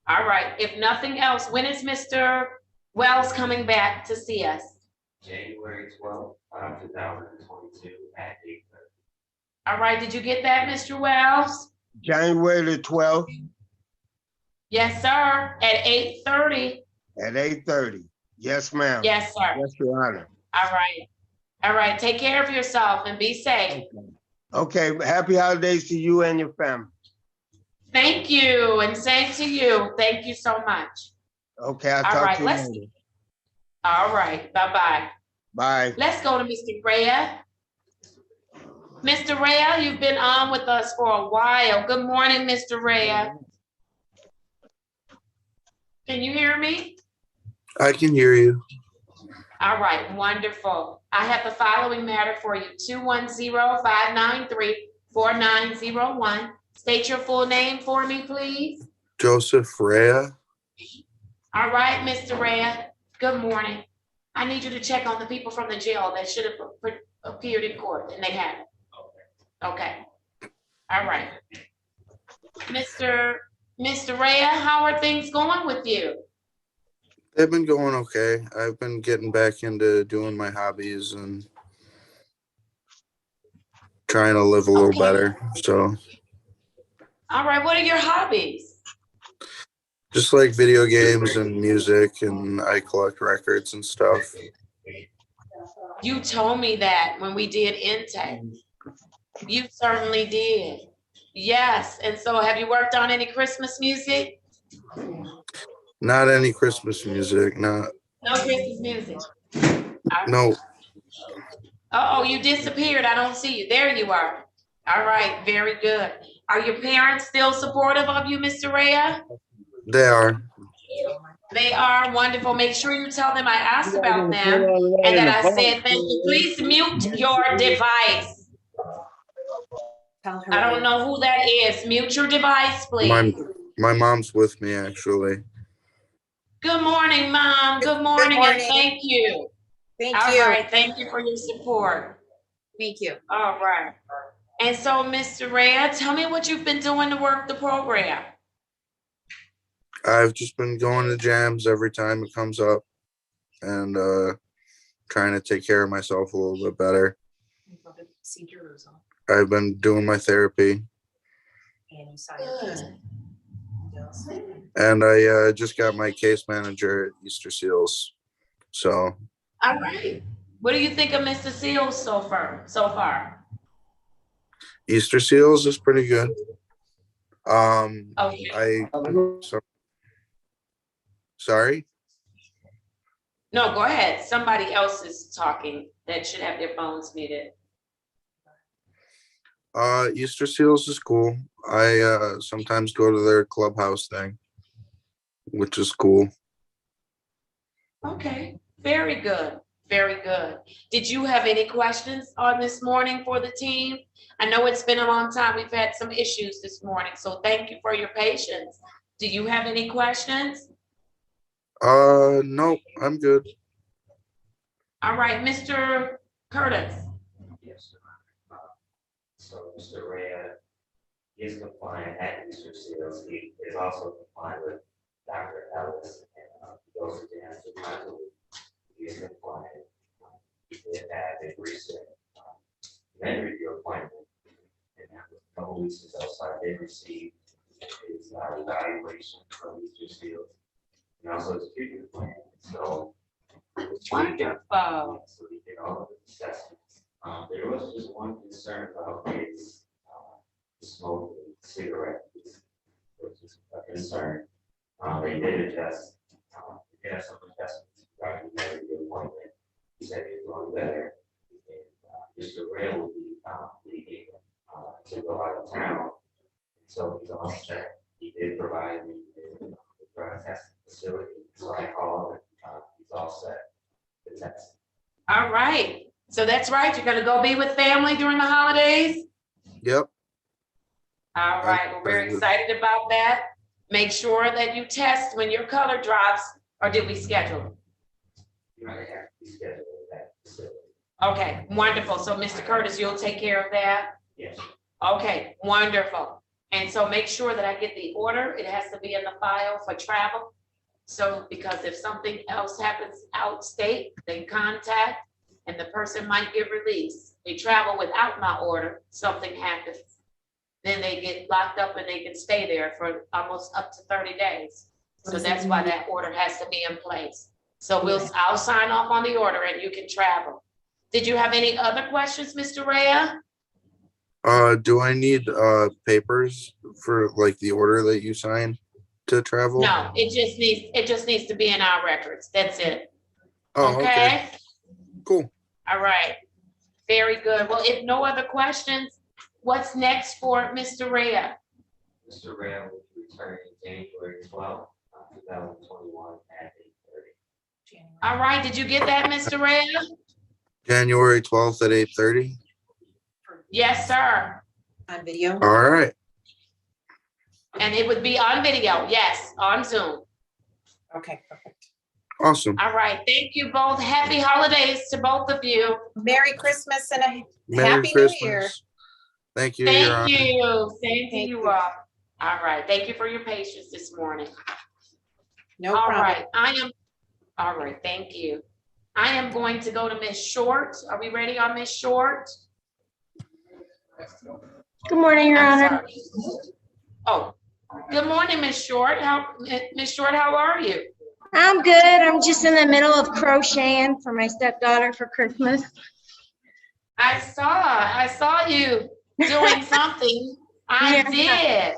[SPEAKER 2] All right, if nothing else, when is Mr. Wells coming back to see us?
[SPEAKER 7] January 12th, 2022 at 8:30.
[SPEAKER 2] All right, did you get that, Mr. Wells?
[SPEAKER 21] January the 12th
[SPEAKER 2] Yes, sir, at 8:30.
[SPEAKER 21] at 8:30. Yes, ma'am.
[SPEAKER 2] Yes, sir.
[SPEAKER 21] Yes, Your Honor.
[SPEAKER 2] All right. All right, take care of yourself and be safe.
[SPEAKER 21] Okay, happy holidays to you and your family.
[SPEAKER 2] Thank you, and same to you. Thank you so much.
[SPEAKER 21] Okay, I'll
[SPEAKER 2] All
[SPEAKER 21] talk
[SPEAKER 2] right,
[SPEAKER 21] to you later.
[SPEAKER 2] all right, bye-bye.
[SPEAKER 21] Bye.
[SPEAKER 2] Let's go to Mr. Rhea. Mr. Rhea, you've been on with us for a while. Good morning, Mr. Rhea. Can you hear me?
[SPEAKER 5] I can hear you.
[SPEAKER 2] All right, wonderful. I have the following matter for you, 210-593-4901. State your full name for me, please.
[SPEAKER 5] Joseph Rea.
[SPEAKER 2] All right, Mr. Rhea, good morning. I need you to check on the people from the jail that should have appeared in court, and they haven't. Okay. All right. Mr. Rhea, how are things going with you?
[SPEAKER 5] They've been going okay. I've been getting back into doing my hobbies and trying to live a little better. So
[SPEAKER 2] All right, what are your hobbies?
[SPEAKER 5] just like video games and music, and I collect records and stuff.
[SPEAKER 2] You told me that when we did intake. You certainly did. Yes, and so have you worked on any Christmas music?
[SPEAKER 5] Not any Christmas music, not.
[SPEAKER 2] No Christmas music.
[SPEAKER 5] No.
[SPEAKER 2] Uh-oh, you disappeared. I don't see you. There you are. All right, very good. Are your parents still supportive of you, Mr. Rhea?
[SPEAKER 5] They are.
[SPEAKER 2] They are wonderful. Make sure you tell them I asked about them and that I said thank you. Please mute your device. I don't know who that is. Mute your device, please.
[SPEAKER 5] My mom's with me, actually.
[SPEAKER 2] Good morning, Mom. Good morning, and thank you.
[SPEAKER 13] Thank
[SPEAKER 2] All
[SPEAKER 13] you.
[SPEAKER 2] right, thank you for your support.
[SPEAKER 13] Thank you.
[SPEAKER 2] All right. And so, Mr. Rhea, tell me what you've been doing to work the program.
[SPEAKER 5] I've just been going to jams every time it comes up and trying to take care of myself a little bit better. I've been doing my therapy.
[SPEAKER 2] Good.
[SPEAKER 5] And I just got my case manager at Easter Seals. So.
[SPEAKER 2] All right. What do you think of Mr. Seals so far?
[SPEAKER 5] Easter Seals is pretty good.
[SPEAKER 2] Okay.
[SPEAKER 5] Sorry?
[SPEAKER 2] No, go ahead. Somebody else is talking that should have their phones muted.
[SPEAKER 5] Easter Seals is cool. I sometimes go to their clubhouse thing, which is cool.
[SPEAKER 2] Okay, very good. Very good. Did you have any questions on this morning for the team? I know it's been a long time. We've had some issues this morning, so thank you for your patience. Do you have any questions?
[SPEAKER 5] No, I'm good.
[SPEAKER 2] All right, Mr. Curtis.
[SPEAKER 7] Yes. So Mr. Rea is compliant at Easter Seals. He is also compliant with
[SPEAKER 16] Dr. Ellis, and those exams are not he is compliant. He did have a recent med review appointment, and that was a couple weeks ago, so I did receive his evaluation from these two fields, and also his treatment plan. So
[SPEAKER 2] Wonderful.
[SPEAKER 16] so we did all of the assessments. There was just one concern about his smoking cigarette, which is a concern. They did adjust, they had some adjustments regarding the appointment. He said he was doing better. And Mr. Ray will be leaving to go out of town. So he's all set. He did provide me with the drug testing facility. So I called and he's all set. The test.
[SPEAKER 2] All right. So that's right. You're gonna go be with family during the holidays?
[SPEAKER 5] Yep.
[SPEAKER 2] All right. Well, we're excited about that. Make sure that you test when your color drops, or did we schedule?
[SPEAKER 16] You might have to be scheduled at that facility.
[SPEAKER 2] Okay, wonderful. So Mr. Curtis, you'll take care of that?
[SPEAKER 16] Yes.
[SPEAKER 2] Okay, wonderful. And so make sure that I get the order. It has to be in the file for travel. So, because if something else happens out state, they contact and the person might get released. They travel without my order, something happens. Then they get locked up and they can stay there for almost up to 30 days. So that's why that order has to be in place. So I'll sign off on the order and you can travel. Did you have any other questions, Mr. Rea?
[SPEAKER 5] Do I need papers for like the order that you signed to travel?
[SPEAKER 2] No, it just needs to be in our records. That's it.
[SPEAKER 5] Oh, okay.
[SPEAKER 16] Cool.
[SPEAKER 2] All right. Very good. Well, if no other questions, what's next for Mr. Rea?
[SPEAKER 16] Mr. Ray will be returning January 12th, 2021 at 8:30.
[SPEAKER 2] All right. Did you get that, Mr. Rea?
[SPEAKER 5] January 12th at 8:30?
[SPEAKER 2] Yes, sir.
[SPEAKER 20] On video?
[SPEAKER 5] All right.
[SPEAKER 2] And it would be on video. Yes, on Zoom.
[SPEAKER 20] Okay, perfect.
[SPEAKER 5] Awesome.
[SPEAKER 2] All right. Thank you both. Happy holidays to both of you.
[SPEAKER 20] Merry Christmas and a
[SPEAKER 5] Merry
[SPEAKER 20] Happy
[SPEAKER 5] Christmas.
[SPEAKER 20] New Year.
[SPEAKER 5] Thank you. Your
[SPEAKER 2] Thank
[SPEAKER 5] Honor.
[SPEAKER 2] you. Same to
[SPEAKER 20] Thank
[SPEAKER 2] you
[SPEAKER 20] you.
[SPEAKER 2] all. All right. Thank you for your patience this morning.
[SPEAKER 20] No
[SPEAKER 2] All
[SPEAKER 20] problem.
[SPEAKER 2] right. All right. Thank you. I am going to go to Miss Short. Are we ready on Miss Short?
[SPEAKER 6] Good morning, Your
[SPEAKER 2] I'm
[SPEAKER 6] Honor.
[SPEAKER 2] sorry. Oh, good morning, Miss Short. Miss Short, how are you?
[SPEAKER 6] I'm good. I'm just in the middle of crocheting for my stepdaughter for Christmas.
[SPEAKER 2] I saw you doing something. I did.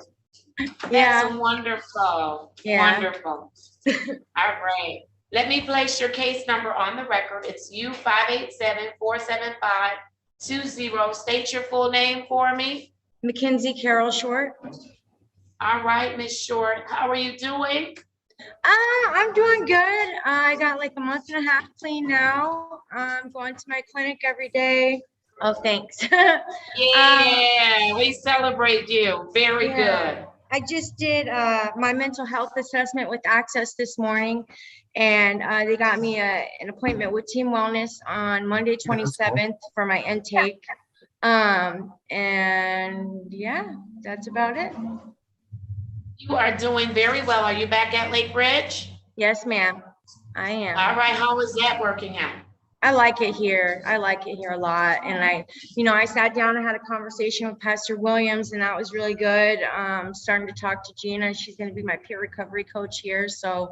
[SPEAKER 2] That's wonderful.
[SPEAKER 6] Yeah.
[SPEAKER 2] Wonderful. All right. Let me place your case number on the record. It's U587-475-20. State your full name for me.
[SPEAKER 6] Mackenzie Carol Short.
[SPEAKER 2] All right, Miss Short, how are you doing?
[SPEAKER 6] I'm doing good. I got like a month and a half clean now. I'm going to my clinic every day. Oh, thanks.
[SPEAKER 2] Yeah, we celebrate you. Very good.
[SPEAKER 6] I just did my mental health assessment with Access this morning, and they got me an appointment with Team Wellness on Monday 27th for my intake. And yeah, that's about it.
[SPEAKER 2] You are doing very well. Are you back at Lake Ridge?
[SPEAKER 6] Yes, ma'am. I am.
[SPEAKER 2] All right, how is that working out?
[SPEAKER 6] I like it here. I like it here a lot. And I sat down and had a conversation with Pastor Williams, and that was really good. Starting to talk to Gina. She's going to be my peer recovery coach here. So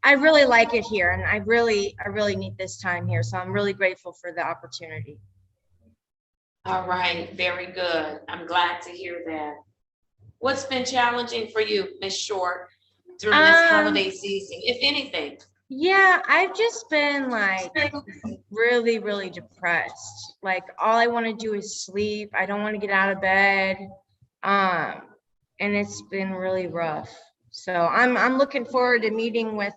[SPEAKER 6] I really like it here, and I really need this time here. So I'm really grateful for the opportunity.
[SPEAKER 2] All right, very good. I'm glad to hear that. What's been challenging for you, Miss Short, during this holiday season, if anything?
[SPEAKER 6] Yeah, I've just been like really, really depressed. Like all I want to do is sleep. I don't want to get out of bed. And it's been really rough. So I'm looking forward to meeting with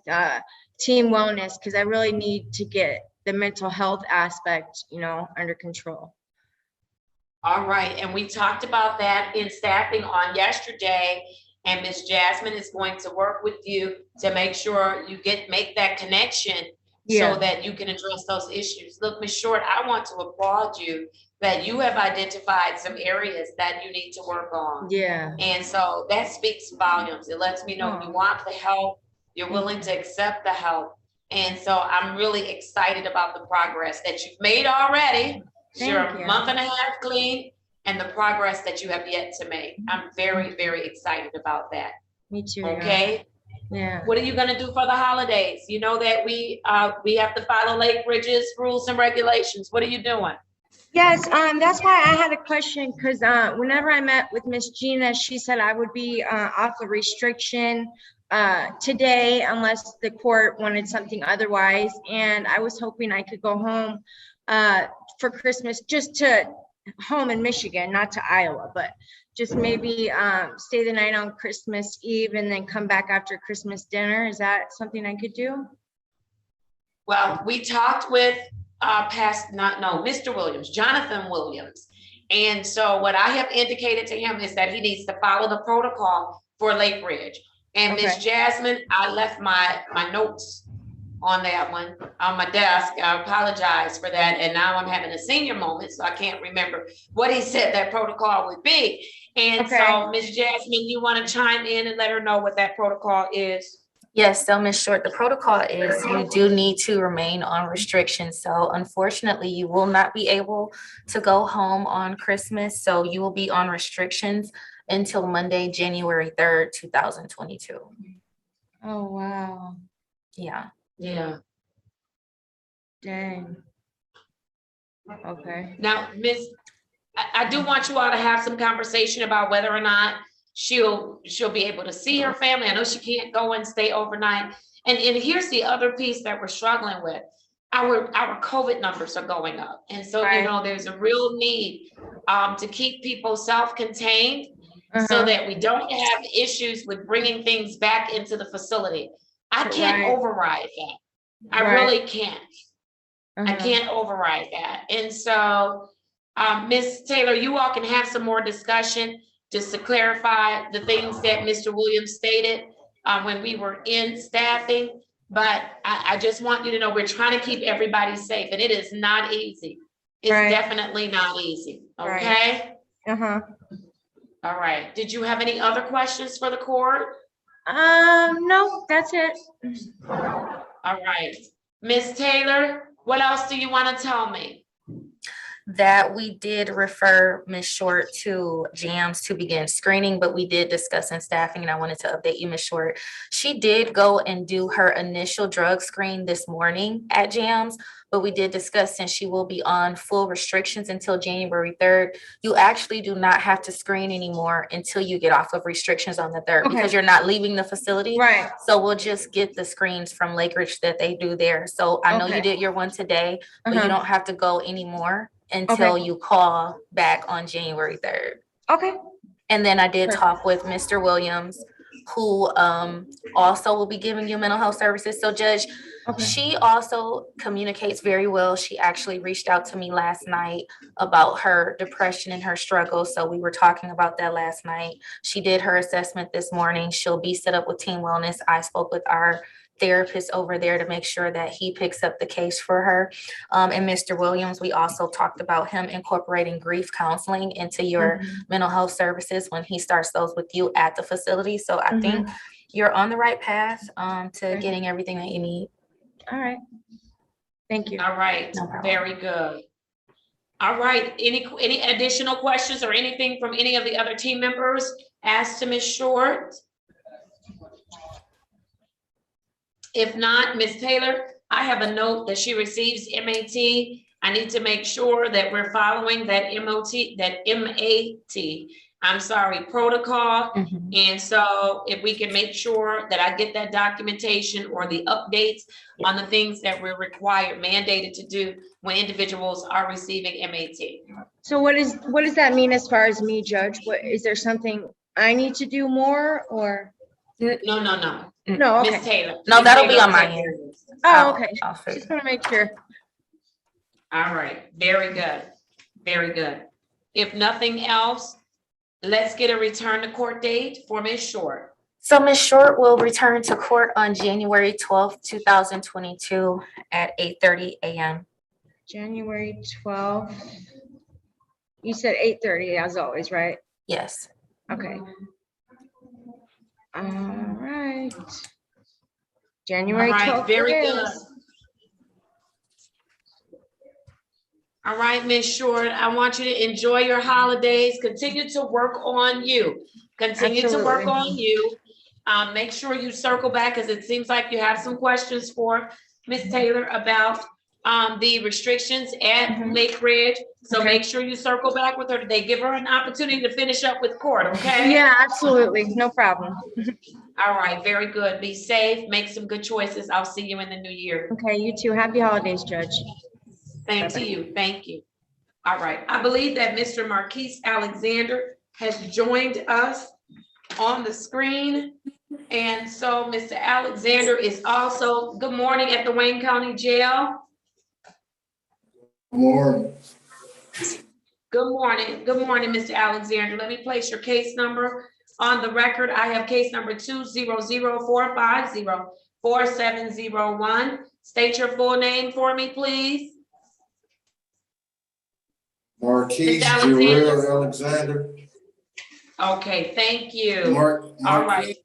[SPEAKER 6] Team Wellness, because I really need to get the mental health aspect, under control.
[SPEAKER 2] All right, and we talked about that in staffing on yesterday, and Miss Jasmine is going to work with you to make sure you make that connection so that you can address those issues. Look, Miss Short, I want to applaud you that you have identified some areas that you need to work on.
[SPEAKER 6] Yeah.
[SPEAKER 2] And so that speaks volumes. It lets me know you want the help, You're willing to accept the help. And so I'm really excited about the progress that you've made already. You're
[SPEAKER 6] Thank
[SPEAKER 2] a
[SPEAKER 6] you.
[SPEAKER 2] month and a half clean, and the progress that you have yet to make. I'm very, very excited about that.
[SPEAKER 6] Me too.
[SPEAKER 2] Okay?
[SPEAKER 6] Yeah.
[SPEAKER 2] What are you gonna do for the holidays? You know that we have to follow Lake Bridges rules and regulations. What are you doing?
[SPEAKER 6] Yes, that's why I had a question, because whenever I met with Miss Gina, she said I would be off a restriction today unless the court wanted something otherwise. And I was hoping I could go home for Christmas, just to home in Michigan, not to Iowa, but just maybe stay the night on Christmas Eve and then come back after Christmas dinner. Is that something I could do?
[SPEAKER 2] Well, we talked with Mr. Williams, Jonathan Williams. And so what I have indicated to him is that he needs to follow the protocol for Lake Ridge. And Miss Jasmine, I left my notes on that one on my desk. I apologize for that. And now I'm having a senior moment, so I can't remember what he said that protocol would be. And so Miss Jasmine, you want to chime in and let her know what that protocol is?
[SPEAKER 17] Yes, so Ms. Short, the protocol is you do need to remain on restrictions. So unfortunately, you will not be able to go home on Christmas. So you will be on restrictions until Monday, January 3rd, 2022.
[SPEAKER 6] Oh, wow.
[SPEAKER 17] Yeah.
[SPEAKER 2] Yeah.
[SPEAKER 6] Dang. Okay.
[SPEAKER 2] Now, Miss, I do want you all to have some conversation about whether or not she'll be able to see her family. I know she can't go and stay overnight. And here's the other piece that we're struggling with. Our COVID numbers are going up. And so, you know, there's a real need to keep people self-contained so that we don't have issues with bringing things back into the facility. I can't override that. I really can't. I can't override that. And so, Ms. Taylor, you all can have some more discussion just to clarify the things that Mr. Williams stated when we were in staffing. But I just want you to know we're trying to keep everybody safe, and it is not easy. It's definitely not easy. Okay. All right. Did you have any other questions for the court?
[SPEAKER 6] No, that's it.
[SPEAKER 2] All right. Ms. Taylor, what else do you want to tell me?
[SPEAKER 17] That we did refer Ms. Short to JAMS to begin screening, but we did discuss in staffing, and I wanted to update you, Ms. Short. She did go and do her initial drug screen this morning at JAMS, but we did discuss, since she will be on full restrictions until January 3rd, you actually do not have to screen anymore until you get off of restrictions on the 3rd, because you're not leaving the facility.
[SPEAKER 6] Right.
[SPEAKER 17] So we'll just get the screens from Lake Ridge that they do there. So I know you did your one today, but you don't have to go anymore until you call back on January 3rd.
[SPEAKER 6] Okay.
[SPEAKER 17] And then I did talk with Mr. Williams, who also will be giving you mental health services. So Judge, she also communicates very well. She actually reached out to me last night about her depression and her struggles. So we were talking about that last night. She did her assessment this morning. She'll be set up with Team Wellness. I spoke with our therapist over there to make sure that he picks up the case for her. And Mr. Williams, we also talked about him incorporating grief counseling into your mental health services when he starts those with you at the facility. So I think you're on the right path to getting everything that you need.
[SPEAKER 6] All right. Thank you.
[SPEAKER 2] All right. Very good. All right. Any additional questions or anything from any of the other team members as to Ms. Short? If not, Ms. Taylor, I have a note that she receives MAT. I need to make sure that we're following that protocol. And so if we can make sure that I get that documentation or the updates on the things that we're mandated to do when individuals are receiving MAT.
[SPEAKER 6] So what does that mean as far as me, Judge? What, is there something I need to do more, or?
[SPEAKER 2] No.
[SPEAKER 6] No, okay.
[SPEAKER 2] Ms. Taylor.
[SPEAKER 17] No, that'll be on my end.
[SPEAKER 6] Oh, okay. Just want to make sure.
[SPEAKER 2] All right. Very good. Very good. If nothing else, let's get a return to court date for Ms. Short.
[SPEAKER 17] So Ms. Short will return to court on January 12th, 2022 at 8:30 a.m.
[SPEAKER 6] January 12th. You said 8:30 as always, right?
[SPEAKER 17] Yes.
[SPEAKER 6] Okay. All right. January
[SPEAKER 2] All right,
[SPEAKER 6] 12th
[SPEAKER 2] very
[SPEAKER 6] it
[SPEAKER 2] good.
[SPEAKER 6] is.
[SPEAKER 2] All right, Ms. Short, I want you to enjoy your holidays. Continue to work on you. Continue to work
[SPEAKER 6] Absolutely.
[SPEAKER 2] on you. Make sure you circle back because it seems like you have some questions for Ms. Taylor about the restrictions at Lake Ridge. So make sure you circle back with her. They give her an opportunity to finish up with court, okay?
[SPEAKER 6] Yeah, absolutely. No problem.
[SPEAKER 2] All right, very good. Be safe, make some good choices. I'll see you in the new year.
[SPEAKER 6] Okay, you too. Happy holidays, Judge.
[SPEAKER 2] Same
[SPEAKER 6] Bye-bye.
[SPEAKER 2] to you. Thank you. All right. I believe that Mr. Marquise Alexander has joined us on the screen. And so Mr. Alexander is also, good morning, at the Wayne County Jail.
[SPEAKER 9] Good morning.
[SPEAKER 2] Good morning. Good morning, Mr. Alexander. Let me place your case number on the record. I have case number 200-450-4701. State your full name for me, please.
[SPEAKER 9] Marquise Jarrell Alexander.
[SPEAKER 2] Okay, thank you.
[SPEAKER 9] All
[SPEAKER 2] right.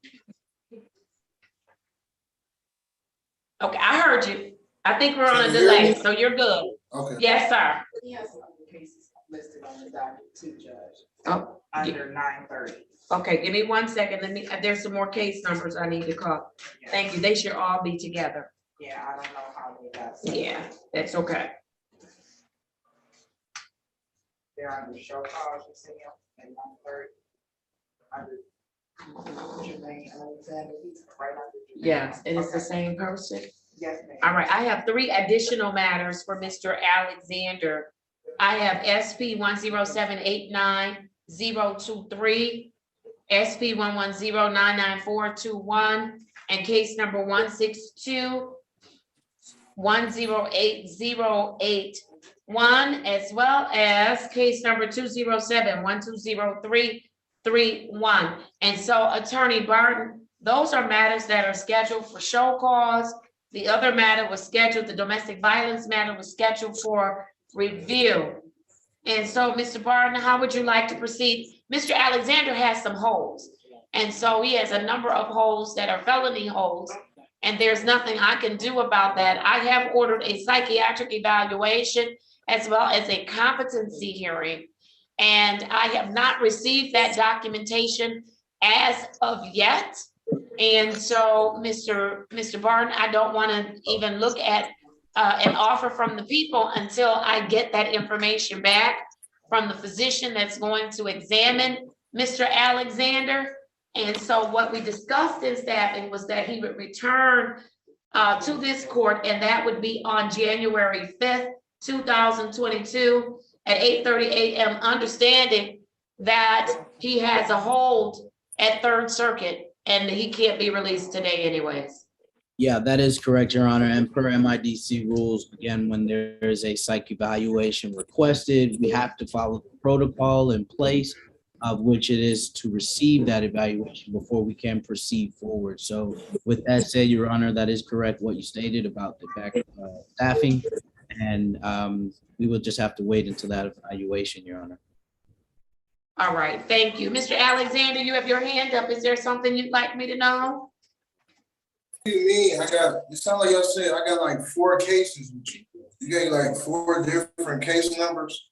[SPEAKER 2] Okay, I heard you. I think we're on a delay, so you're good.
[SPEAKER 9] Okay.
[SPEAKER 2] Yes, sir.
[SPEAKER 3] He has some cases listed on the docket too, Judge,
[SPEAKER 2] Oh,
[SPEAKER 3] under 930.
[SPEAKER 2] okay, give me 1 second. There's some more case numbers I need to call. Thank you. They should all be together.
[SPEAKER 3] Yeah, I don't know how they got.
[SPEAKER 2] Yeah, that's okay.
[SPEAKER 3] They're under show cause, you see them at 930. Under Jermaine Alexander, he's right under. Jermaine.
[SPEAKER 2] Yes, and it's the same person.
[SPEAKER 3] Yes, ma'am.
[SPEAKER 2] All right, I have 3 additional matters for Mr. Alexander. I have SP 10789-023, SP 110-99421, and case number 162-10808-1, as well as case number 207-120331. And so, Attorney Barton, those are matters that are scheduled for show cause. The other matter was scheduled, the domestic violence matter was scheduled for review. And so, Mr. Barton, how would you like to proceed? Mr. Alexander has some holds. And so he has a number of holds that are felony holds. And there's nothing I can do about that. I have ordered a psychiatric evaluation as well as a competency hearing. And I have not received that documentation as of yet. And so, Mr. Barton, I don't want to even look at an offer from the people until I get that information back from the physician that's going to examine Mr. Alexander. And so what we discussed in staffing was that he would return to this court, and that would be on January 5th, 2022 at 8:30 a.m., understanding that he has a hold at Third Circuit and he can't be released today anyways.
[SPEAKER 4] Yeah, that is correct, Your Honor. And per MIDC rules, again, when there is a psych evaluation requested, we have to follow the protocol in place, of which it is to receive that evaluation before we can proceed forward. So with that said, Your Honor, that is correct what you stated about the back staffing. And we will just have to wait until that evaluation, Your Honor.
[SPEAKER 2] All right, thank you. Mr. Alexander, you have your hand up. Is there something you'd like me to know?
[SPEAKER 9] What do you mean? It sounds like y'all said I got like 4 cases. You got like 4 different case numbers?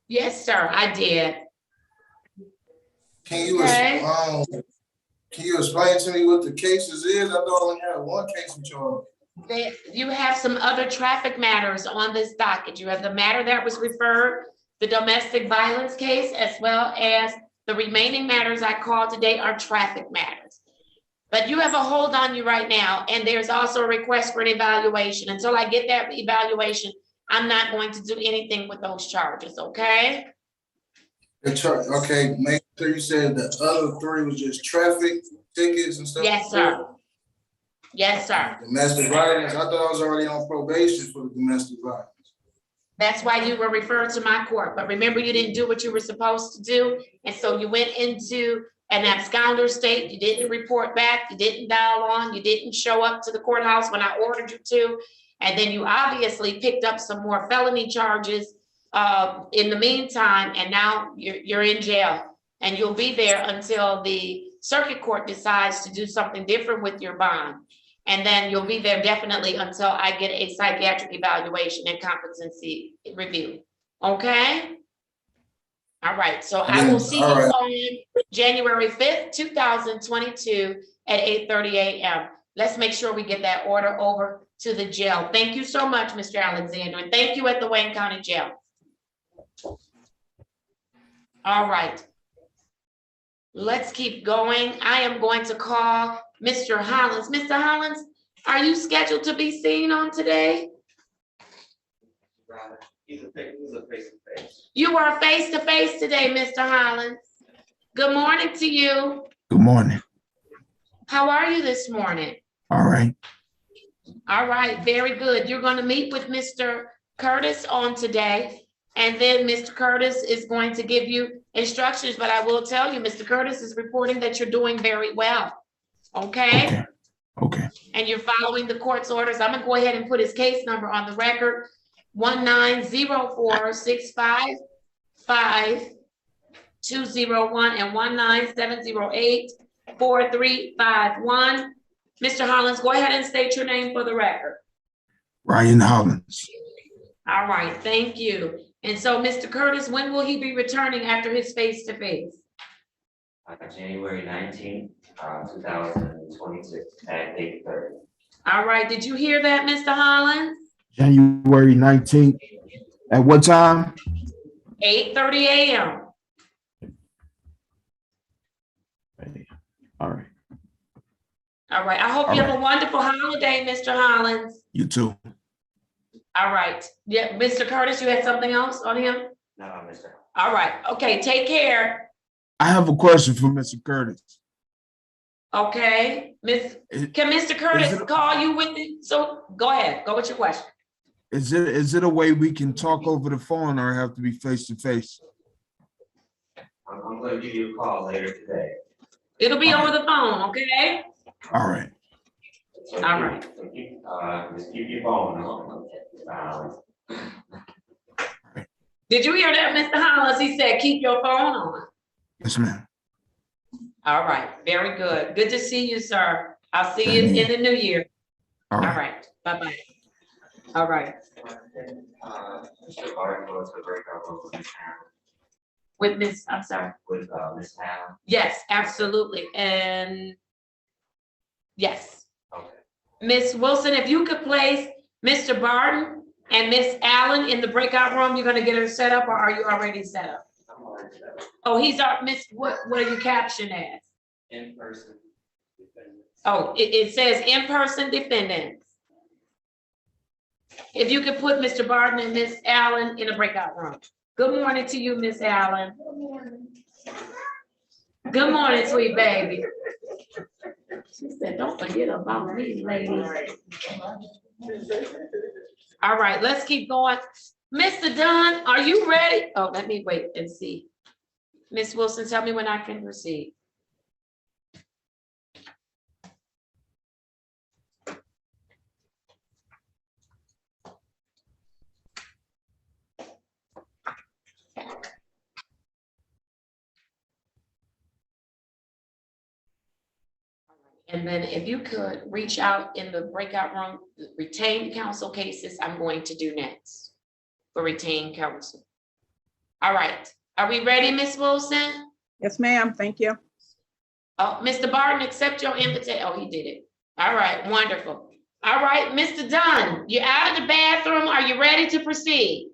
[SPEAKER 2] Yes, sir, I did.
[SPEAKER 9] Can you explain to me what the cases is? I thought I only had 1 case with y'all.
[SPEAKER 2] You have some other traffic matters on this docket. You have the matter that was referred, the domestic violence case, as well as the remaining matters I called today are traffic matters. But you have a hold on you right now, and there's also a request for an evaluation. Until I get that evaluation, I'm not going to do anything with those charges, okay?
[SPEAKER 9] Okay, make sure you said the other 3 was just traffic tickets and stuff?
[SPEAKER 2] Yes, sir. Yes, sir.
[SPEAKER 9] Domestic violence, I thought I was already on probation for the domestic violence.
[SPEAKER 2] That's why you were referred to my court. But remember, you didn't do what you were supposed to do. And so you went into an absconder state. You didn't report back. You didn't dial on. You didn't show up to the courthouse when I ordered you to. And then you obviously picked up some more felony charges in the meantime. And now you're in jail. And you'll be there until the circuit court decides to do something different with your bond. And then you'll be there definitely until I get a psychiatric evaluation and competency review. Okay? All right, so I will see you on January 5th, 2022 at 8:30 a.m. Let's make sure we get that order over to the jail. Thank you so much, Mr. Alexander, and thank you at the Wayne County Jail. All right. Let's keep going. I am going to call Mr. Hollins. Mr. Hollins, are you scheduled to be seen on today? You are face-to-face today, Mr. Hollins. Good morning to you.
[SPEAKER 14] Good morning.
[SPEAKER 2] How are you this morning?
[SPEAKER 14] All right.
[SPEAKER 2] All right, very good. You're going to meet with Mr. Curtis on today, and then Mr. Curtis is going to give you instructions, but I will tell you, Mr. Curtis is reporting that you're doing very well. Okay?
[SPEAKER 14] Okay.
[SPEAKER 2] And you're following the court's orders. I'm going to go ahead and put his case number on the record. 1904655-201 and 19708-4351. Mr. Hollins, go ahead and state your name for the record.
[SPEAKER 14] Ryan Hollins.
[SPEAKER 2] All right, thank you. And so, Mr. Curtis, when will he be returning after his face-to-face?
[SPEAKER 16] January 19th, 2022 at 8:30.
[SPEAKER 2] All right, did you hear that, Mr. Hollins?
[SPEAKER 14] January 19th. At what time?
[SPEAKER 2] 8:30 a.m.
[SPEAKER 14] All right.
[SPEAKER 2] All right, I hope you have a wonderful holiday, Mr. Hollins.
[SPEAKER 14] You too.
[SPEAKER 2] All right. Yeah, Mr. Curtis, you had something else on him?
[SPEAKER 16] No, Mr.
[SPEAKER 2] All right. Okay, take care.
[SPEAKER 14] I have a question for Mr. Curtis.
[SPEAKER 2] Okay. Can Mr. Curtis call you with it? So go ahead. Go with your question.
[SPEAKER 14] Is it a way we can talk over the phone or have to be face to face?
[SPEAKER 16] I'm going to give you a call later today.
[SPEAKER 2] It'll be over the phone, okay?
[SPEAKER 14] All right.
[SPEAKER 16] So
[SPEAKER 2] all right.
[SPEAKER 16] So just keep your phone on.
[SPEAKER 2] Did you hear that, Mr. Hollins? He said, keep your phone on.
[SPEAKER 14] Yes, ma'am.
[SPEAKER 2] All right. Very good. Good to see you, sir. I'll see you in the new year.
[SPEAKER 14] All
[SPEAKER 2] right. Bye-bye. All right.
[SPEAKER 16] Mr. Barton goes to breakout room with Miss Hannah.
[SPEAKER 2] With Miss, I'm sorry.
[SPEAKER 16] With Miss Hannah.
[SPEAKER 2] Yes, absolutely. And yes.
[SPEAKER 16] Okay.
[SPEAKER 2] Miss Wilson, if you could place Mr. Barton and Miss Allen in the breakout room, you're gonna get her set up, or are you already set up?
[SPEAKER 16] I'm already set up.
[SPEAKER 2] Oh, he's our Miss, what are you captioned as?
[SPEAKER 16] In-person defendants.
[SPEAKER 2] Oh, it says in-person defendants. If you could put Mr. Barton and Miss Allen in a breakout room. Good morning to you, Miss Allen. Good morning. Good morning, sweet baby. She said, don't forget about me, ladies. All right, let's keep going. Mr. Dunn, are you ready? Oh, let me wait and see. Miss Wilson, tell me when I can proceed. And then if you could reach out in the breakout room, retained counsel cases, I'm going to do next for retained counsel. All right, are we ready, Miss Wilson?
[SPEAKER 12] Yes, ma'am. Thank you.
[SPEAKER 2] Oh, Mr. Barton, accept your invitation. Oh, he did it. All right, wonderful. All right, Mr. Dunn, you're out of the bathroom. Are you ready to proceed?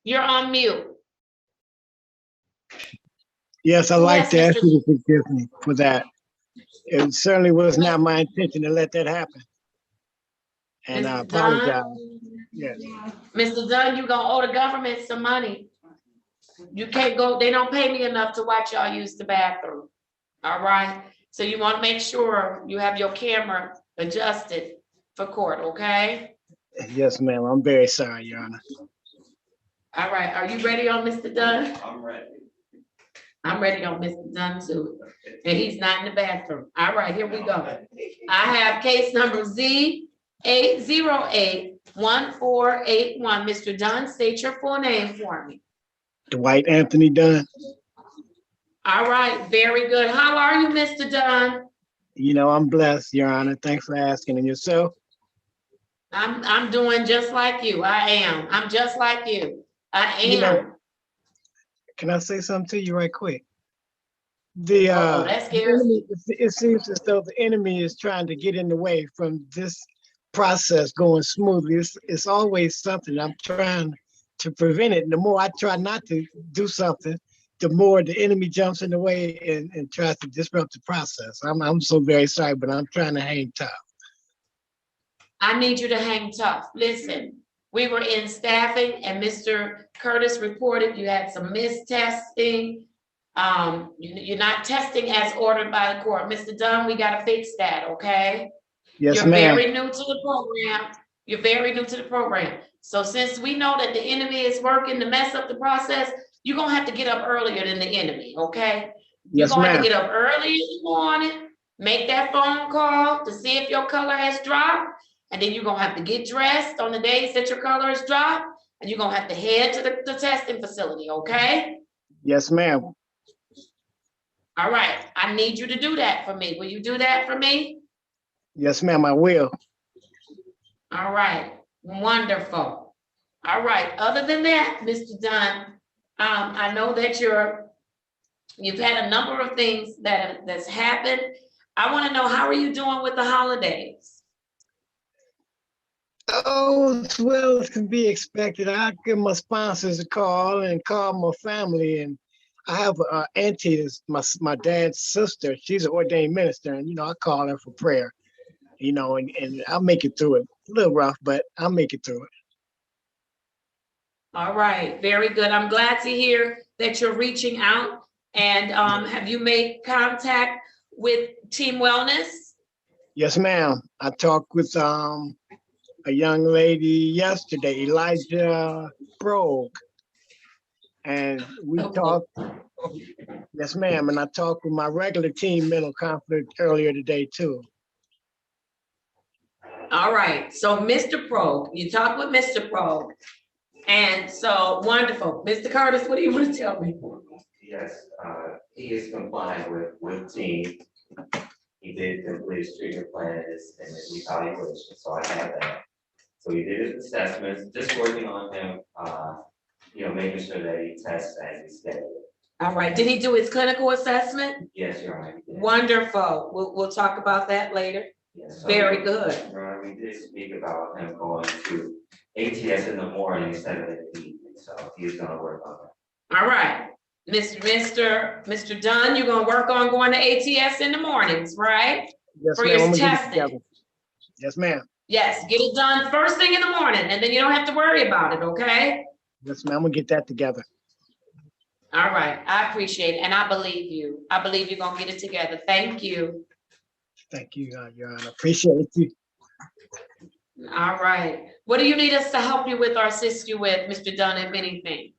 [SPEAKER 2] You're on mute.
[SPEAKER 8] Yes, I'd like to
[SPEAKER 2] Yes,
[SPEAKER 8] ask you to forgive me for that. It certainly was not my intention to let that happen. And I
[SPEAKER 2] Mr. Dunn?
[SPEAKER 8] apologize. Yes.
[SPEAKER 2] Mr. Dunn, you're gonna owe the government some money. You can't go, they don't pay me enough to watch y'all use the bathroom. All right, so you want to make sure you have your camera adjusted for court, okay?
[SPEAKER 8] Yes, ma'am. I'm very sorry, Your Honor.
[SPEAKER 2] All right, are you ready on Mr. Dunn?
[SPEAKER 16] I'm ready.
[SPEAKER 2] I'm ready on Mr. Dunn too, and he's not in the bathroom. All right, here we go. I have case number Z8081481. Mr. Dunn, state your full name for me.
[SPEAKER 8] Dwight Anthony Dunn.
[SPEAKER 2] All right, very good. How are you, Mr. Dunn?
[SPEAKER 8] I'm blessed, Your Honor. Thanks for asking. And yourself?
[SPEAKER 2] I'm doing just like you. I am. I'm just like you. I
[SPEAKER 8] You know,
[SPEAKER 2] am.
[SPEAKER 8] can I say something to you right quick?
[SPEAKER 2] Uh-oh, that scares me.
[SPEAKER 8] It seems as though the enemy is trying to get in the way from this process going smoothly. It's always something. I'm trying to prevent it. And the more I try not to do something, the more the enemy jumps in the way and tries to disrupt the process. I'm so very sorry, but I'm trying to hang tough.
[SPEAKER 2] I need you to hang tough. Listen, we were in staffing and Mr. Curtis reported you had some mistesting. You're not testing as ordered by the court. Mr. Dunn, we gotta fix that, okay?
[SPEAKER 8] Yes,
[SPEAKER 2] You're
[SPEAKER 8] ma'am.
[SPEAKER 2] very new to the program. You're very new to the program. So since we know that the enemy is working to mess up the process, you're gonna have to get up earlier than the enemy, okay? You're
[SPEAKER 8] Yes,
[SPEAKER 2] gonna have to
[SPEAKER 8] ma'am.
[SPEAKER 2] get up early in the morning, make that phone call to see if your color has dropped, and then you're gonna have to get dressed on the days that your color is dropped, and you're gonna have to head to the testing facility, okay?
[SPEAKER 8] Yes, ma'am.
[SPEAKER 2] All right, I need you to do that for me. Will you do that for me?
[SPEAKER 8] Yes, ma'am, I will.
[SPEAKER 2] All right, wonderful. All right, other than that, Mr. Dunn, I know that you've had a number of things that's happened. I want to know, how are you doing with the holidays?
[SPEAKER 8] Oh, as well as can be expected. I give my sponsors a call and call my family, and I have an auntie that's my dad's sister. She's an ordained minister, and I call her for prayer. And I'll make it through it. A little rough, but I'll make it through it.
[SPEAKER 2] All right, very good. I'm glad to hear that you're reaching out. And have you made contact with Team Wellness?
[SPEAKER 8] Yes, ma'am. I talked with a young lady yesterday, Elijah Brogue, and we talked. Yes, ma'am. And I talked with my regular team mental conflict earlier today too.
[SPEAKER 2] All right, so Mr. Probe, you talked with Mr. Probe. And so wonderful. Mr. Curtis, what do you want to tell me?
[SPEAKER 16] Yes, he is compliant with team. He did complete his treatment plan and his evaluation, so I have that. So he did his assessments, just working on him, making sure that he tests as he's scheduled.
[SPEAKER 2] All right, did he do his clinical assessment?
[SPEAKER 16] Yes, Your Honor.
[SPEAKER 2] Wonderful. We'll talk about that later.
[SPEAKER 16] Yes, so
[SPEAKER 2] very good.
[SPEAKER 16] Your Honor, we did speak about him going to ATS in the morning instead of in the evening, so he's gonna work on that.
[SPEAKER 2] All right, Mr. Dunn, you're gonna work on going to ATS in the mornings, right?
[SPEAKER 8] Yes,
[SPEAKER 2] for
[SPEAKER 8] ma'am.
[SPEAKER 2] your
[SPEAKER 8] I'm gonna get it
[SPEAKER 2] testing.
[SPEAKER 8] together. Yes, ma'am.
[SPEAKER 2] Yes, get it done first thing in the morning, and then you don't have to worry about it, okay?
[SPEAKER 8] Yes, ma'am. I'm gonna get that together.
[SPEAKER 2] All right, I appreciate it, and I believe you. I believe you're gonna get it together. Thank you.
[SPEAKER 8] Thank you, Your Honor. Appreciate you.
[SPEAKER 2] All right. What do you need us to help you with or assist you with, Mr. Dunn, if anything?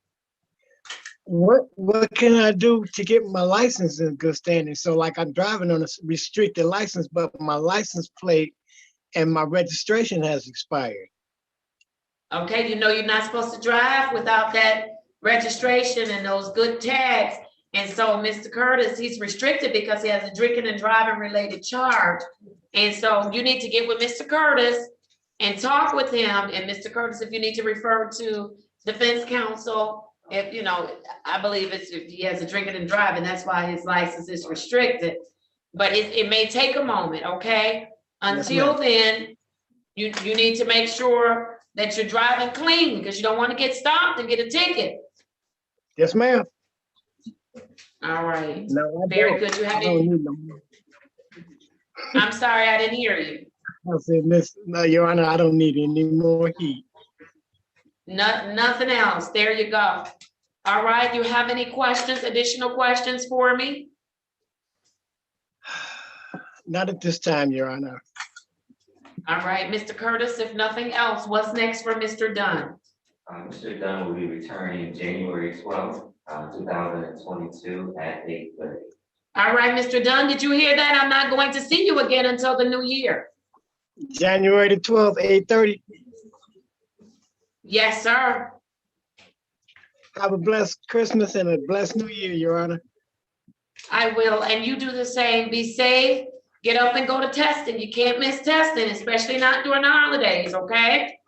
[SPEAKER 8] What can I do to get my license in good standing? So like I'm driving on a restricted license, but my license plate and my registration has expired.
[SPEAKER 2] Okay, you know you're not supposed to drive without that registration and those good tags. And so Mr. Curtis, he's restricted because he has a drinking and driving related charge. And so you need to get with Mr. Curtis and talk with him. And Mr. Curtis, if you need to refer to defense counsel, if I believe if he has a drinking and driving, that's why his license is restricted. But it may take a moment, okay? Until then, you need to make sure that you're driving clean because you don't want to get stopped and get a ticket.
[SPEAKER 8] Yes, ma'am.
[SPEAKER 2] All right.
[SPEAKER 8] No,
[SPEAKER 2] very good. You have any?
[SPEAKER 8] No.
[SPEAKER 2] I'm sorry, I didn't hear you.
[SPEAKER 8] I said, no, Your Honor, I don't need any more heat.
[SPEAKER 2] Nothing else. There you go. All right. You have any questions, additional questions for me?
[SPEAKER 8] Not at this time, Your Honor.
[SPEAKER 2] All right, Mr. Curtis, if nothing else, what's next for Mr. Dunn?
[SPEAKER 16] Mr. Dunn will be returning January 12th, 2022 at 8:30.
[SPEAKER 2] All right, Mr. Dunn, did you hear that? I'm not going to see you again until the new year.
[SPEAKER 8] January the 12th, 8:30.
[SPEAKER 2] Yes, sir.
[SPEAKER 8] Have a blessed Christmas and a blessed New Year, Your Honor.
[SPEAKER 2] I will, and you do the same. Be safe get up and go to testing. You can't miss testing, especially not during the holidays, okay?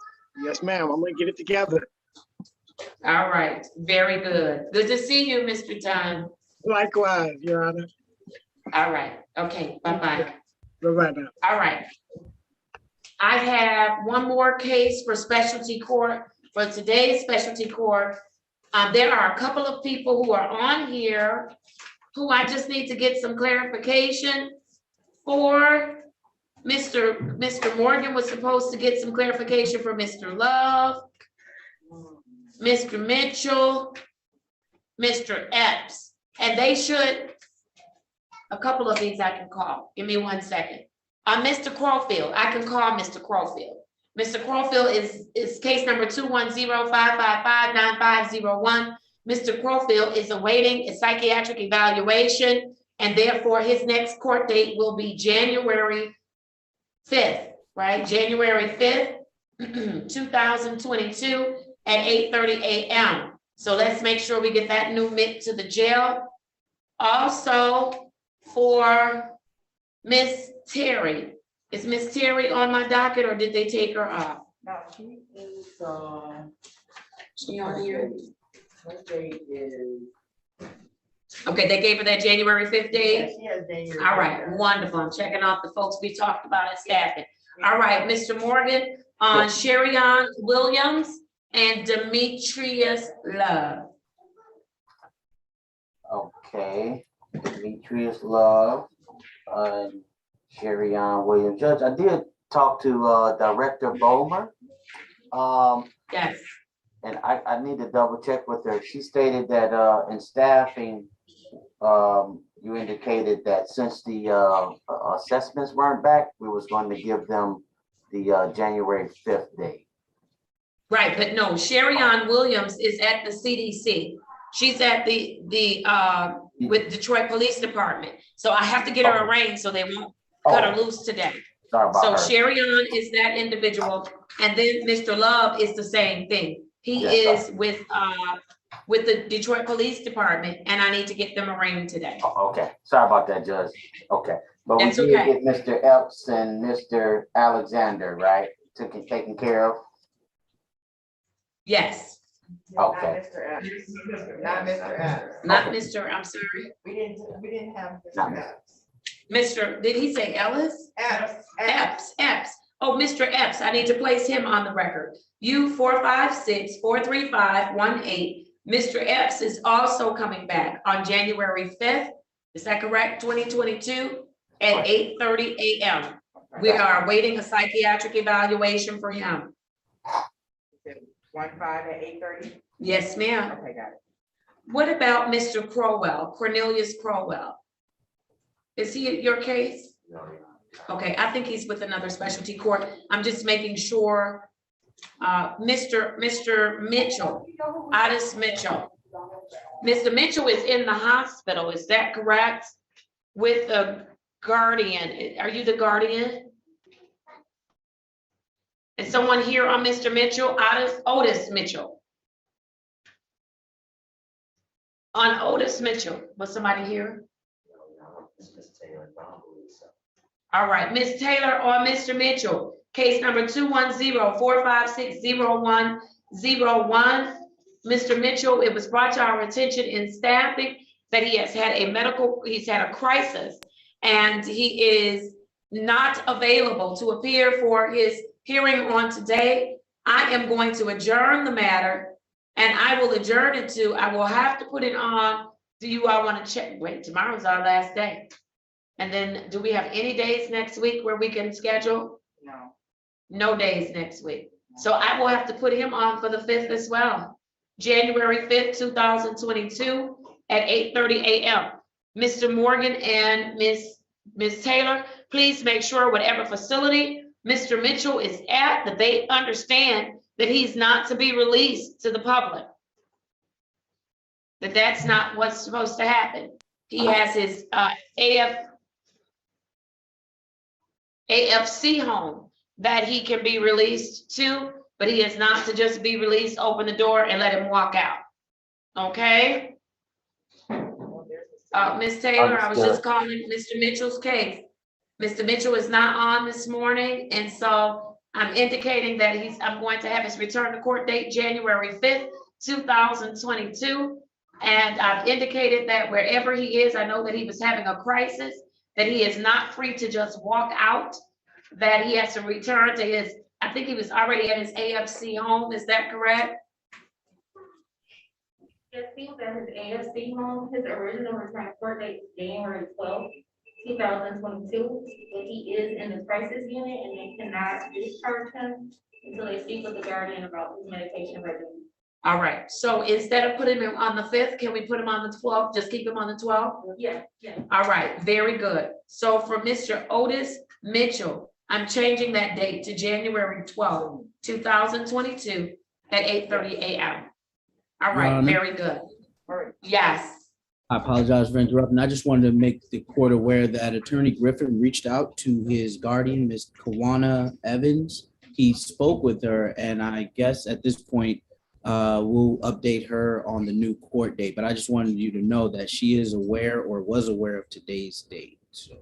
[SPEAKER 8] Yes, ma'am. I'm gonna get it together.
[SPEAKER 2] All right, very good. Good to see you, Mr. Dunn.
[SPEAKER 8] Likewise, Your Honor.
[SPEAKER 2] All right, okay, bye-bye.
[SPEAKER 8] Bye-bye now.
[SPEAKER 2] All right. I have one more case for specialty court, for today's specialty court. There are a couple of people who are on here who I just need to get some clarification for. Mr. Morgan was supposed to get some clarification for Mr. Love, Mr. Mitchell, Mr. Epps, and they should, a couple of these I can call. Give me 1 second. Mr. Crowfield, I can call Mr. Crowfield. Mr. Crowfield is case number 210-555-9501. Mr. Crowfield is awaiting a psychiatric evaluation, and therefore his next court date will be January 5th, right? January 5th, 2022 at 8:30 a.m. So let's make sure we get that new MIT to the jail. Also for Miss Terry. Is Miss Terry on my docket or did they take her off?
[SPEAKER 20] No, she is,
[SPEAKER 2] She on here?
[SPEAKER 20] her date is.
[SPEAKER 2] Okay, they gave her that January 5th date?
[SPEAKER 20] Yes, January.
[SPEAKER 2] All right, wonderful. I'm checking off the folks we talked about at staffing. All right, Mr. Morgan, on Sherryann Williams and Demetrius Love.
[SPEAKER 10] Okay, Demetrius Love and Sherryann Williams. Judge, I did talk to Director Bomer.
[SPEAKER 2] Yes.
[SPEAKER 10] And I need to double check with her. She stated that in staffing, you indicated that since the assessments weren't back, we was going to give them the January 5th date.
[SPEAKER 2] Right, but no, Sherryann Williams is at the CDC. She's at the with Detroit Police Department. So I have to get her arranged so they won't cut her loose today.
[SPEAKER 10] Sorry about
[SPEAKER 2] So
[SPEAKER 10] her.
[SPEAKER 2] Sherryann is that individual, and then Mr. Love is the same thing. He
[SPEAKER 10] Yes,
[SPEAKER 2] is with the Detroit Police Department, and I need to get them arraigned today.
[SPEAKER 10] Okay, sorry about that, Judge. Okay, but we
[SPEAKER 2] That's
[SPEAKER 10] did
[SPEAKER 2] okay.
[SPEAKER 10] get Mr. Epps and Mr. Alexander, right? Taken care of?
[SPEAKER 2] Yes.
[SPEAKER 10] Okay.
[SPEAKER 20] Not Mr. Epps. Not Mr. Epps.
[SPEAKER 2] Not Mr. I'm sorry.
[SPEAKER 20] We didn't have
[SPEAKER 10] Not
[SPEAKER 20] Mr. Epps.
[SPEAKER 2] Mr. Did he say Ellis?
[SPEAKER 20] Epps.
[SPEAKER 2] Epps. Oh, Mr. Epps, I need to place him on the record. U456-435-18. Mr. Epps is also coming back on January 5th. Is that correct? 2022 at 8:30 a.m. We are awaiting a psychiatric evaluation for him.
[SPEAKER 20] 1-5 at 8:30?
[SPEAKER 2] Yes, ma'am.
[SPEAKER 20] Okay, got it.
[SPEAKER 2] What about Mr. Crowell, Cornelius Crowell? Is he at your case? Okay, I think he's with another specialty court. I'm just making sure. Mr. Mitchell, Otis Mitchell. Mr. Mitchell is in the hospital, is that correct? With a guardian. Are you the guardian? Is someone here on Mr. Mitchell? Otis Mitchell. On Otis Mitchell, was somebody here? All right, Ms. Taylor or Mr. Mitchell, case number 210-456-0101. Mr. Mitchell, it was brought to our attention in staffing that he has had he's had a crisis and he is not available to appear for his hearing on today. I am going to adjourn the matter and I will adjourn it to, I will have to put it on. Do you all want to check? Wait, tomorrow's our last day. And then do we have any days next week where we can schedule?
[SPEAKER 20] No.
[SPEAKER 2] No days next week. So I will have to put him on for the 5th as well. January 5th, 2022 at 8:30 a.m. Mr. Morgan and Ms. Taylor, please make sure whatever facility Mr. Mitchell is at, that they understand that he's not to be released to the public. That's not what's supposed to happen. He has his AFC home that he can be released to, but he is not to just be released, open the door and let him walk out. Okay? Ms. Taylor, I was just calling Mr. Mitchell's case. Mr. Mitchell is not on this morning, and so I'm indicating that I'm going to have his return to court date January 5th, 2022. And I've indicated that wherever he is, I know that he was having a crisis, that he is not free to just walk out, that he has to return to his, I think he was already at his AFC home, is that correct?
[SPEAKER 15] Yes, he was at his AFC home. His original return to court date is January 12th, 2022. But he is in the crisis unit and they cannot discharge him until they speak with the guardian about his medication regimen.
[SPEAKER 2] All right, so instead of putting him on the 5th, can we put him on the 12th? Just keep him on the 12th?
[SPEAKER 15] Yeah, yeah.
[SPEAKER 2] All right, very good. So for Mr. Otis Mitchell, I'm changing that date to January 12th, 2022 at 8:30 a.m. All right,
[SPEAKER 4] Honor.
[SPEAKER 2] very good. Yes.
[SPEAKER 4] I apologize for interrupting. I just wanted to make the court aware that Attorney Griffin reached out to his guardian, Ms. Kawana Evans. He spoke with her, and I guess at this point, we'll update her on the new court date. But I just wanted you to know that she is aware or was aware of today's date. So.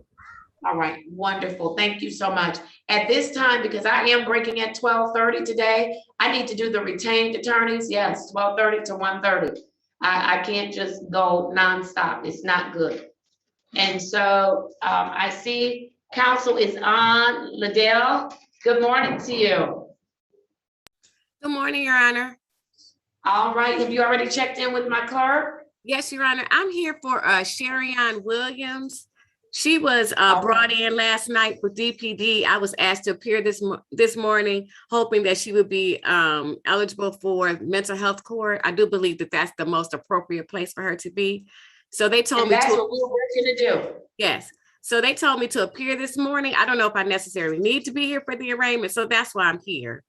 [SPEAKER 2] All right, wonderful. Thank you so much. At this time, because I am breaking at 12:30 today, I need to do the retained attorneys. Yes, 12:30 to 1:30. I can't just go nonstop. It's not good. And so I see counsel is on. Liddell, good morning to you.
[SPEAKER 22] Good morning, Your Honor.
[SPEAKER 2] All right, have you already checked in with my clerk?
[SPEAKER 22] Yes, Your Honor. I'm here for Sherian Williams. She was brought in last night for DPD. I was asked to appear this morning, hoping that she would be eligible for mental health court. I do believe that that's the most appropriate place for her to be. So they told me
[SPEAKER 2] that's what we're working to do.
[SPEAKER 22] Yes. So they told me to appear this morning. I don't know if I necessarily need to be here for the arraignment. So that's why I'm here.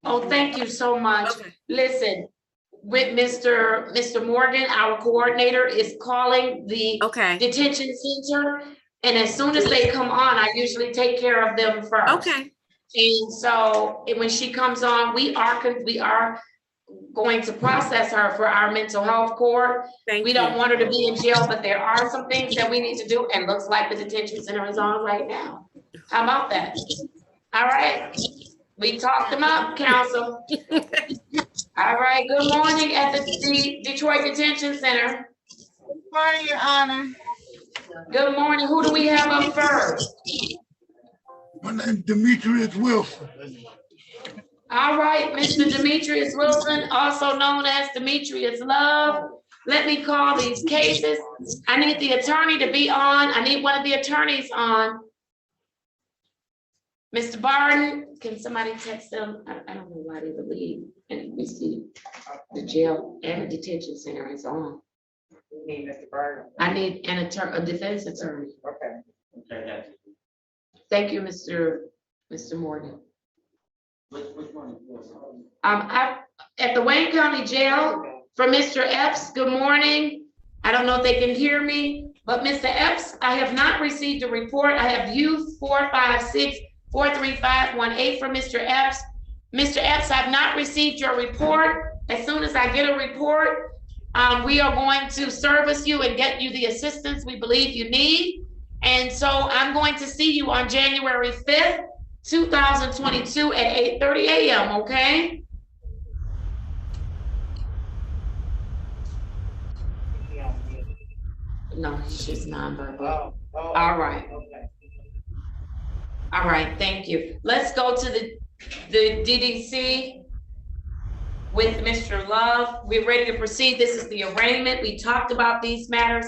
[SPEAKER 2] Oh, thank you so much. Okay. Listen, with Mr. Morgan, our coordinator, is calling the detention center. And as soon as they come on, I usually take care of them first.
[SPEAKER 22] Okay.
[SPEAKER 2] And so when she comes on, we are going to process her for our mental health court. We don't want her to be in jail, but there are some things that we need to do. And looks like the detention center is on right now. How about that? All right. We talked them up, counsel. All right, good morning at the Detroit Detention Center.
[SPEAKER 23] Good morning, Your Honor.
[SPEAKER 2] Good morning. Who do we have up first?
[SPEAKER 23] My name is Demetrius Wilson.
[SPEAKER 2] All right, Mr. Demetrius Wilson, also known as Demetrius Love. Let me call these cases. I need the attorney to be on. I need one of the attorneys on. Mr. Barton, can somebody text them? I don't know why they would leave. And we see the jail and the detention center is on.
[SPEAKER 3] You need Mr. Barton?
[SPEAKER 2] I need an attorney, a defense attorney.
[SPEAKER 3] Okay.
[SPEAKER 2] Thank you, Mr. Morgan.
[SPEAKER 3] Which one?
[SPEAKER 2] At the Wayne County Jail for Mr. Epps, good morning. I don't know if they can hear me, but Mr. Epps, I have not received a report. I have used 456-43518 for Mr. Epps. Mr. Epps, I've not received your report. As soon as I get a report, we are going to service you and get you the assistance we believe you need. And so I'm going to see you on January 5th, 2022 at 8:30 a.m., okay? No, he's just nonverbal. All right. All right, thank you. Let's go to the DDC with Mr. Love. We're ready to proceed. This is the arraignment. We talked about these matters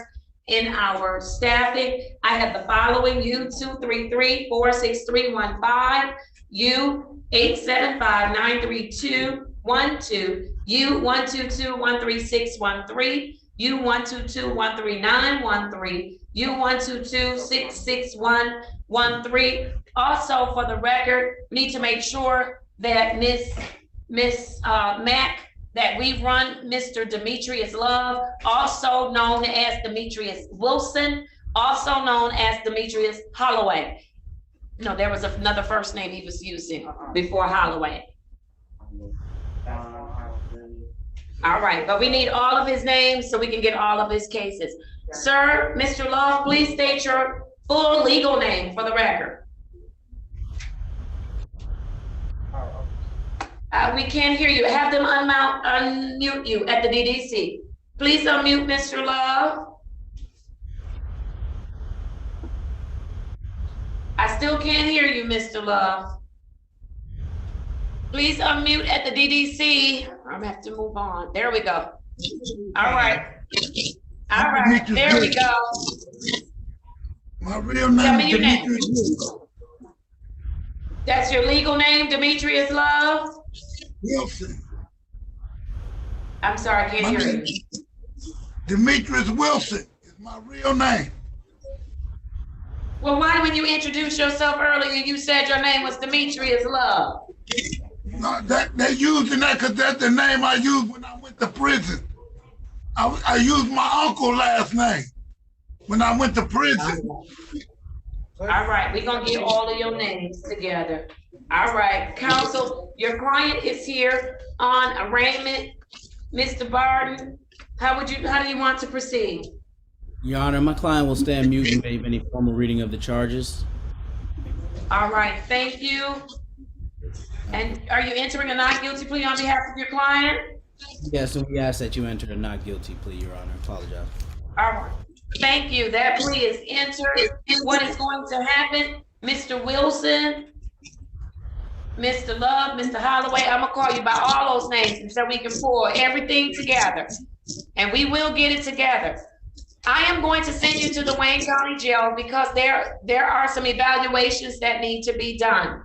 [SPEAKER 2] in our staffing. I have the following: U233-46315, U875-93212, U122-13613, U122-13913, U122-66113. Also, for the record, we need to make sure that Miss Mack, that we run Mr. Demetrius Love, also known as Demetrius Wilson, also known as Demetrius Holloway. No, there was another first name he was using before Holloway. All right, but we need all of his names so we can get all of his cases. Sir, Mr. Love, please state your full legal name for the record. We can't hear you. Have them unmute you at the DDC. Please unmute Mr. Love. I still can't hear you, Mr. Love. Please unmute at the DDC. I'm gonna have to move on. There we go. All right. All right, there we go.
[SPEAKER 23] My real name.
[SPEAKER 2] Tell me your name.
[SPEAKER 23] Demetrius.
[SPEAKER 2] That's your legal name, Demetrius Love?
[SPEAKER 23] Wilson.
[SPEAKER 2] I'm sorry, I can't hear you.
[SPEAKER 23] Demetrius Wilson is my real name.
[SPEAKER 2] Well, why when you introduced yourself earlier, you said your name was Demetrius Love?
[SPEAKER 23] No, they're using that because that's the name I used when I went to prison. I used my uncle last name when I went to prison.
[SPEAKER 2] All right, we're gonna get all of your names together. All right, counsel, your client is here on arraignment. Mr. Barton, how do you want to proceed?
[SPEAKER 4] Your Honor, my client will stand mute and waive any formal reading of the charges.
[SPEAKER 2] All right, thank you. And are you entering a not guilty plea on behalf of your client?
[SPEAKER 4] Yes, and we ask that you enter a not guilty plea, Your Honor. Apologize.
[SPEAKER 2] All right, thank you. That plea is entered. What is going to happen, Mr. Wilson, Mr. Love, Mr. Holloway, I'm gonna call you by all those names so we can pull everything together. And we will get it together. I am going to send you to the Wayne County Jail because there are some evaluations that need to be done.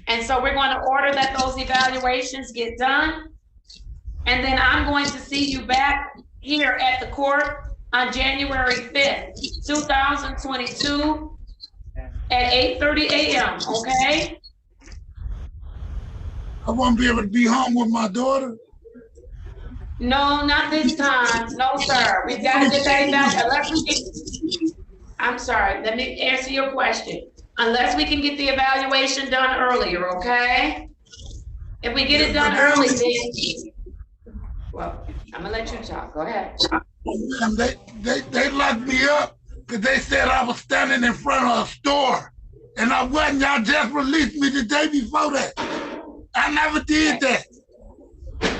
[SPEAKER 2] And so we're going to order that those evaluations get done. And then I'm going to see you back here at the court on January 5th, 2022 at 8:30 a.m., okay?
[SPEAKER 23] I won't be able to be home with my daughter.
[SPEAKER 2] No, not this time. No, sir. We've got to get that back unless we can. I'm sorry. Let me answer your question. Unless we can get the evaluation done earlier, okay? If we get it done early, then, well, I'm gonna let you talk. Go ahead.
[SPEAKER 23] They locked me up because they said I was standing in front of a store, and I wasn't. Y'all just released me the day before that. I never did that.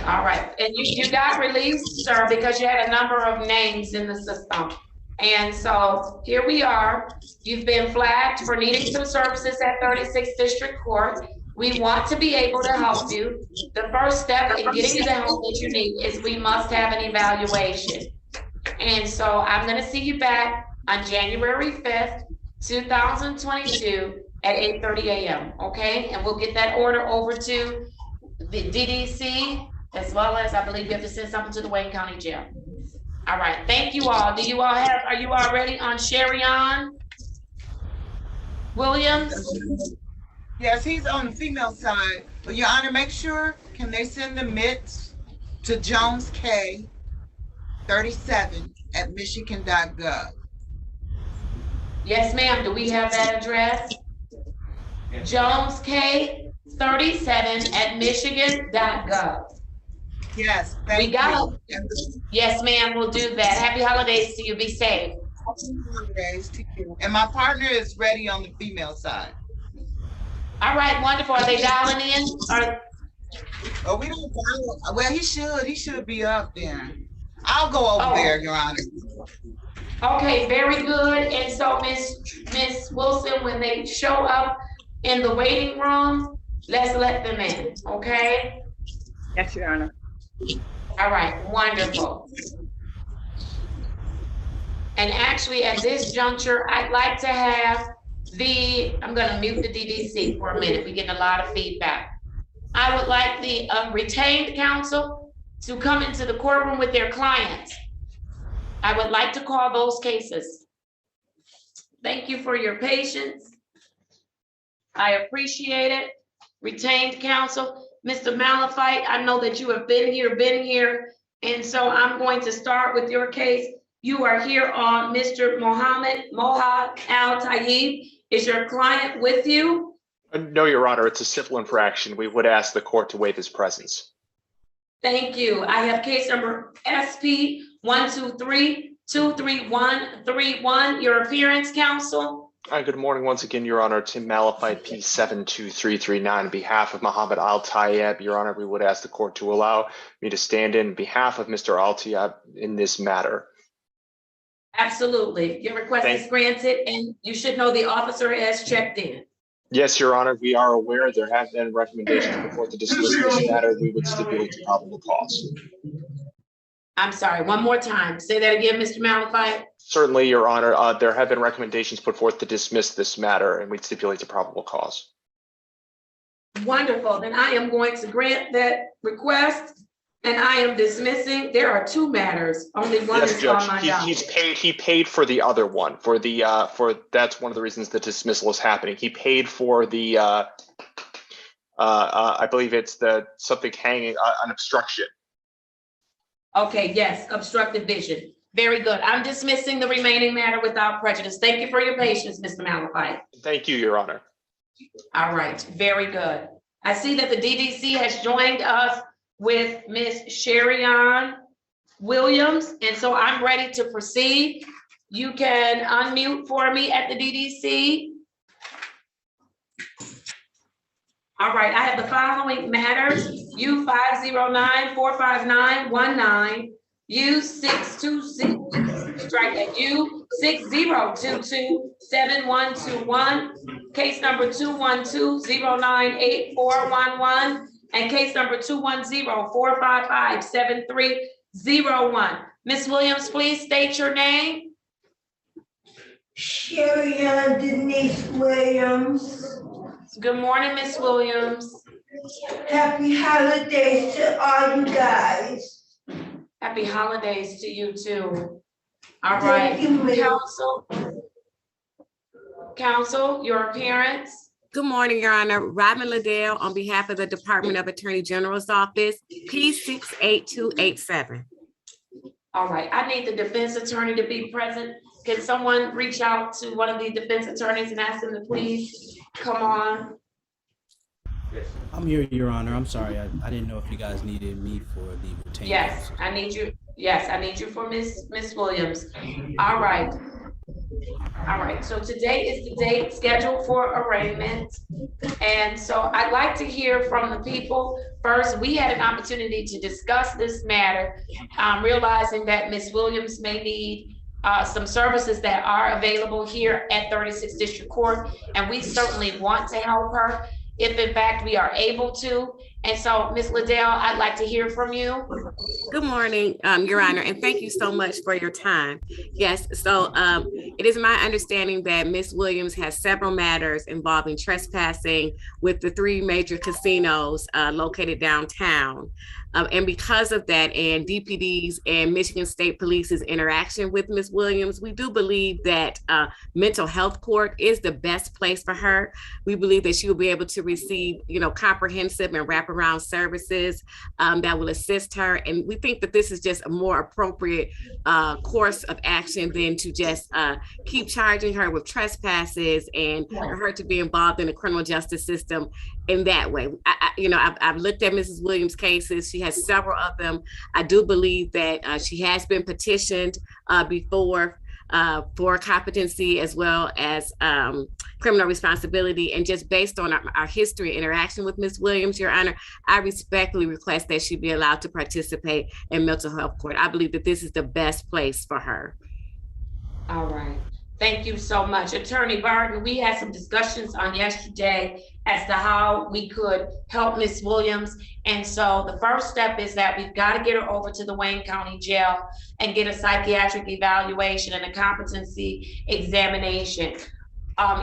[SPEAKER 2] All right, and you got released, sir, because you had a number of names in the system. And so here we are. You've been flagged for needing some services at 36th District Court. We want to be able to help you. The first step in getting you the help that you need is we must have an evaluation. And so I'm gonna see you back on January 5th, 2022 at 8:30 a.m., okay? And we'll get that order over to the DDC, as well as I believe we have to send something to the Wayne County Jail. All right, thank you all. Are you all ready on Sherrion Williams?
[SPEAKER 11] Yes, he's on the female side, but Your Honor, make sure, can they send the MITs to Jones K 37 at michigan.gov?
[SPEAKER 2] Yes, ma'am. Do we have that address? Jones K 37 at michigan.gov.
[SPEAKER 11] Yes,
[SPEAKER 2] we got it. Yes, ma'am, we'll do that. Happy holidays to you. Be safe.
[SPEAKER 11] Happy holidays to you. And my partner is ready on the female side.
[SPEAKER 2] All right, wonderful. Are they dialing in?
[SPEAKER 11] Oh, we don't dial. Well, he should be up there. I'll go over there, Your Honor.
[SPEAKER 2] Okay, very good. And so Miss Wilson, when they show up in the waiting room, let's let them in, okay?
[SPEAKER 12] Yes, Your Honor.
[SPEAKER 2] All right, wonderful. And actually at this juncture, I'd like to have I'm gonna mute the DDC for a minute. We're getting a lot of feedback. I would like the retained counsel to come into the courtroom with their clients. I would like to call those cases. Thank you for your patience. I appreciate it. Retained counsel. Mr. Malafite, I know that you have been here, and so I'm going to start with your case. You are here on Mr. Mohad Al-Tayyib. Is your client with you?
[SPEAKER 18] No, Your Honor, it's a civil infraction. We would ask the court to waive his presence.
[SPEAKER 2] Thank you. I have case number SP 123-23131. Your appearance, counsel.
[SPEAKER 18] Good morning once again, Your Honor. Tim Malafide, P72339, on behalf of Mohammed Al-Tayeb. Your Honor, we would ask the court to allow me to stand in behalf of Mr. Al-Tayeb in this matter.
[SPEAKER 2] Absolutely. Your request is granted, and you should know the officer has checked in.
[SPEAKER 18] Yes, Your Honor, we are aware there have been recommendations before to dismiss this matter. We would stipulate to probable cause.
[SPEAKER 2] I'm sorry, one more time. Say that again, Mr. Malafide.
[SPEAKER 18] Certainly, Your Honor, there have been recommendations put forth to dismiss this matter, and we'd stipulate to probable cause.
[SPEAKER 2] Wonderful. Then I am going to grant that request, and I am dismissing. There are two matters. Only one
[SPEAKER 18] Yes,
[SPEAKER 2] is on my
[SPEAKER 18] Judge.
[SPEAKER 2] docket.
[SPEAKER 18] He paid for the other one. That's one of the reasons the dismissal is happening. He paid for the I believe it's something hanging an obstruction.
[SPEAKER 2] Okay, yes, obstructive vision. Very good. I'm dismissing the remaining matter without prejudice. Thank you for your patience, Mr. Malafide.
[SPEAKER 18] Thank you, Your Honor.
[SPEAKER 2] All right, very good. I see that the DDC has joined us with Ms. Sherian Williams, and so I'm ready to proceed. You can unmute for me at the DDC. All right, I have the following matters. U509-45919, U626, strike that, U6022-7121, case number 212-098-411, and case number 210-455-7301. Ms. Williams, please state your name.
[SPEAKER 1] Sherian Denise Williams.
[SPEAKER 2] Good morning, Ms. Williams.
[SPEAKER 1] Happy holidays to all you guys.
[SPEAKER 2] Happy holidays to you too. All right, counsel, your appearance.
[SPEAKER 22] Good morning, Your Honor. Robin Liddell on behalf of the Department of Attorney General's Office, P68287.
[SPEAKER 2] All right, I need the defense attorney to be present. Can someone reach out to one of the defense attorneys and ask them to please come on?
[SPEAKER 4] I'm here, Your Honor. I'm sorry. I didn't know if you guys needed me for the retained.
[SPEAKER 2] Yes, I need you. Yes, I need you for Miss Williams. All right. All right, so today is the date scheduled for arraignment. And so I'd like to hear from the people. First, we had an opportunity to discuss this matter, realizing that Ms. Williams may need some services that are available here at 36th District Court, and we certainly want to help her if in fact we are able to. And so, Ms. Liddell, I'd like to hear from you.
[SPEAKER 22] Good morning, Your Honor, and thank you so much for your time. Yes, so it is my understanding that Ms. Williams has several matters involving trespassing with the 3 major casinos located downtown. And because of that, and DPD's and Michigan State Police's interaction with Ms. Williams, we do believe that mental health court is the best place for her. We believe that she will be able to receive, comprehensive and wraparound services that will assist her. And we think that this is just a more appropriate course of action than to just keep charging her with trespasses and for her to be involved in the criminal justice system in that way. I've looked at Mrs. Williams' cases. She has several of them. I do believe that she has been petitioned before for competency as well as criminal responsibility. And just based on our history and interaction with Ms. Williams, Your Honor, I respectfully request that she be allowed to participate in mental health court. I believe that this is the best place for her.
[SPEAKER 2] All right. Thank you so much. Attorney Barton, we had some discussions on yesterday as to how we could help Ms. Williams. And so the first step is that we've got to get her over to the Wayne County Jail and get a psychiatric evaluation and a competency examination.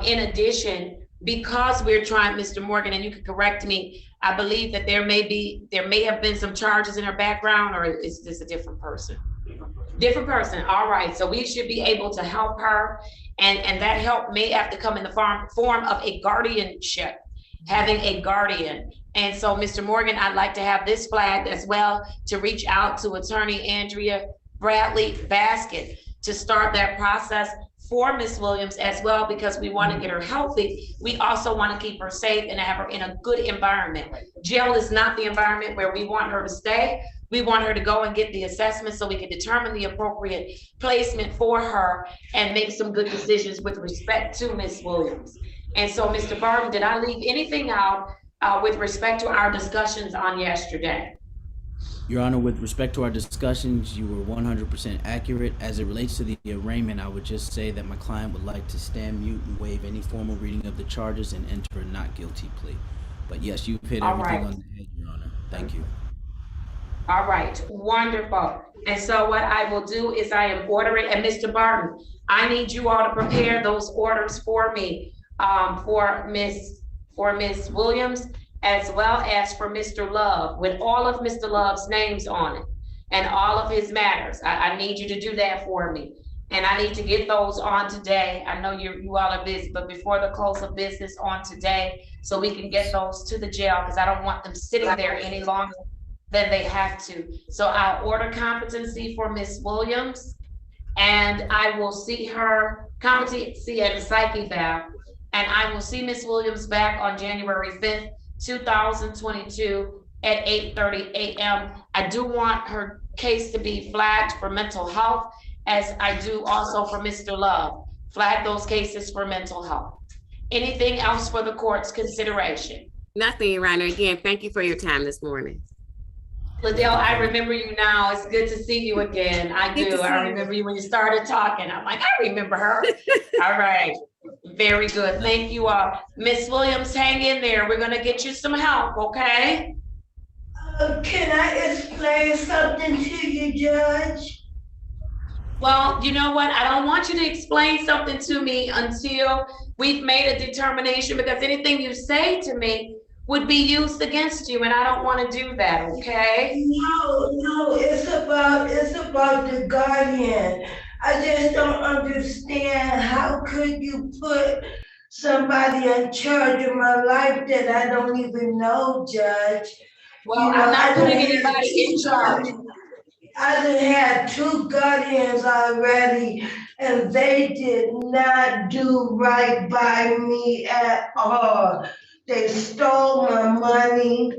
[SPEAKER 2] In addition, because we're trying, Mr. Morgan, and you can correct me, I believe that there may have been some charges in her background, or is this a different person? Different person. All right. So we should be able to help her. And that help may have to come in the form of a guardianship, having a guardian. And so, Mr. Morgan, I'd like to have this flagged as well, to reach out to Attorney Andrea Bradley Basket to start that process for Ms. Williams as well, because we want to get her healthy. We also want to keep her safe and have her in a good environment. Jail is not the environment where we want her to stay. We want her to go and get the assessment so we can determine the appropriate placement for her and make some good decisions with respect to Ms. Williams. And so, Mr. Barton, did I leave anything out with respect to our discussions on yesterday?
[SPEAKER 4] Your Honor, with respect to our discussions, you were 100% accurate. As it relates to the arraignment, I would just say that my client would like to stand mute and waive any formal reading of the charges and enter a not guilty plea. But yes, you've hit everything on the head, Your Honor. Thank you.
[SPEAKER 2] All right, wonderful. And so what I will do is I am ordering, and Mr. Barton, I need you all to prepare those orders for me, for Miss Williams, as well as for Mr. Love, with all of Mr. Love's names on it and all of his matters. I need you to do that for me. And I need to get those on today. I know you all are busy, but before the close of business on today, so we can get those to the jail, because I don't want them sitting there any longer than they have to. So I'll order competency for Miss Williams, and I will see her competency at the Psych Eval, and I will see Miss Williams back on January 5th, 2022 at 8:30 a.m. I do want her case to be flagged for mental health, as I do also for Mr. Love. Flag those cases for mental health. Anything else for the court's consideration?
[SPEAKER 22] Nothing, Your Honor. Again, thank you for your time this morning.
[SPEAKER 2] Liddell, I remember you now. It's good to see you again. I do. I remember you when you started talking. I'm like, I remember her. All right. Very good. Thank you all. Miss Williams, hang in there. We're going to get you some help, okay?
[SPEAKER 1] Can I explain something to you, Judge?
[SPEAKER 2] Well, you know what? I don't want you to explain something to me until we've made a determination, because anything you say to me would be used against you, and I don't want to do that, okay?
[SPEAKER 1] No, it's about the guardian. I just don't understand, how could you put somebody in charge of my life that I don't even know, Judge?
[SPEAKER 2] Well, I'm not putting anybody in charge.
[SPEAKER 1] I done had 2 guardians already, and they did not do right by me at all. They stole my money.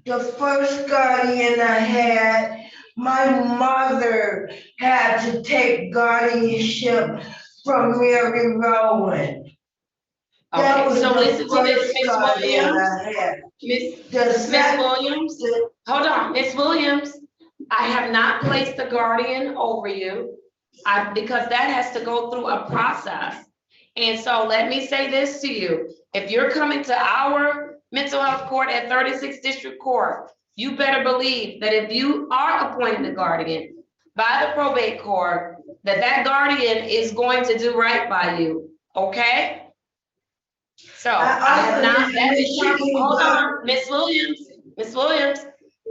[SPEAKER 1] The first guardian I had, my mother had to take guardianship from Mary Rowan. That was
[SPEAKER 2] so
[SPEAKER 1] the
[SPEAKER 2] listen to this,
[SPEAKER 1] first
[SPEAKER 2] Miss
[SPEAKER 1] guardian
[SPEAKER 2] Williams.
[SPEAKER 1] I had.
[SPEAKER 2] Miss Williams, hold on, Miss Williams. I have not placed a guardian over you, because that has to go through a process. And so let me say this to you. If you're coming to our mental health court at 36th District Court, you better believe that if you are appointed a guardian by the probate court, that guardian is going to do right by you, okay? So I have not, hold on, Miss Williams,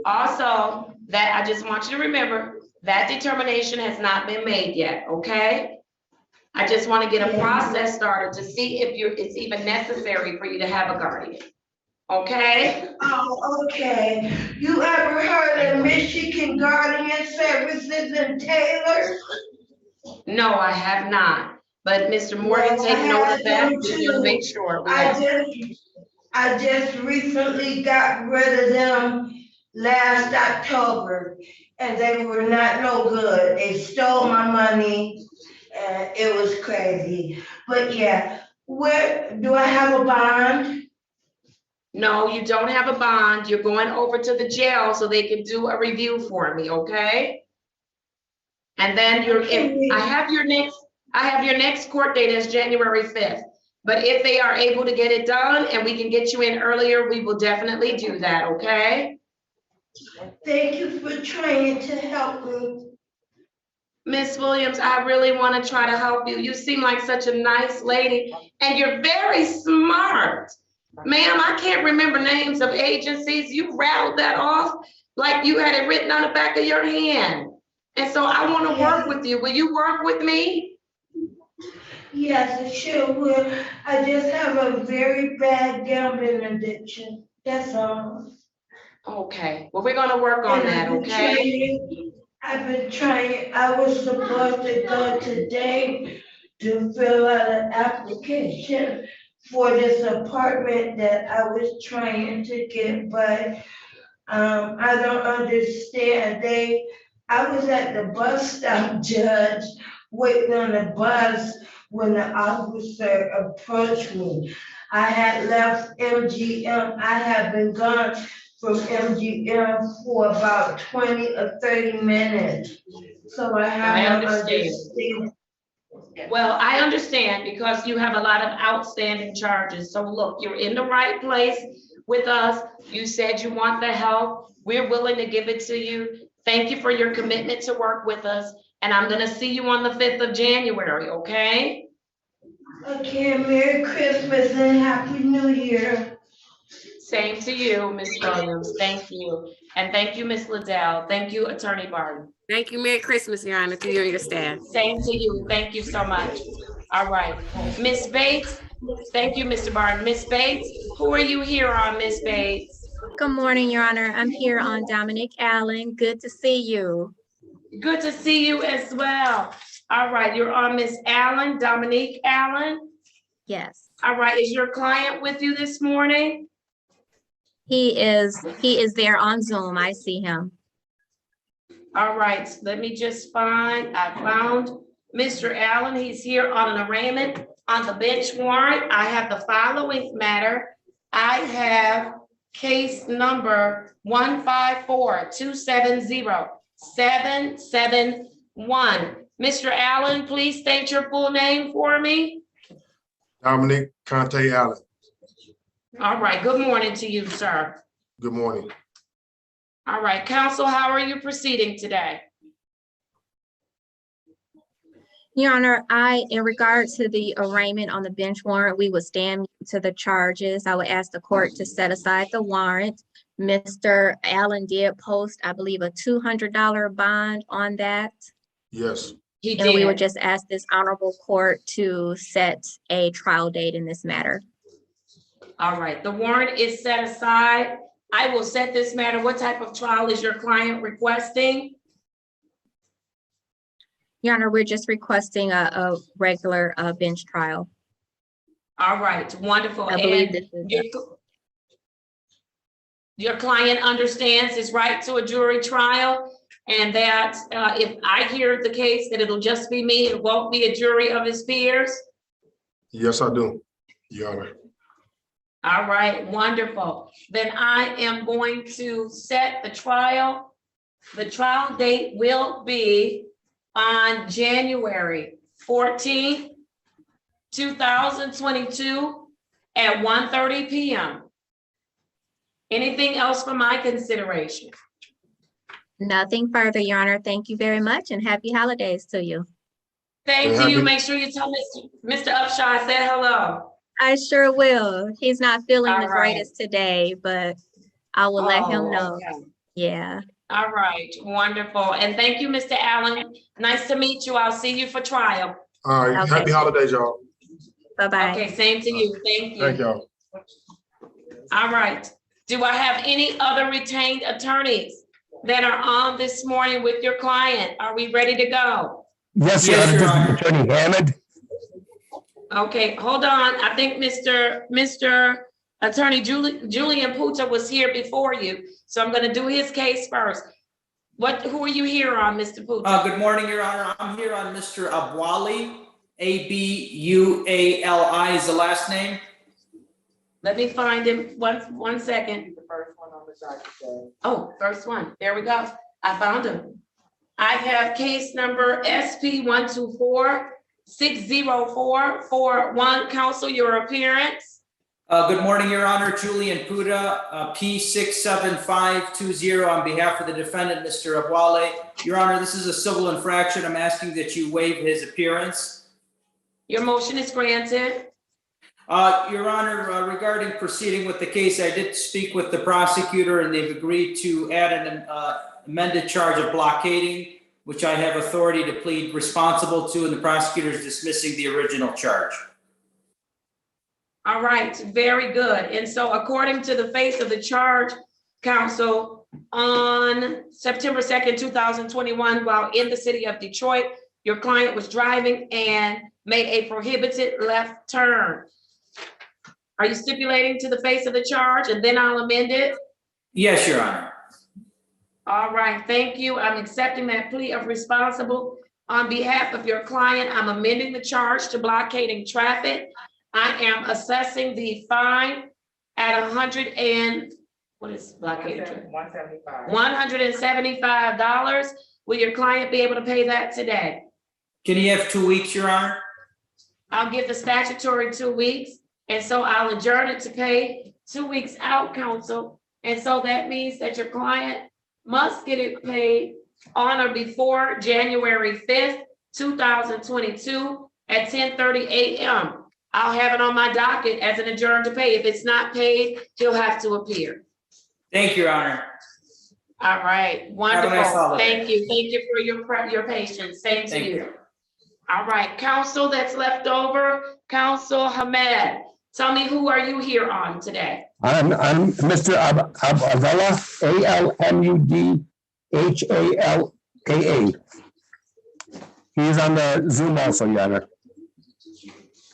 [SPEAKER 2] also, that I just want you to remember that determination has not been made yet, okay? I just want to get a process started to see if it's even necessary for you to have a guardian, okay?
[SPEAKER 1] Oh, okay. You ever heard of Michigan Guardian Services in Taylor?
[SPEAKER 2] No, I have not. But Mr. Morgan, take note of that. We're gonna make sure.
[SPEAKER 1] I just recently got rid of them last October, and they were not no good. They stole my money, and it was crazy. But yeah, where do I have a bond?
[SPEAKER 2] No, you don't have a bond. You're going over to the jail so they can do a review for me, okay? And then I have your next court date is January 5th. But if they are able to get it done and we can get you in earlier, we will definitely do that, okay?
[SPEAKER 1] Thank you for trying to help me.
[SPEAKER 2] Miss Williams, I really want to try to help you. You seem like such a nice lady, and you're very smart. Ma'am, I can't remember names of agencies. You rattled that off like you had it written on the back of your hand. And so I want to work with you. Will you work with me?
[SPEAKER 1] Yes, I sure will. I just have a very bad gambling addiction. That's all.
[SPEAKER 2] Okay, well, we're gonna work on that, okay?
[SPEAKER 1] I've been trying. I was supposed to go today to fill out an application for this apartment that I was trying to get, but I don't understand. I was at the bus stop, Judge, waiting on the bus when the officer approached me. I had left MGM. I had been gone from MGM for about 20 or 30 minutes. So I have to understand.
[SPEAKER 2] Well, I understand because you have a lot of outstanding charges. So look, you're in the right place with us. You said you want the help. We're willing to give it to you. Thank you for your commitment to work with us. And I'm gonna see you on the 5th of January, okay?
[SPEAKER 1] Okay, Merry Christmas and Happy New Year.
[SPEAKER 2] Same to you, Ms. Williams. Thank you. And thank you, Ms. Liddell. Thank you, Attorney Barton.
[SPEAKER 22] Thank you. Merry Christmas, Your Honor, to you and your staff.
[SPEAKER 2] Same to you. Thank you so much. All right. Ms. Bates, thank you, Mr. Barton. Ms. Bates, who are you here on, Ms. Bates?
[SPEAKER 13] Good morning, Your Honor. I'm here on Dominic Allen. Good to see you.
[SPEAKER 2] Good to see you as well. All right, you're on Ms. Allen, Dominique Allen?
[SPEAKER 13] Yes.
[SPEAKER 2] All right, is your client with you this morning?
[SPEAKER 13] He is there on Zoom. I see him.
[SPEAKER 2] All right, let me just I found Mr. Allen. He's here on an arraignment on the bench warrant. I have the following matter. I have case number 154-270-771. Mr. Allen, please state your full name for me.
[SPEAKER 14] Dominic Conte Allen.
[SPEAKER 2] All right, good morning to you, sir.
[SPEAKER 14] Good morning.
[SPEAKER 2] All right, counsel, how are you proceeding today?
[SPEAKER 13] Your Honor, in regard to the arraignment on the bench warrant, we would stand to the charges. I would ask the court to set aside the warrant. Mr. Allen did post, I believe, a $200 bond on that.
[SPEAKER 14] Yes.
[SPEAKER 2] He
[SPEAKER 13] and
[SPEAKER 2] did.
[SPEAKER 13] we would just ask this honorable court to set a trial date in this matter.
[SPEAKER 2] All right, the warrant is set aside. I will set this matter. What type of trial is your client requesting?
[SPEAKER 13] Your Honor, we're just requesting a regular bench trial.
[SPEAKER 2] All right, wonderful.
[SPEAKER 13] I believe
[SPEAKER 2] And
[SPEAKER 13] this is
[SPEAKER 2] your client understands his right to a jury trial, and that if I hear the case, that it'll just be me, it won't be a jury of his peers?
[SPEAKER 14] Yes, I do, Your Honor.
[SPEAKER 2] All right, wonderful. Then I am going to set the trial. The trial date will be on January 14th, 2022 at 1:30 p.m. Anything else for my consideration?
[SPEAKER 13] nothing further, Your Honor. Thank you very much and happy holidays to you.
[SPEAKER 2] Thank you. Make sure you tell Mr. Upshaw I said hello.
[SPEAKER 13] I sure will. He's not feeling
[SPEAKER 2] All
[SPEAKER 13] the
[SPEAKER 2] right.
[SPEAKER 13] greatest today, but I will let him know.
[SPEAKER 2] Okay.
[SPEAKER 13] Yeah.
[SPEAKER 2] All right, wonderful. And thank you, Mr. Allen. Nice to meet you. I'll see you for trial.
[SPEAKER 14] All right,
[SPEAKER 13] Okay.
[SPEAKER 14] happy holidays, y'all.
[SPEAKER 13] Bye-bye.
[SPEAKER 2] Okay, same to you. Thank you.
[SPEAKER 14] Thank y'all.
[SPEAKER 2] All right. Do I have any other retained attorneys that are on this morning with your client? Are we ready to go?
[SPEAKER 19] Yes, Your Honor. This is Attorney Hammond.
[SPEAKER 2] Okay, hold on. I think Mr. Attorney Julian Puta was here before you, so I'm going to do his case first. Who are you here on, Mr. Puta?
[SPEAKER 21] Good morning, Your Honor. I'm here on Mr. Abwali. Abuali is the last name.
[SPEAKER 2] Let me find him. One second.
[SPEAKER 3] The first one on the docket.
[SPEAKER 2] Oh, first one. There we go. I found him. I have case number SP 124-60441. Counsel, your appearance.
[SPEAKER 21] Good morning, Your Honor. Julian Puda, P67520 on behalf of the defendant, Mr. Abwali. Your Honor, this is a civil infraction. I'm asking that you waive his appearance.
[SPEAKER 2] Your motion is granted.
[SPEAKER 21] Your Honor, regarding proceeding with the case, I did speak with the prosecutor and they've agreed to add an amended charge of blockading, which I have authority to plead responsible to, and the prosecutor is dismissing the original charge.
[SPEAKER 2] All right, very good. And so according to the face of the charge, counsel, on September 2nd, 2021, while in the city of Detroit, your client was driving and made a prohibited left turn. Are you stipulating to the face of the charge and then I'll amend it?
[SPEAKER 21] Yes, Your Honor.
[SPEAKER 2] All right, thank you. I'm accepting that plea of responsible. On behalf of your client, I'm amending the charge to blockading traffic. I am assessing the fine at what is blockading traffic? $175. Will your client be able to pay that today?
[SPEAKER 21] Can you have 2 weeks, Your Honor?
[SPEAKER 2] I'll give the statutory 2 weeks, and so I'll adjourn it to pay 2 weeks out, counsel. And so that means that your client must get it paid on or before January 5th, 2022 at 10:30 a.m. I'll have it on my docket as an adjourn to pay. If it's not paid, he'll have to appear.
[SPEAKER 21] Thank you, Your Honor.
[SPEAKER 2] All right, wonderful.
[SPEAKER 21] Have a nice holiday.
[SPEAKER 2] Thank you. Thank you for your patience. Same to
[SPEAKER 21] Thank
[SPEAKER 2] you.
[SPEAKER 21] you.
[SPEAKER 2] All right, counsel that's left over, Counsel Hamed. Tell me, who are you here on today?
[SPEAKER 19] I'm Mr. Abdullah, ALMUDHALKA. He's on the Zoom also, Your Honor.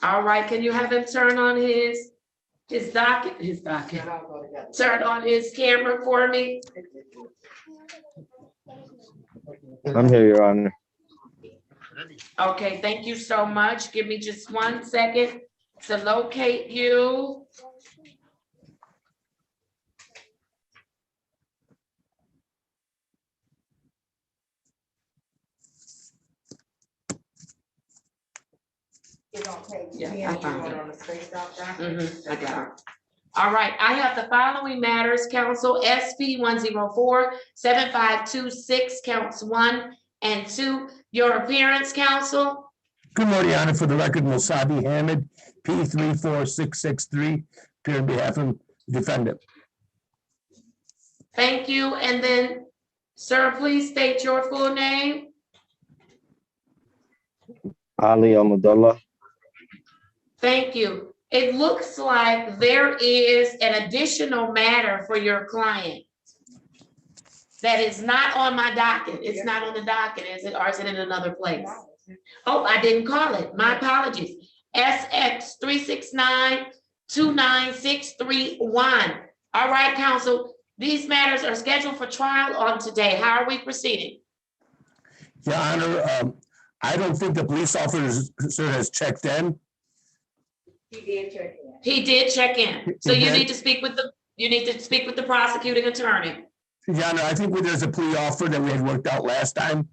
[SPEAKER 2] All right, can you have him turn on his docket? Turn on his camera for me.
[SPEAKER 5] I'm here, Your Honor.
[SPEAKER 2] Okay, thank you so much. Give me just 1 second to locate you. Yeah, I found it. I got it. All right, I have the following matters, counsel. SP 104-7526, counts 1 and 2. Your appearance, counsel.
[SPEAKER 19] Good morning, Your Honor. For the record, Mosabi Hamid, P34663, appear on behalf of the defendant.
[SPEAKER 2] Thank you. And then, sir, please state your full name.
[SPEAKER 5] Ali Almadullah.
[SPEAKER 2] Thank you. It looks like there is an additional matter for your client that is not on my docket. It's not on the docket, is it? Or is it in another place? Oh, I didn't call it. My apologies. SX 369-29631. All right, counsel. These matters are scheduled for trial on today. How are we proceeding?
[SPEAKER 19] Your Honor, I don't think the police officer has checked in.
[SPEAKER 15] He did check in.
[SPEAKER 2] He did check in. So you need to speak with the prosecuting attorney.
[SPEAKER 19] Your Honor, I think there's a plea offer that we had worked out last time.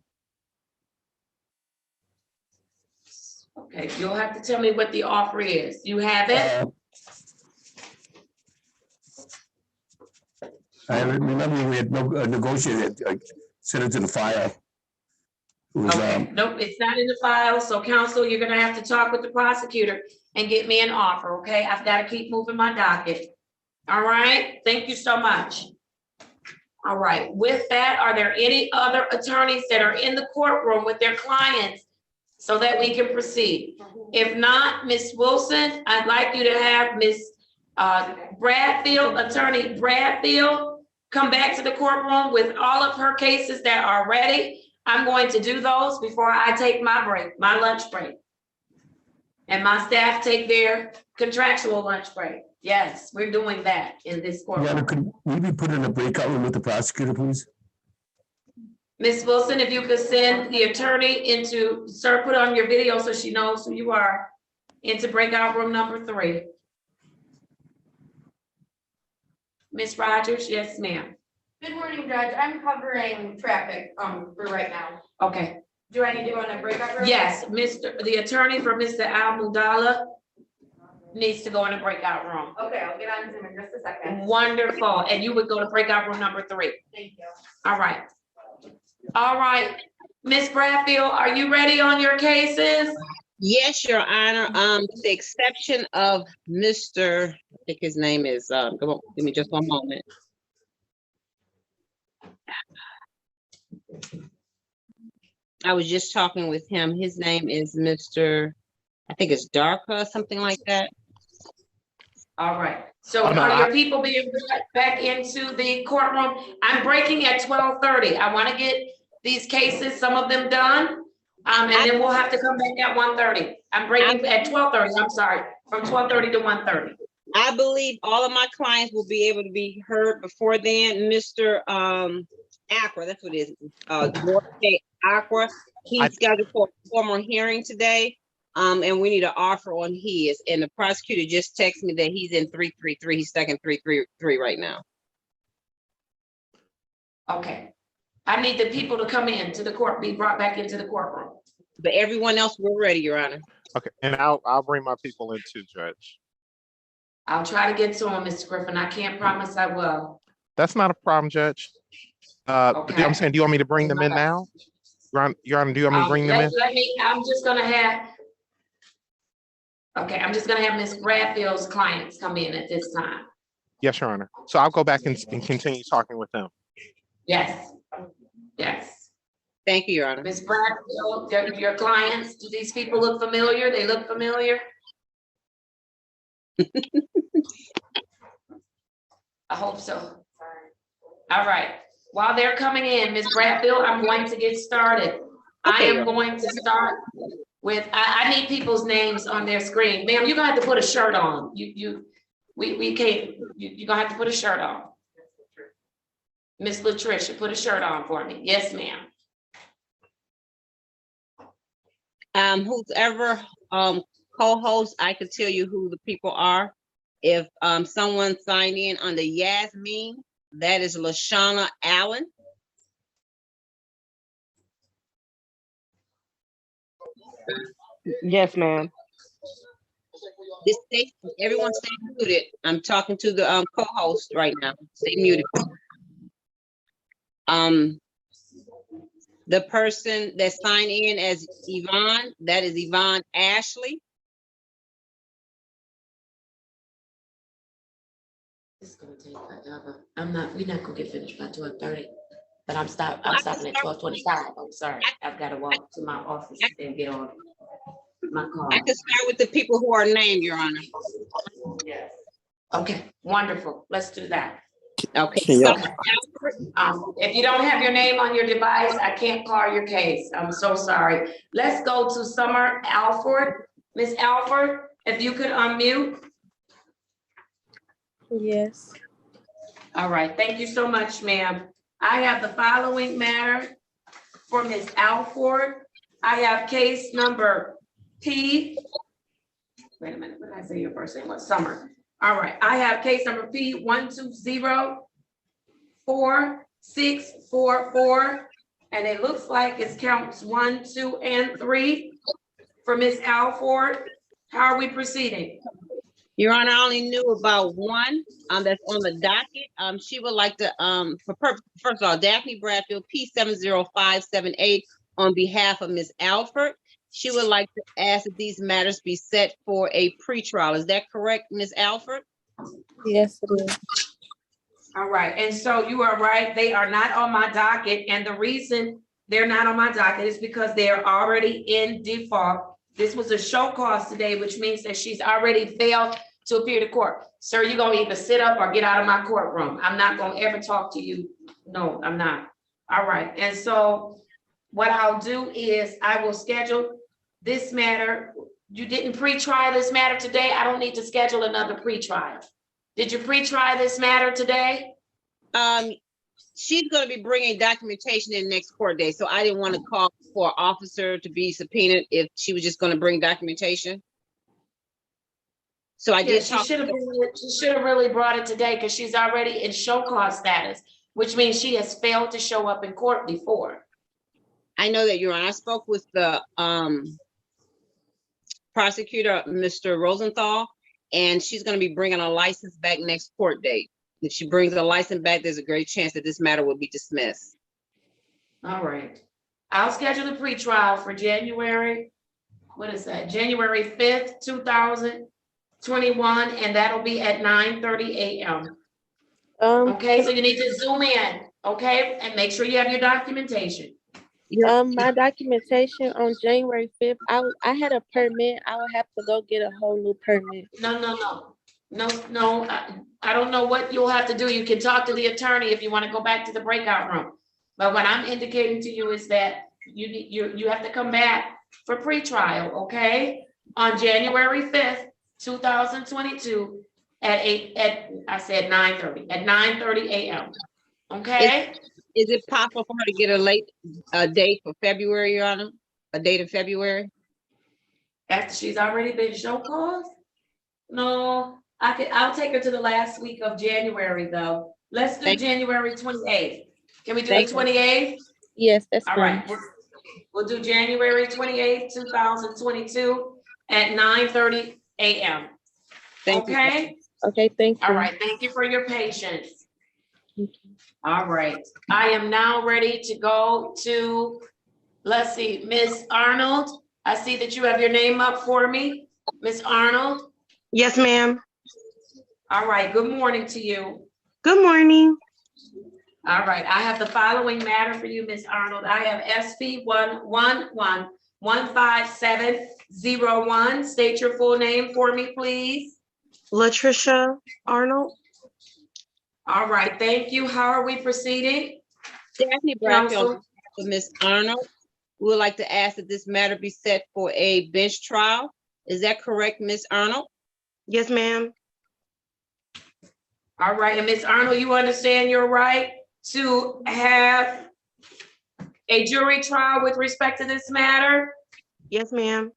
[SPEAKER 2] Okay, you'll have to tell me what the offer is. You have it?
[SPEAKER 19] I remember we had negotiated, sent it to the file. It was,
[SPEAKER 2] Okay, nope, it's not in the file. So counsel, you're gonna have to talk with the prosecutor and get me an offer, okay? I've got to keep moving my docket. All right, thank you so much. All right, with that, are there any other attorneys that are in the courtroom with their clients so that we can proceed? If not, Ms. Wilson, I'd like you to have Ms. Bradfield, Attorney Bradfield, come back to the courtroom with all of her cases that are ready. I'm going to do those before I take my break, my lunch break. And my staff take their contractual lunch break. Yes, we're doing that in this courtroom.
[SPEAKER 19] Your Honor, could we be put in a breakout room with the prosecutor, please?
[SPEAKER 2] Ms. Wilson, if you could send the attorney into, sir, put on your video so she knows who you are, into breakout room number 3. Ms. Rogers, yes, ma'am.
[SPEAKER 15] Good morning, Judge. I'm covering traffic for right now.
[SPEAKER 2] Okay.
[SPEAKER 15] Do I need to go in a breakout room?
[SPEAKER 2] Yes, the attorney for Mr. Al-Mudallah needs to go in a breakout room.
[SPEAKER 15] Okay, I'll get on Zoom in just a second.
[SPEAKER 2] Wonderful. And you would go to breakout room number 3.
[SPEAKER 15] Thank you.
[SPEAKER 2] All right. All right. Ms. Bradfield, are you ready on your cases?
[SPEAKER 7] Yes, Your Honor. With the exception of Mr., I think his name is, come on, give me just one moment. I was just talking with him. His name is Mr., I think it's Darka, something like that.
[SPEAKER 2] All right. So are your people being brought back into the courtroom? I'm breaking at 12:30. I want to get these cases, some of them done. And then we'll have to come back at 1:30. I'm breaking at 12:30. I'm sorry, from 12:30 to 1:30.
[SPEAKER 7] I believe all of my clients will be able to be heard before then. Mr. Aqua, that's what it is. North State Aqua. He's scheduled for a formal hearing today. And we need an offer on his. And the prosecutor just texted me that he's in 333. He's stuck in 333 right now.
[SPEAKER 2] Okay. I need the people to come in to the court, be brought back into the courtroom.
[SPEAKER 7] But everyone else, we're ready, Your Honor.
[SPEAKER 6] Okay, and I'll bring my people in too, Judge.
[SPEAKER 2] I'll try to get to him, Mr. Griffin. I can't promise I will.
[SPEAKER 6] That's not a problem, Judge. But I'm saying, do you want me to bring them in now? Your Honor, do you want me to bring them in?
[SPEAKER 2] I'm just gonna have Ms. Bradfield's clients come in at this time.
[SPEAKER 6] Yes, Your Honor. So I'll go back and continue talking with them.
[SPEAKER 2] Yes, yes.
[SPEAKER 7] Thank you, Your Honor.
[SPEAKER 2] Ms. Bradfield, your clients, do these people look familiar? They look familiar? I hope so. All right. While they're coming in, Ms. Bradfield, I'm going to get started. I am going to start with, I need people's names on their screen. Ma'am, you're gonna have to put a shirt on. We can't, you're gonna have to put a shirt on. Miss Latricia, put a shirt on for me. Yes, ma'am.
[SPEAKER 7] Whoever co-host, I could tell you who the people are. If someone signed in under Yasmin, that is LaShawna Allen.
[SPEAKER 9] Yes, ma'am.
[SPEAKER 7] Everyone stay muted. I'm talking to the co-host right now. Stay muted. The person that signed in as Yvonne, that is Yvonne Ashley.
[SPEAKER 2] This is gonna take forever. We're not gonna get finished by 12:30, but I'm stopping at 12:25. I'm sorry. I've got to walk to my office and get on my car.
[SPEAKER 7] I can start with the people who are named, Your Honor.
[SPEAKER 2] Yes. Okay, wonderful. Let's do that.
[SPEAKER 7] Okay.
[SPEAKER 2] So, if you don't have your name on your device, I can't call your case. I'm so sorry. Let's go to Summer Alford. Miss Alford, if you could unmute.
[SPEAKER 9] Yes.
[SPEAKER 2] All right, thank you so much, ma'am. I have the following matter for Miss Alford. I have case number P. Wait a minute, what did I say your first name was? Summer. All right, I have case number P 120-4644, and it looks like it's counts 1, 2, and 3 for Miss Alford. How are we proceeding?
[SPEAKER 7] Your Honor, I only knew about one that's on the docket. She would like to, first of all, Daphne Bradfield, P70578, on behalf of Ms. Alford. She would like to ask that these matters be set for a pretrial. Is that correct, Ms. Alford?
[SPEAKER 9] Yes, it is.
[SPEAKER 2] All right, and so you are right. They are not on my docket, and the reason they're not on my docket is because they are already in default. This was a show cause today, which means that she's already failed to appear to court. Sir, you're gonna either sit up or get out of my courtroom. I'm not gonna ever talk to you. No, I'm not. All right, and so what I'll do is I will schedule this matter. You didn't pre-try this matter today. I don't need to schedule another pre-trial. Did you pre-try this matter today?
[SPEAKER 7] She's going to be bringing documentation in next court day, so I didn't want to call for an officer to be subpoenaed if she was just going to bring documentation. So I did.
[SPEAKER 2] She should have really brought it today because she's already in show cause status, which means she has failed to show up in court before.
[SPEAKER 7] I know that, Your Honor. I spoke with the prosecutor, Mr. Rosenthal, and she's going to be bringing a license back next court date. If she brings a license back, there's a great chance that this matter will be dismissed.
[SPEAKER 2] All right. I'll schedule the pretrial for January, what is that? January 5th, 2021, and that'll be at 9:30 a.m. Okay, so you need to zoom in, okay? And make sure you have your documentation.
[SPEAKER 9] My documentation on January 5th, I had a permit. I would have to go get a whole new permit.
[SPEAKER 2] No. I don't know what you'll have to do. You can talk to the attorney if you want to go back to the breakout room. But what I'm indicating to you is that you have to come back for pretrial, okay? On January 5th, 2022 at 9:30 a.m. Okay?
[SPEAKER 7] Is it possible for her to get a date for February, Your Honor? A date in February?
[SPEAKER 2] After she's already been show cause? No, I'll take her to the last week of January though. Let's do January 28th. Can we do the 28th?
[SPEAKER 9] Yes, that's
[SPEAKER 2] All
[SPEAKER 9] fine.
[SPEAKER 2] right, we'll do January 28th, 2022 at 9:30 a.m. Okay?
[SPEAKER 9] Okay, thank you.
[SPEAKER 2] All right, thank you for your patience. All right, I am now ready to go to, let's see, Ms. Arnold. I see that you have your name up for me. Ms. Arnold?
[SPEAKER 8] Yes, ma'am.
[SPEAKER 2] All right, good morning to you.
[SPEAKER 8] Good morning.
[SPEAKER 2] All right, I have the following matter for you, Ms. Arnold. I have SP 111-15701. State your full name for me, please.
[SPEAKER 8] Latricia Arnold.
[SPEAKER 2] All right, thank you. How are we proceeding?
[SPEAKER 7] Daphne Bradfield for Ms. Arnold. We would like to ask that this matter be set for a bench trial. Is that correct, Ms. Arnold?
[SPEAKER 8] Yes, ma'am.
[SPEAKER 2] All right, and Ms. Arnold, you understand your right to have a jury trial with respect to this matter?
[SPEAKER 8] Yes, ma'am.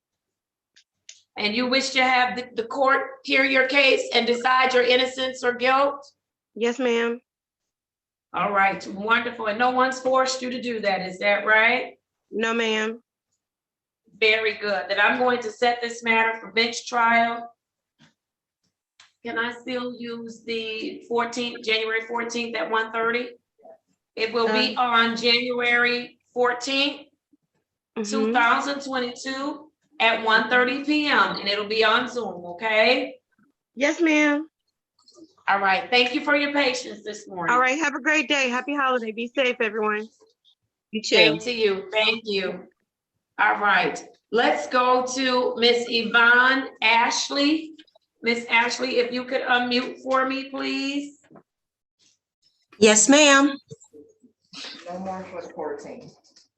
[SPEAKER 2] And you wish to have the court hear your case and decide your innocence or guilt?
[SPEAKER 8] Yes, ma'am.
[SPEAKER 2] All right, wonderful. And no one's forced you to do that, is that right?
[SPEAKER 8] No, ma'am.
[SPEAKER 2] Very good. Then I'm going to set this matter for bench trial. Can I still use the 14th, January 14th at 1:30? It will be on January 14th, 2022 at 1:30 p.m. and it'll be on Zoom, okay?
[SPEAKER 8] Yes, ma'am.
[SPEAKER 2] All right, thank you for your patience this morning.
[SPEAKER 8] All right, have a great day. Happy holiday. Be safe, everyone.
[SPEAKER 7] You too.
[SPEAKER 2] Same to you, thank you. All right, let's go to Miss Yvonne Ashley. Miss Ashley, if you could unmute for me, please.
[SPEAKER 16] Yes, ma'am.
[SPEAKER 20] No more for the 14th.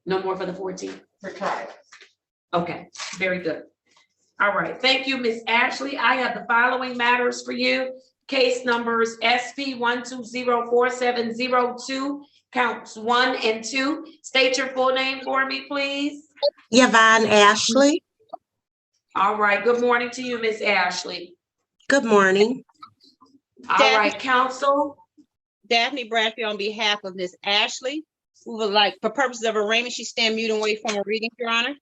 [SPEAKER 2] No more for the 14th?
[SPEAKER 20] For trial.
[SPEAKER 2] Okay, very good. All right, thank you, Miss Ashley. I have the following matters for you. Case numbers SP 1204702, counts 1 and 2. State your full name for me, please.
[SPEAKER 16] Yvonne Ashley.
[SPEAKER 2] All right, good morning to you, Miss Ashley.
[SPEAKER 16] Good morning.
[SPEAKER 2] All right, counsel.
[SPEAKER 7] Daphne Bradfield on behalf of Ms. Ashley, who would like, for purposes of arraignment, she stand mute and wait for a reading, Your Honor.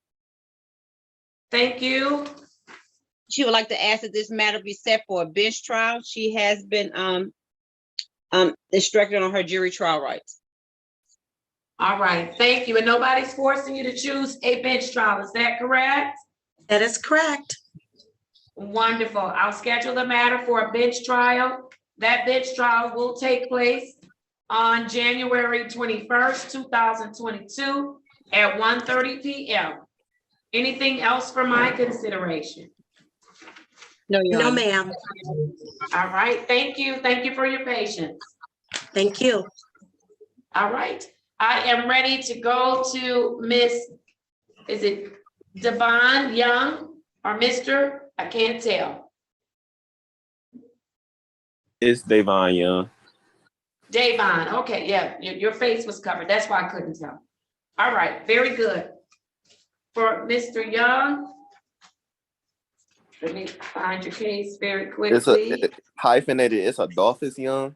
[SPEAKER 2] Thank you.
[SPEAKER 7] She would like to ask that this matter be set for a bench trial. She has been instructed on her jury trial rights.
[SPEAKER 2] All right, thank you. And nobody's forcing you to choose a bench trial, is that correct?
[SPEAKER 16] That is correct.
[SPEAKER 2] Wonderful. I'll schedule the matter for a bench trial. That bench trial will take place on January 21st, 2022 at 1:30 p.m. Anything else for my consideration?
[SPEAKER 7] No,
[SPEAKER 16] no, ma'am.
[SPEAKER 2] All right, thank you. Thank you for your patience.
[SPEAKER 16] Thank you.
[SPEAKER 2] All right, I am ready to go to Miss, is it Devon Young or Mr.? I can't tell.
[SPEAKER 17] It's Davon Young.
[SPEAKER 2] Davon, okay, yeah, your face was covered. That's why I couldn't tell. All right, very good. For Mr. Young, let me find your case very quickly.
[SPEAKER 17] It's hyphenated. It's Adolphus Young.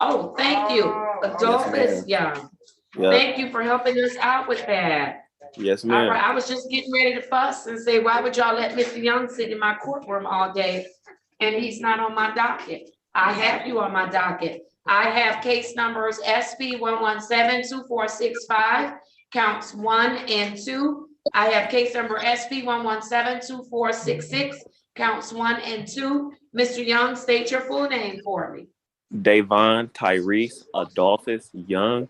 [SPEAKER 2] Oh, thank you, Adolphus Young.
[SPEAKER 17] Yeah.
[SPEAKER 2] Thank you for helping us out with that.
[SPEAKER 17] Yes,
[SPEAKER 2] All
[SPEAKER 17] ma'am.
[SPEAKER 2] right, I was just getting ready to fuss and say, why would y'all let Mr. Young sit in my courtroom all day and he's not on my docket? I have you on my docket. I have case numbers SP 1172465, counts 1 and 2. I have case number SP 1172466, counts 1 and 2. Mr. Young, state your full name for me.
[SPEAKER 17] Davon Tyrese Adolphus Young.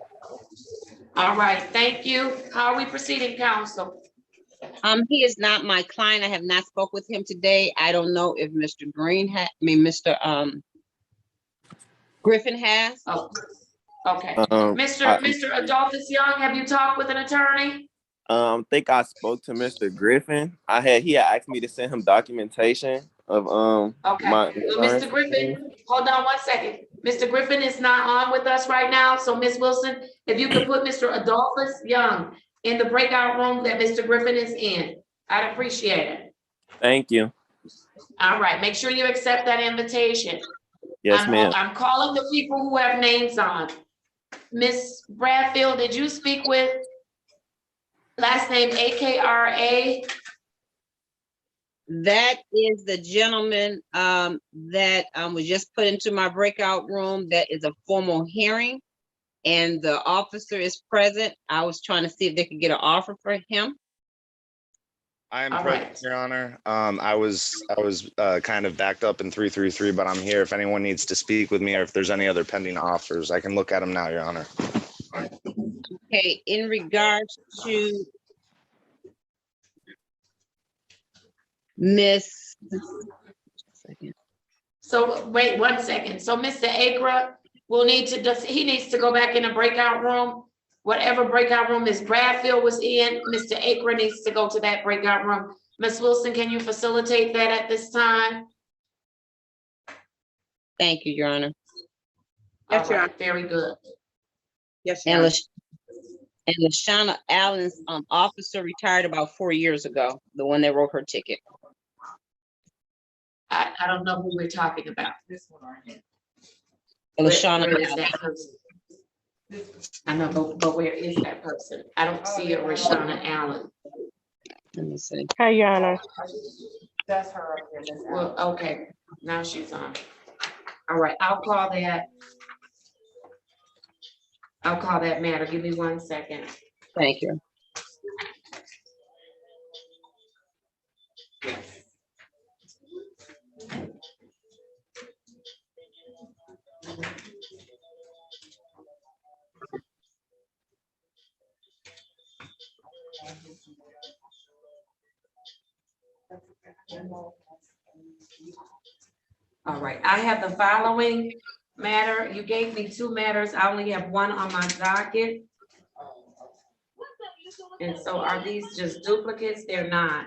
[SPEAKER 2] All right, thank you. How are we proceeding, counsel?
[SPEAKER 7] He is not my client. I have not spoke with him today. I don't know if Mr. Green Mr. Griffin has.
[SPEAKER 2] Oh, okay. Mr. Adolphus Young, have you talked with an attorney?
[SPEAKER 17] Think I spoke to Mr. Griffin. He had asked me to send him documentation of
[SPEAKER 2] Okay.
[SPEAKER 17] my
[SPEAKER 2] So Mr. Griffin, hold on one second. Mr. Griffin is not on with us right now, so Ms. Wilson, if you could put Mr. Adolphus Young in the breakout room that Mr. Griffin is in, I'd appreciate it.
[SPEAKER 17] Thank you.
[SPEAKER 2] All right, make sure you accept that invitation.
[SPEAKER 17] Yes, ma'am.
[SPEAKER 2] I'm calling the people who have names on. Ms. Bradfield, did you speak with last name AKRA?
[SPEAKER 7] That is the gentleman that was just put into my breakout room. That is a formal hearing, and the officer is present. I was trying to see if they could get an offer for him.
[SPEAKER 10] I am
[SPEAKER 2] All
[SPEAKER 10] present,
[SPEAKER 2] right.
[SPEAKER 10] Your Honor. I was kind of backed up in 333, but I'm here if anyone needs to speak with me or if there's any other pending offers. I can look at them now, Your Honor.
[SPEAKER 7] Okay, in regards to Miss.
[SPEAKER 2] So wait 1 second. So Mr. Akra will need to, he needs to go back in a breakout room. Whatever breakout room Ms. Bradfield was in, Mr. Akra needs to go to that breakout room. Ms. Wilson, can you facilitate that at this time?
[SPEAKER 7] Thank you, Your Honor.
[SPEAKER 2] All right, very good.
[SPEAKER 7] Yes, Your Honor. And LaShawna Allen's officer retired about 4 years ago, the one that wrote her ticket.
[SPEAKER 2] I don't know who we're talking about.
[SPEAKER 7] This one right here.
[SPEAKER 2] Where
[SPEAKER 7] LaShawna
[SPEAKER 2] is that person? I know, but where is that person? I don't see a Rashawna Allen.
[SPEAKER 7] Let me see.
[SPEAKER 9] Hi, Your Honor.
[SPEAKER 20] That's her. Up there, Miss Allen.
[SPEAKER 2] Well, okay, now she's on. All right, I'll call that. I'll call that matter. Give me 1 second.
[SPEAKER 7] Thank you.
[SPEAKER 2] All right, I have the following matter. You gave me 2 matters. I only have 1 on my docket. And so are these just duplicates? They're not.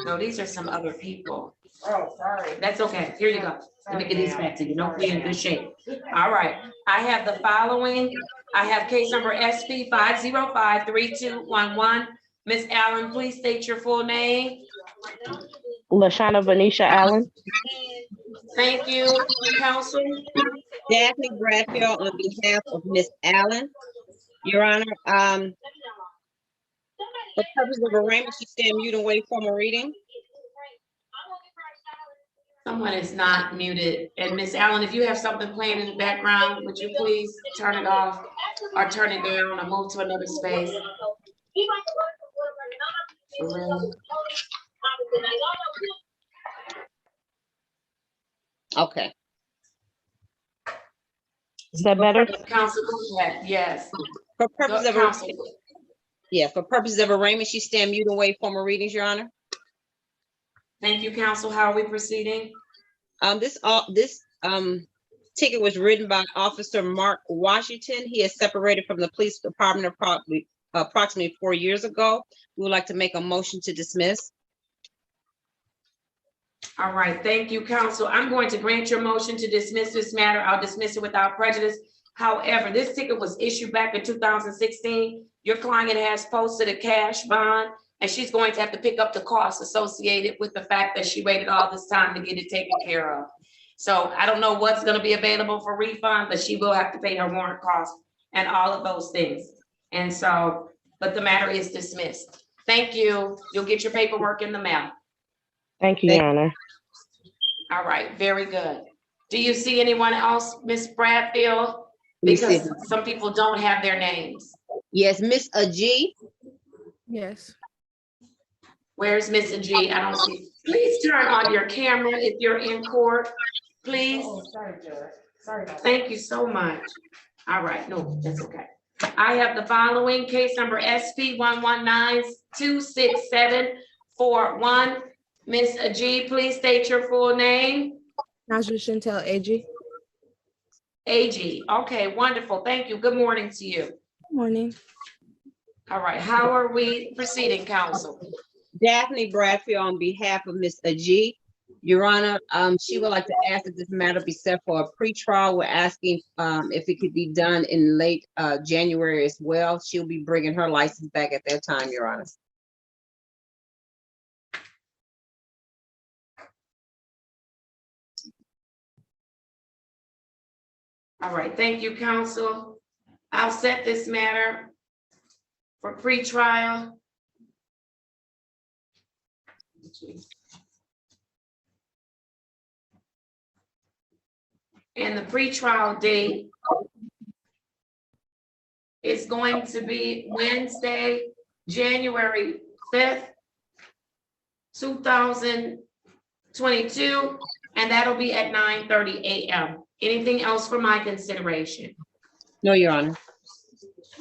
[SPEAKER 2] No, these are some other people.
[SPEAKER 20] Oh, sorry.
[SPEAKER 2] That's okay. Here you go. Let me get these back to you. No, we're in good shape. All right. I have the following. I have case number SP 5053211. Ms. Allen, please state your full name.
[SPEAKER 9] LaShawna Venetia Allen.
[SPEAKER 2] Thank you, counsel.
[SPEAKER 7] Daphne Bradfield on behalf of Miss Allen. Your Honor, for purpose of arraignment, she stand mute and wait for a reading.
[SPEAKER 2] Someone is not muted. And Ms. Allen, if you have something playing in the background, would you please turn it off or turn it down or move to another space?
[SPEAKER 7] Okay.
[SPEAKER 9] Is that better?
[SPEAKER 2] Counsel, yes.
[SPEAKER 7] For purposes of
[SPEAKER 2] counsel.
[SPEAKER 7] for purposes of arraignment, she stand mute and wait for more readings, Your Honor.
[SPEAKER 2] Thank you, counsel. How are we proceeding?
[SPEAKER 7] This ticket was written by Officer Mark Washington. He is separated from the police department approximately 4 years ago. We would like to make a motion to dismiss.
[SPEAKER 2] All right, thank you, counsel. I'm going to grant your motion to dismiss this matter. I'll dismiss it without prejudice. However, this ticket was issued back in 2016. Your client has posted a cash bond, and she's going to have to pick up the costs associated with the fact that she waited all this time to get it taken care of. So I don't know what's going to be available for refund, but she will have to pay her warrant costs and all of those things. And so, but the matter is dismissed. Thank you. You'll get your paperwork in the mail.
[SPEAKER 9] Thank you, Your Honor.
[SPEAKER 2] All right, very good. Do you see anyone else, Ms. Bradfield? Because some people don't have their names.
[SPEAKER 7] Yes, Miss Ajee.
[SPEAKER 9] Yes.
[SPEAKER 2] Where's Miss Ajee? I don't see. Please turn on your camera if you're in court, please.
[SPEAKER 20] Oh, sorry, Judge. Sorry about that.
[SPEAKER 2] Thank you so much. All right, no, that's okay. I have the following case number SP 119-26741. Ms. Ajee, please state your full name.
[SPEAKER 9] Najra Chantel Agee.
[SPEAKER 2] Agee, okay, wonderful. Thank you. Good morning to you.
[SPEAKER 9] Good morning.
[SPEAKER 2] All right, how are we proceeding, counsel?
[SPEAKER 7] Daphne Bradfield on behalf of Miss Ajee. Your Honor, she would like to ask that this matter be set for a pretrial. We're asking if it could be done in late January as well. She'll be bringing her license back at that time, Your Honor.
[SPEAKER 2] All right, thank you, counsel. I'll set this matter for pretrial. And the pretrial date is going to be Wednesday, January 5th, 2022, and that'll be at 9:30 a.m. Anything else for my consideration?
[SPEAKER 7] No, Your Honor.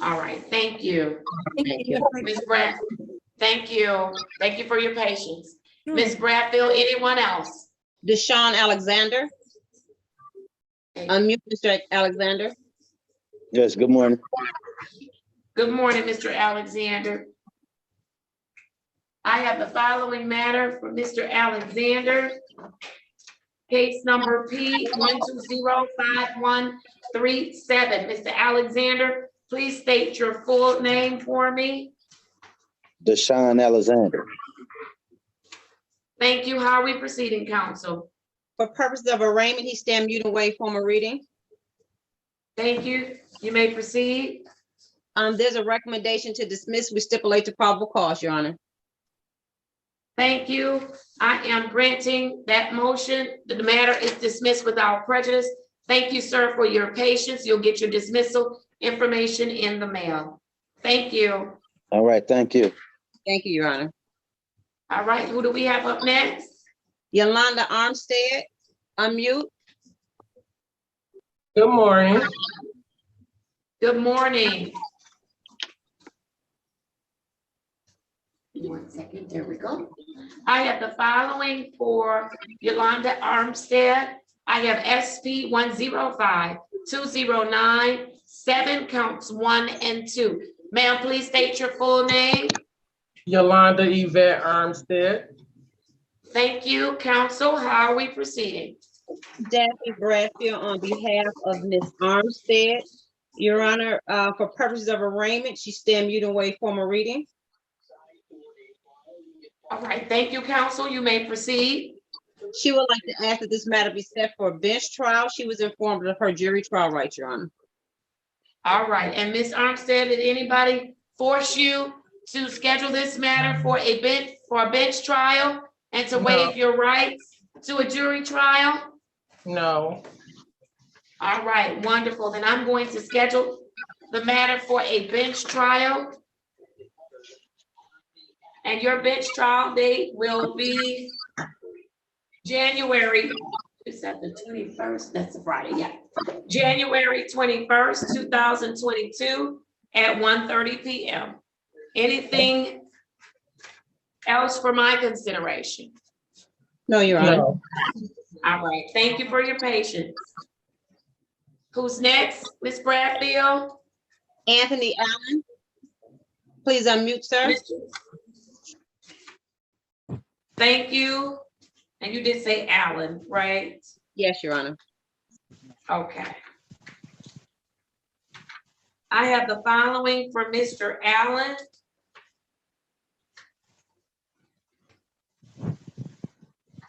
[SPEAKER 2] All right, thank you.
[SPEAKER 7] Thank you.
[SPEAKER 2] Ms. Brad, thank you. Thank you for your patience. Ms. Bradfield, anyone else?
[SPEAKER 7] Deshaun Alexander. Unmute Mr. Alexander.
[SPEAKER 5] Yes, good morning.
[SPEAKER 2] Good morning, Mr. Alexander. I have the following matter for Mr. Alexander. Case number P120537. Mr. Alexander, please state your full name for me.
[SPEAKER 5] Deshaun Alexander.
[SPEAKER 2] Thank you. How are we proceeding, counsel?
[SPEAKER 7] For purposes of arraignment, he stand mute and waive formal reading.
[SPEAKER 2] Thank you. You may proceed.
[SPEAKER 7] There's a recommendation to dismiss. We stipulate to probable cause, Your Honor.
[SPEAKER 2] Thank you. I am granting that motion. The matter is dismissed without prejudice. Thank you, sir, for your patience. You'll get your dismissal information in the mail. Thank you.
[SPEAKER 5] All right, thank you.
[SPEAKER 7] Thank you, Your Honor.
[SPEAKER 2] All right, who do we have up next?
[SPEAKER 7] Yolanda Armstead, unmute.
[SPEAKER 11] Good morning.
[SPEAKER 2] Good morning. 1 second, there we go. I have the following for Yolanda Armstead. I have SP 105-209, 7 counts 1 and 2. Ma'am, please state your full name.
[SPEAKER 11] Yolanda Yvette Armstead.
[SPEAKER 2] Thank you, counsel. How are we proceeding?
[SPEAKER 7] Daphne Bradfield on behalf of Ms. Armstead. Your Honor, for purposes of arraignment, she stand mute and waive formal reading.
[SPEAKER 2] All right, thank you, counsel. You may proceed.
[SPEAKER 7] She would like to ask that this matter be set for a bench trial. She was informed of her jury trial rights, Your Honor.
[SPEAKER 2] All right, and Ms. Armstead, did anybody force you to schedule this matter for a bench trial and to waive your rights to a jury trial?
[SPEAKER 11] No.
[SPEAKER 2] All right, wonderful. Then I'm going to schedule the matter for a bench trial. And your bench trial date will be January, is that the 21st? That's a Friday, yeah. January 21st, 2022 at 1:30 p.m. Anything else for my consideration?
[SPEAKER 7] No, Your Honor.
[SPEAKER 2] No. All right, thank you for your patience. Who's next, Ms. Bradfield?
[SPEAKER 7] Anthony Allen. Please unmute, sir.
[SPEAKER 2] Thank you. And you did say Allen, right?
[SPEAKER 7] Yes, Your Honor.
[SPEAKER 2] Okay. I have the following for Mr. Allen.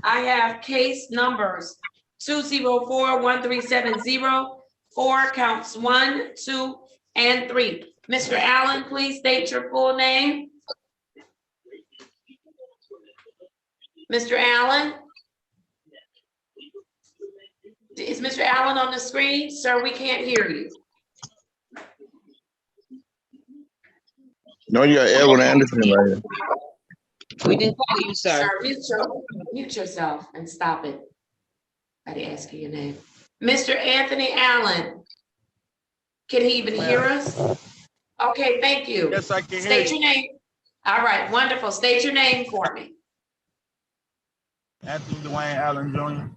[SPEAKER 2] I have case numbers 204-1370, 4 counts 1, 2, and 3. Mr. Allen, please state your full name. Mr. Allen? Is Mr. Allen on the screen? Sir, we can't hear you.
[SPEAKER 5] No, you're Edwin Anderson right here.
[SPEAKER 7] We didn't call you, sir.
[SPEAKER 2] Sir, mute yourself and stop it. I didn't ask you your name. Mr. Anthony Allen. Can he even hear us? Okay, thank you.
[SPEAKER 5] Yes, I can hear
[SPEAKER 2] State
[SPEAKER 5] you.
[SPEAKER 2] your name. All right, wonderful. State your name for me.
[SPEAKER 5] Anthony Dwayne Allen Jr.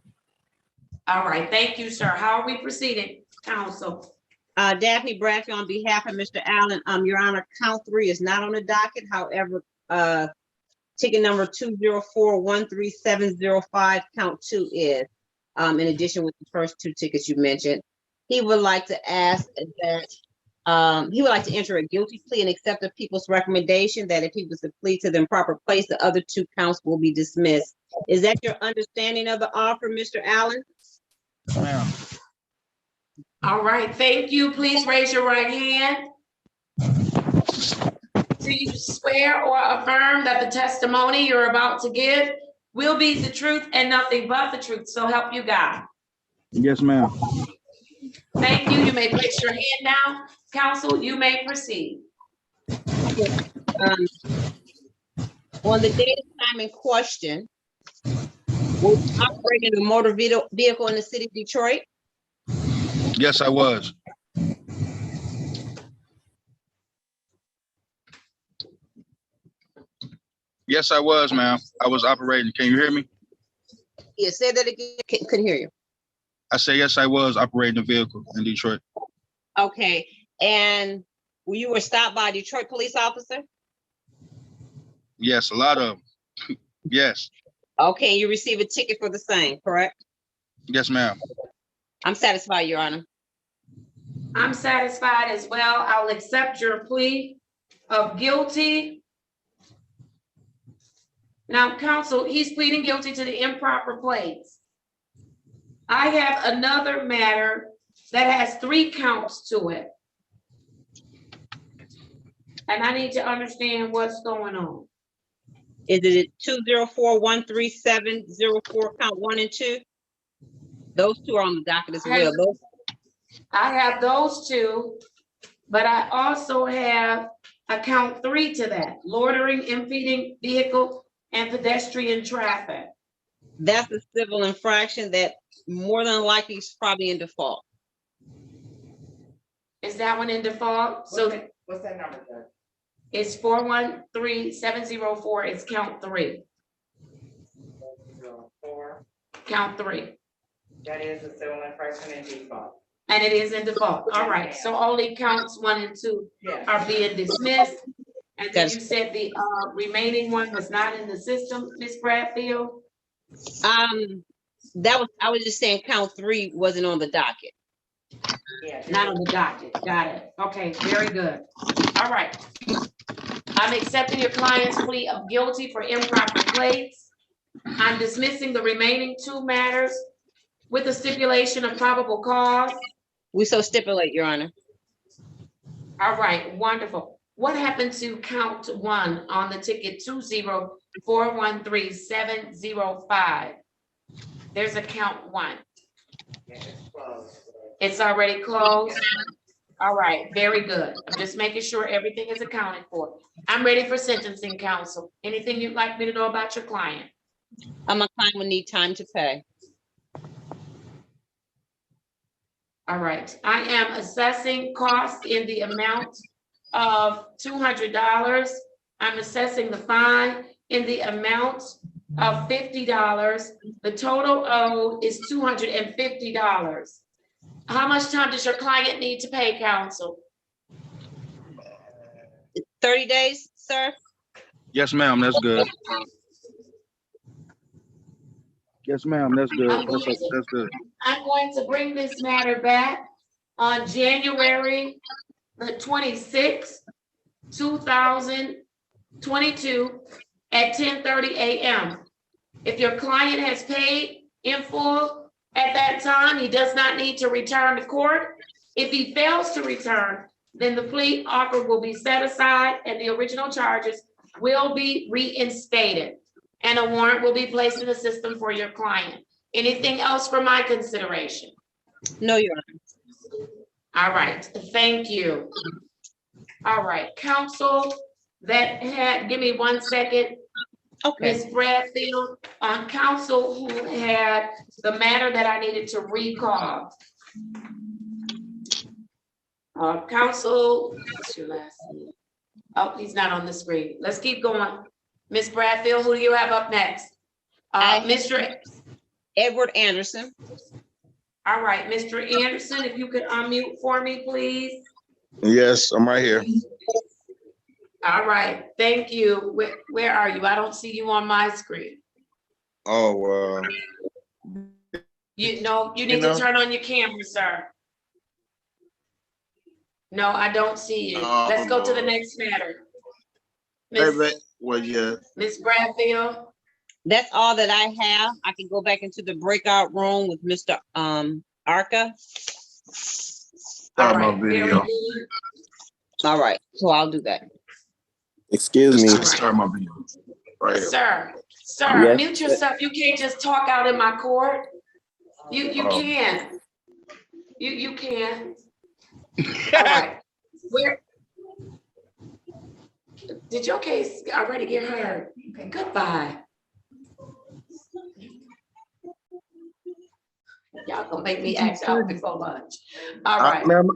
[SPEAKER 2] All right, thank you, sir. How are we proceeding, counsel?
[SPEAKER 7] Daphne Bradfield on behalf of Mr. Allen. Your Honor, count 3 is not on the docket. However, Ticket number 204137005, count 2 is, in addition with the first 2 tickets you mentioned. He would like to ask that, he would like to enter a guilty plea and accept the people's recommendation that if he was to plead to the improper place, the other 2 counts will be dismissed. Is that your understanding of the offer, Mr. Allen?
[SPEAKER 5] Ma'am.
[SPEAKER 2] All right, thank you. Please raise your right hand. Do you swear or affirm that the testimony you're about to give will be the truth and nothing but the truth? So help you God.
[SPEAKER 5] Yes, ma'am.
[SPEAKER 2] Thank you. You may place your hand down. Counsel, you may proceed.
[SPEAKER 7] On the day and time in question, were you operating a motor vehicle in the city of Detroit?
[SPEAKER 5] Yes, I was. Yes, I was, ma'am. I was operating. Can you hear me?
[SPEAKER 7] Yeah, say that again. Couldn't hear you.
[SPEAKER 5] I say yes, I was operating a vehicle in Detroit.
[SPEAKER 7] Okay, and you were stopped by a Detroit police officer?
[SPEAKER 5] Yes, a lot of them. Yes.
[SPEAKER 7] Okay, you received a ticket for the same, correct?
[SPEAKER 5] Yes, ma'am.
[SPEAKER 7] I'm satisfied, Your Honor.
[SPEAKER 2] I'm satisfied as well. I'll accept your plea of guilty. Now, counsel, he's pleading guilty to the improper plates. I have another matter that has 3 counts to it. And I need to understand what's going on.
[SPEAKER 7] Is it 204137004, count 1 and 2? Those 2 are on the docket as well.
[SPEAKER 2] I have those 2, but I also have a count 3 to that, loitering, impeding vehicle and pedestrian traffic.
[SPEAKER 7] That's a civil infraction that more than likely is probably in default.
[SPEAKER 2] Is that one in default?
[SPEAKER 20] What's that number, Judge?
[SPEAKER 2] It's 413704. It's count 3.
[SPEAKER 20] 4.
[SPEAKER 2] Count 3.
[SPEAKER 20] That is a civil infraction in default.
[SPEAKER 2] And it is in default. All right. So only counts 1 and 2 are being dismissed. And then you said the remaining one was not in the system, Ms. Bradfield?
[SPEAKER 7] I was just saying count 3 wasn't on the docket.
[SPEAKER 2] Yeah, not on the docket. Got it. Okay, very good. All right. I'm accepting your client's plea of guilty for improper plates. I'm dismissing the remaining 2 matters with a stipulation of probable cause.
[SPEAKER 7] We so stipulate, Your Honor.
[SPEAKER 2] All right, wonderful. What happened to count 1 on the ticket 204137005? There's a count 1.
[SPEAKER 20] Yeah, it's closed.
[SPEAKER 2] It's already closed. All right, very good. I'm just making sure everything is accounted for. I'm ready for sentencing, counsel. Anything you'd like me to know about your client?
[SPEAKER 7] My client will need time to pay.
[SPEAKER 2] All right, I am assessing costs in the amount of $200. I'm assessing the fine in the amount of $50. The total owed is $250. How much time does your client need to pay, counsel?
[SPEAKER 7] 30 days, sir?
[SPEAKER 5] Yes, ma'am. That's good. Yes, ma'am. That's good. That's good.
[SPEAKER 2] I'm going to bring this matter back on January the 26th, 2022 at 10:30 a.m. If your client has paid in full at that time, he does not need to return to court. If he fails to return, then the plea offer will be set aside and the original charges will be reinstated and a warrant will be placed in the system for your client. Anything else for my consideration?
[SPEAKER 7] No, Your Honor.
[SPEAKER 2] All right, thank you. All right, counsel, give me 1 second.
[SPEAKER 7] Okay.
[SPEAKER 2] Ms. Bradfield, on counsel who had the matter that I needed to recall. Counsel, what's your last name? Oh, he's not on the screen. Let's keep going. Ms. Bradfield, who do you have up next? Mr.
[SPEAKER 7] Edward Anderson.
[SPEAKER 2] All right, Mr. Anderson, if you could unmute for me, please.
[SPEAKER 5] Yes, I'm right here.
[SPEAKER 2] All right, thank you. Where are you? I don't see you on my screen.
[SPEAKER 5] Oh,
[SPEAKER 2] You need to turn on your camera, sir. No, I don't see you. Let's go to the next matter. Miss Bradfield.
[SPEAKER 7] That's all that I have. I can go back into the breakout room with Mr. Arca.
[SPEAKER 2] All right, very good.
[SPEAKER 7] All right, so I'll do that.
[SPEAKER 17] Excuse me.
[SPEAKER 5] Start my video. Right.
[SPEAKER 2] Sir,
[SPEAKER 17] Yes.
[SPEAKER 2] mute yourself. You can't just talk out in my court. You can. You can. All right. Where did your case already get heard? Okay, goodbye. Y'all gonna make me act out before lunch. All right.
[SPEAKER 5] Ma'am,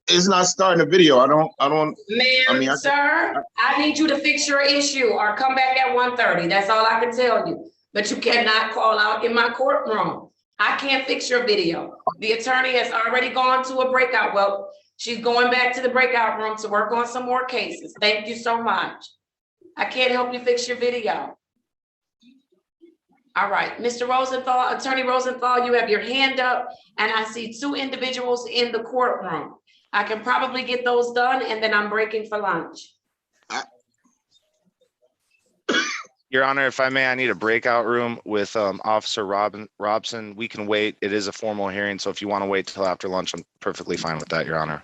[SPEAKER 5] it's not starting a video. I don't.
[SPEAKER 2] Ma'am, sir, I need you to fix your issue or come back at 1:30. That's all I can tell you. But you cannot call out in my courtroom. I can't fix your video. The attorney has already gone to a breakout. Well, she's going back to the breakout room to work on some more cases. Thank you so much. I can't help you fix your video. All right, Mr. Rosenthal, Attorney Rosenthal, you have your hand up, and I see 2 individuals in the courtroom. I can probably get those done, and then I'm breaking for lunch.
[SPEAKER 10] Your Honor, if I may, I need a breakout room with Officer Robson. We can wait. It is a formal hearing, so if you want to wait till after lunch, I'm perfectly fine with that, Your Honor.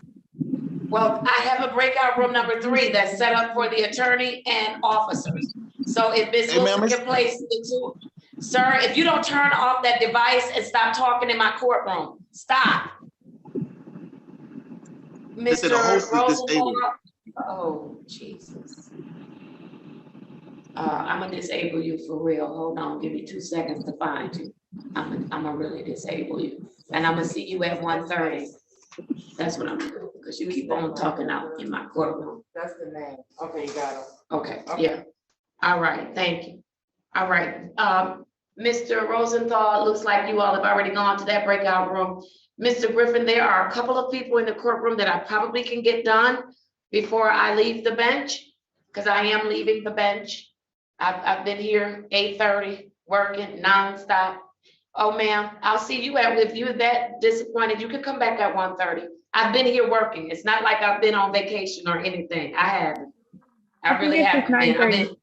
[SPEAKER 2] Well, I have a breakout room number 3 that's set up for the attorney and officers. So if Ms. Wilson can place the 2. Sir, if you don't turn off that device and stop talking in my courtroom, stop. Mr. Rosenthal. Oh, Jesus. I'm gonna disable you for real. Hold on, give me 2 seconds to find you. I'm gonna really disable you. And I'm gonna see you at 1:30. That's what I'm doing, because you keep on talking out in my courtroom.
[SPEAKER 11] That's the name. Okay, you got it.
[SPEAKER 2] Okay, yeah. All right, thank you. All right, Mr. Rosenthal, it looks like you all have already gone to that breakout room. Mr. Griffin, there are a couple of people in the courtroom that I probably can get done before I leave the bench, because I am leaving the bench. I've been here 8:30, working nonstop. Oh, ma'am, I'll see you if you're that disappointed, you can come back at 1:30. I've been here working. It's not like I've been on vacation or anything. I haven't. I really haven't been.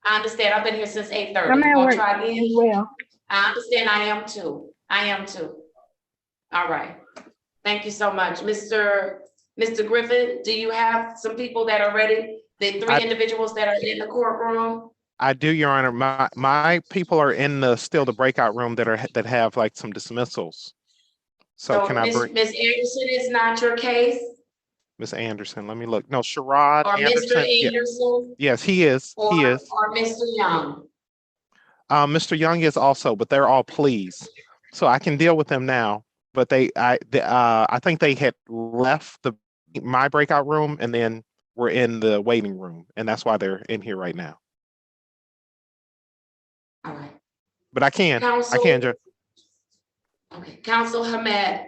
[SPEAKER 2] I understand. I've been here since 8:30.
[SPEAKER 12] I'm at work
[SPEAKER 2] try again?
[SPEAKER 12] as well.
[SPEAKER 2] I understand. I am too. All right. Thank you so much. Mr. Griffin, do you have some people that are ready? The 3 individuals that are in the courtroom?
[SPEAKER 6] I do, Your Honor. My people are in still the breakout room that have like some dismissals. So can I bring
[SPEAKER 2] Ms. Anderson is not your case?
[SPEAKER 6] Miss Anderson? Let me look. No, Sherrod
[SPEAKER 2] Or
[SPEAKER 6] Anderson.
[SPEAKER 2] Mr. Anderson?
[SPEAKER 6] Yes, he is. He is.
[SPEAKER 2] Or Mr. Young?
[SPEAKER 6] Mr. Young is also, but they're all pleas. So I can deal with them now. But I think they had left my breakout room and then were in the waiting room, and that's why they're in here right now.
[SPEAKER 2] All right.
[SPEAKER 6] But I can.
[SPEAKER 2] Counsel,
[SPEAKER 6] I can, Judge.
[SPEAKER 2] Okay, Counsel Hamed.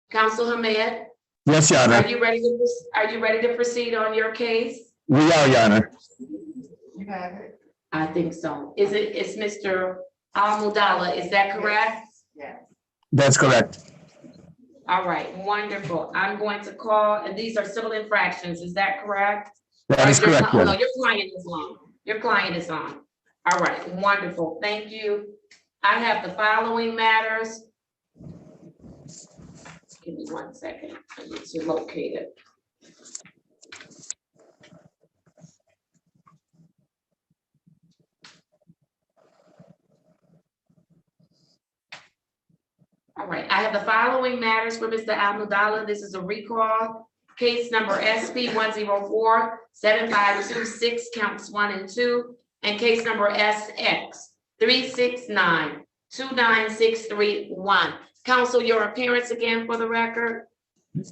[SPEAKER 2] Counsel Hamed.
[SPEAKER 19] Yes, Your Honor.
[SPEAKER 2] Are you ready to proceed on your case?
[SPEAKER 19] We are, Your Honor.
[SPEAKER 2] You have it. I think so. It's Mr. Al-Mudala, is that correct?
[SPEAKER 11] Yes.
[SPEAKER 19] That's correct.
[SPEAKER 2] All right, wonderful. I'm going to call, and these are civil infractions, is that correct?
[SPEAKER 19] That is correct.
[SPEAKER 2] No, your client is on. Your client is on. All right, wonderful. Thank you. I have the following matters. Give me 1 second. I need to locate it. All right, I have the following matters for Mr. Al-Mudala. This is a recall. Case number SP 104-7526, counts 1 and 2, and case number SX 369-29631. Counsel, your appearance again for the record.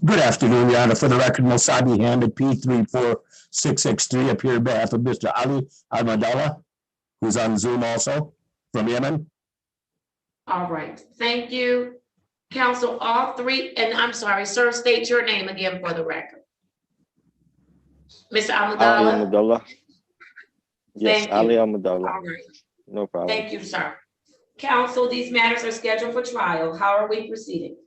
[SPEAKER 19] Good afternoon, Your Honor. For the record, Mosabi Hamid, P34663, appear on behalf of Mr. Ali Al-Mudala, who's on Zoom also from Yemen.
[SPEAKER 2] All right, thank you. Counsel, all 3, and I'm sorry, sir, state your name again for the record. Mr.
[SPEAKER 12] Ali
[SPEAKER 2] Almudala?
[SPEAKER 12] Abdullah. Yes,
[SPEAKER 2] Thank
[SPEAKER 12] Ali
[SPEAKER 2] you.
[SPEAKER 12] Abdullah.
[SPEAKER 2] All right.
[SPEAKER 12] No problem.
[SPEAKER 2] Thank you, sir. Counsel, these matters are scheduled for trial. How are we proceeding?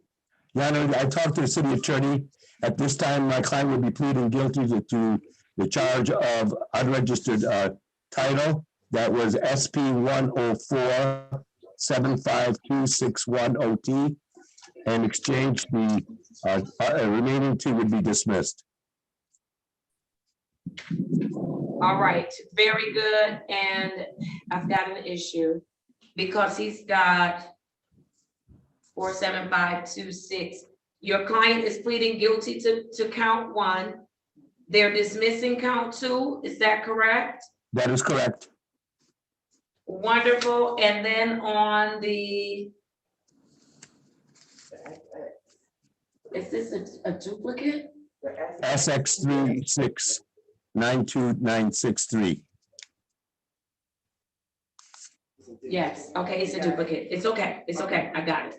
[SPEAKER 19] Your Honor, I talked to the city attorney. At this time, my client would be pleading guilty to the charge of unregistered title. That was SP 104-75261OT. And exchange, the remaining two would be dismissed.
[SPEAKER 2] All right, very good. And I've got an issue because he's got 47526. Your client is pleading guilty to count 1. They're dismissing count 2. Is that correct?
[SPEAKER 19] That is correct.
[SPEAKER 2] Wonderful. And then on the, is this a duplicate?
[SPEAKER 19] SX36929963.
[SPEAKER 2] Yes, okay, it's a duplicate. It's okay, it's okay, I got it.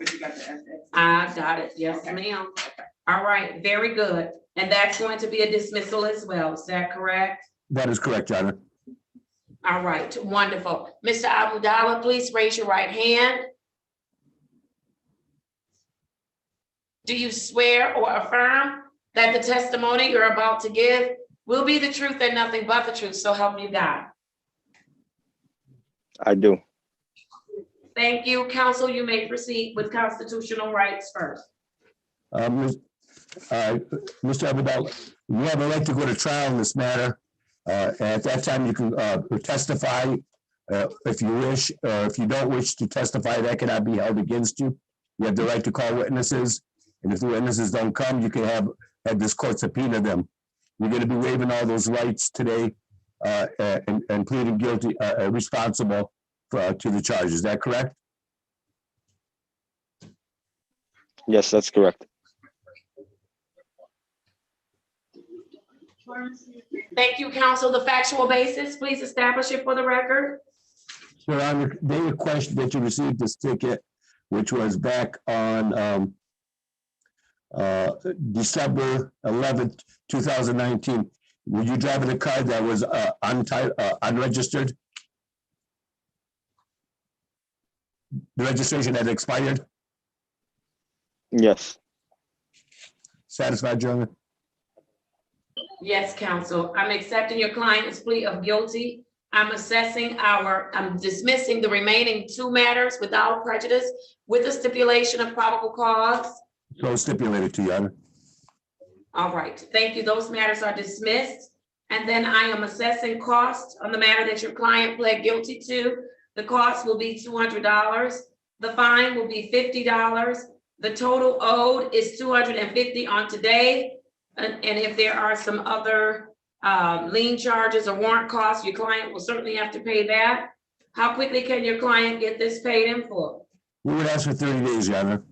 [SPEAKER 2] I got it, yes, ma'am. All right, very good. And that's going to be a dismissal as well, is that correct?
[SPEAKER 19] That is correct, Your Honor.
[SPEAKER 2] All right, wonderful. Mr. Abudala, please raise your right hand. Do you swear or affirm that the testimony you're about to give will be the truth and nothing but the truth, so help you God?
[SPEAKER 12] I do.
[SPEAKER 2] Thank you. Counsel, you may proceed with constitutional rights first.
[SPEAKER 19] Mr. Abadal, you have a right to go to trial in this matter. At that time, you can testify if you wish, or if you don't wish to testify, that cannot be held against you. You have the right to call witnesses, and if the witnesses don't come, you can have this court subpoena them. You're going to be waiving all those rights today and pleading guilty, responsible to the charge. Is that correct?
[SPEAKER 12] Yes, that's correct.
[SPEAKER 2] Thank you, counsel. The factual basis, please establish it for the record.
[SPEAKER 19] Your Honor, they requested that you received this ticket, which was back on December 11th, 2019. Were you driving a car that was unregistered? The registration had expired?
[SPEAKER 12] Yes.
[SPEAKER 19] Satisfied, Your Honor?
[SPEAKER 2] Yes, counsel. I'm accepting your client's plea of guilty. I'm dismissing the remaining 2 matters without prejudice with a stipulation of probable cause.
[SPEAKER 19] So stipulated to Your Honor.
[SPEAKER 2] All right, thank you. Those matters are dismissed. And then I am assessing cost on the matter that your client pled guilty to. The cost will be $200. The fine will be $50. The total owed is $250 on today. And if there are some other lien charges or warrant costs, your client will certainly have to pay that. How quickly can your client get this paid in full?
[SPEAKER 19] We would ask for 30 days, Your Honor.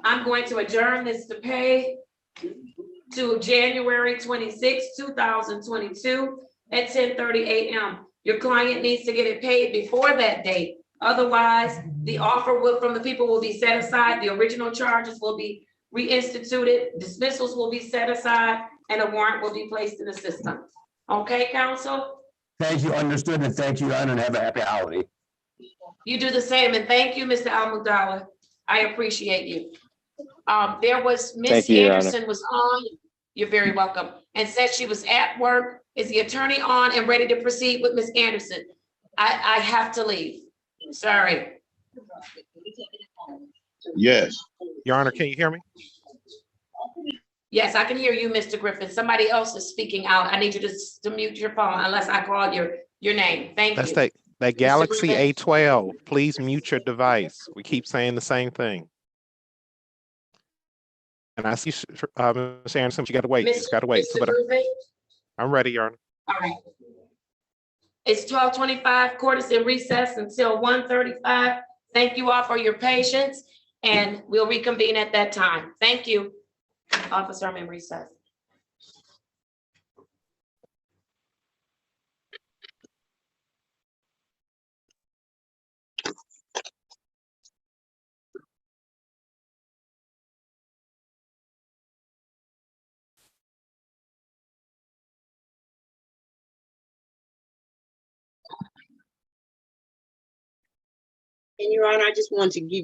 [SPEAKER 2] I'm going to adjourn this to pay to January 26, 2022 at 10:30 a.m. Your client needs to get it paid before that date. Otherwise, the offer from the people will be set aside. The original charges will be reinstituted, dismissals will be set aside, and a warrant will be placed in the system. Okay, counsel?
[SPEAKER 19] Thank you, understood, and thank you, Your Honor, and have a happy holiday.
[SPEAKER 2] You do the same, and thank you, Mr. Almudala. I appreciate you. There was Miss Anderson was on, you're very welcome, and said she was at work. Is the attorney on and ready to proceed with Miss Anderson? I have to leave, sorry.
[SPEAKER 6] Yes. Your Honor, can you hear me?
[SPEAKER 2] Yes, I can hear you, Mr. Griffin. Somebody else is speaking out. I need you to mute your phone unless I call your name. Thank you.
[SPEAKER 6] That's that Galaxy A12. Please mute your device. We keep saying the same thing. And I see Ms. Anderson, you got to wait. Just got to wait. So, I'm ready, Your Honor.
[SPEAKER 2] All right. It's 12:25. Court is in recess until 1:35. Thank you all for your patience, and we'll reconvene at that time. Thank you. Officer, I'm in recess.
[SPEAKER 7] And Your Honor, I just want to give you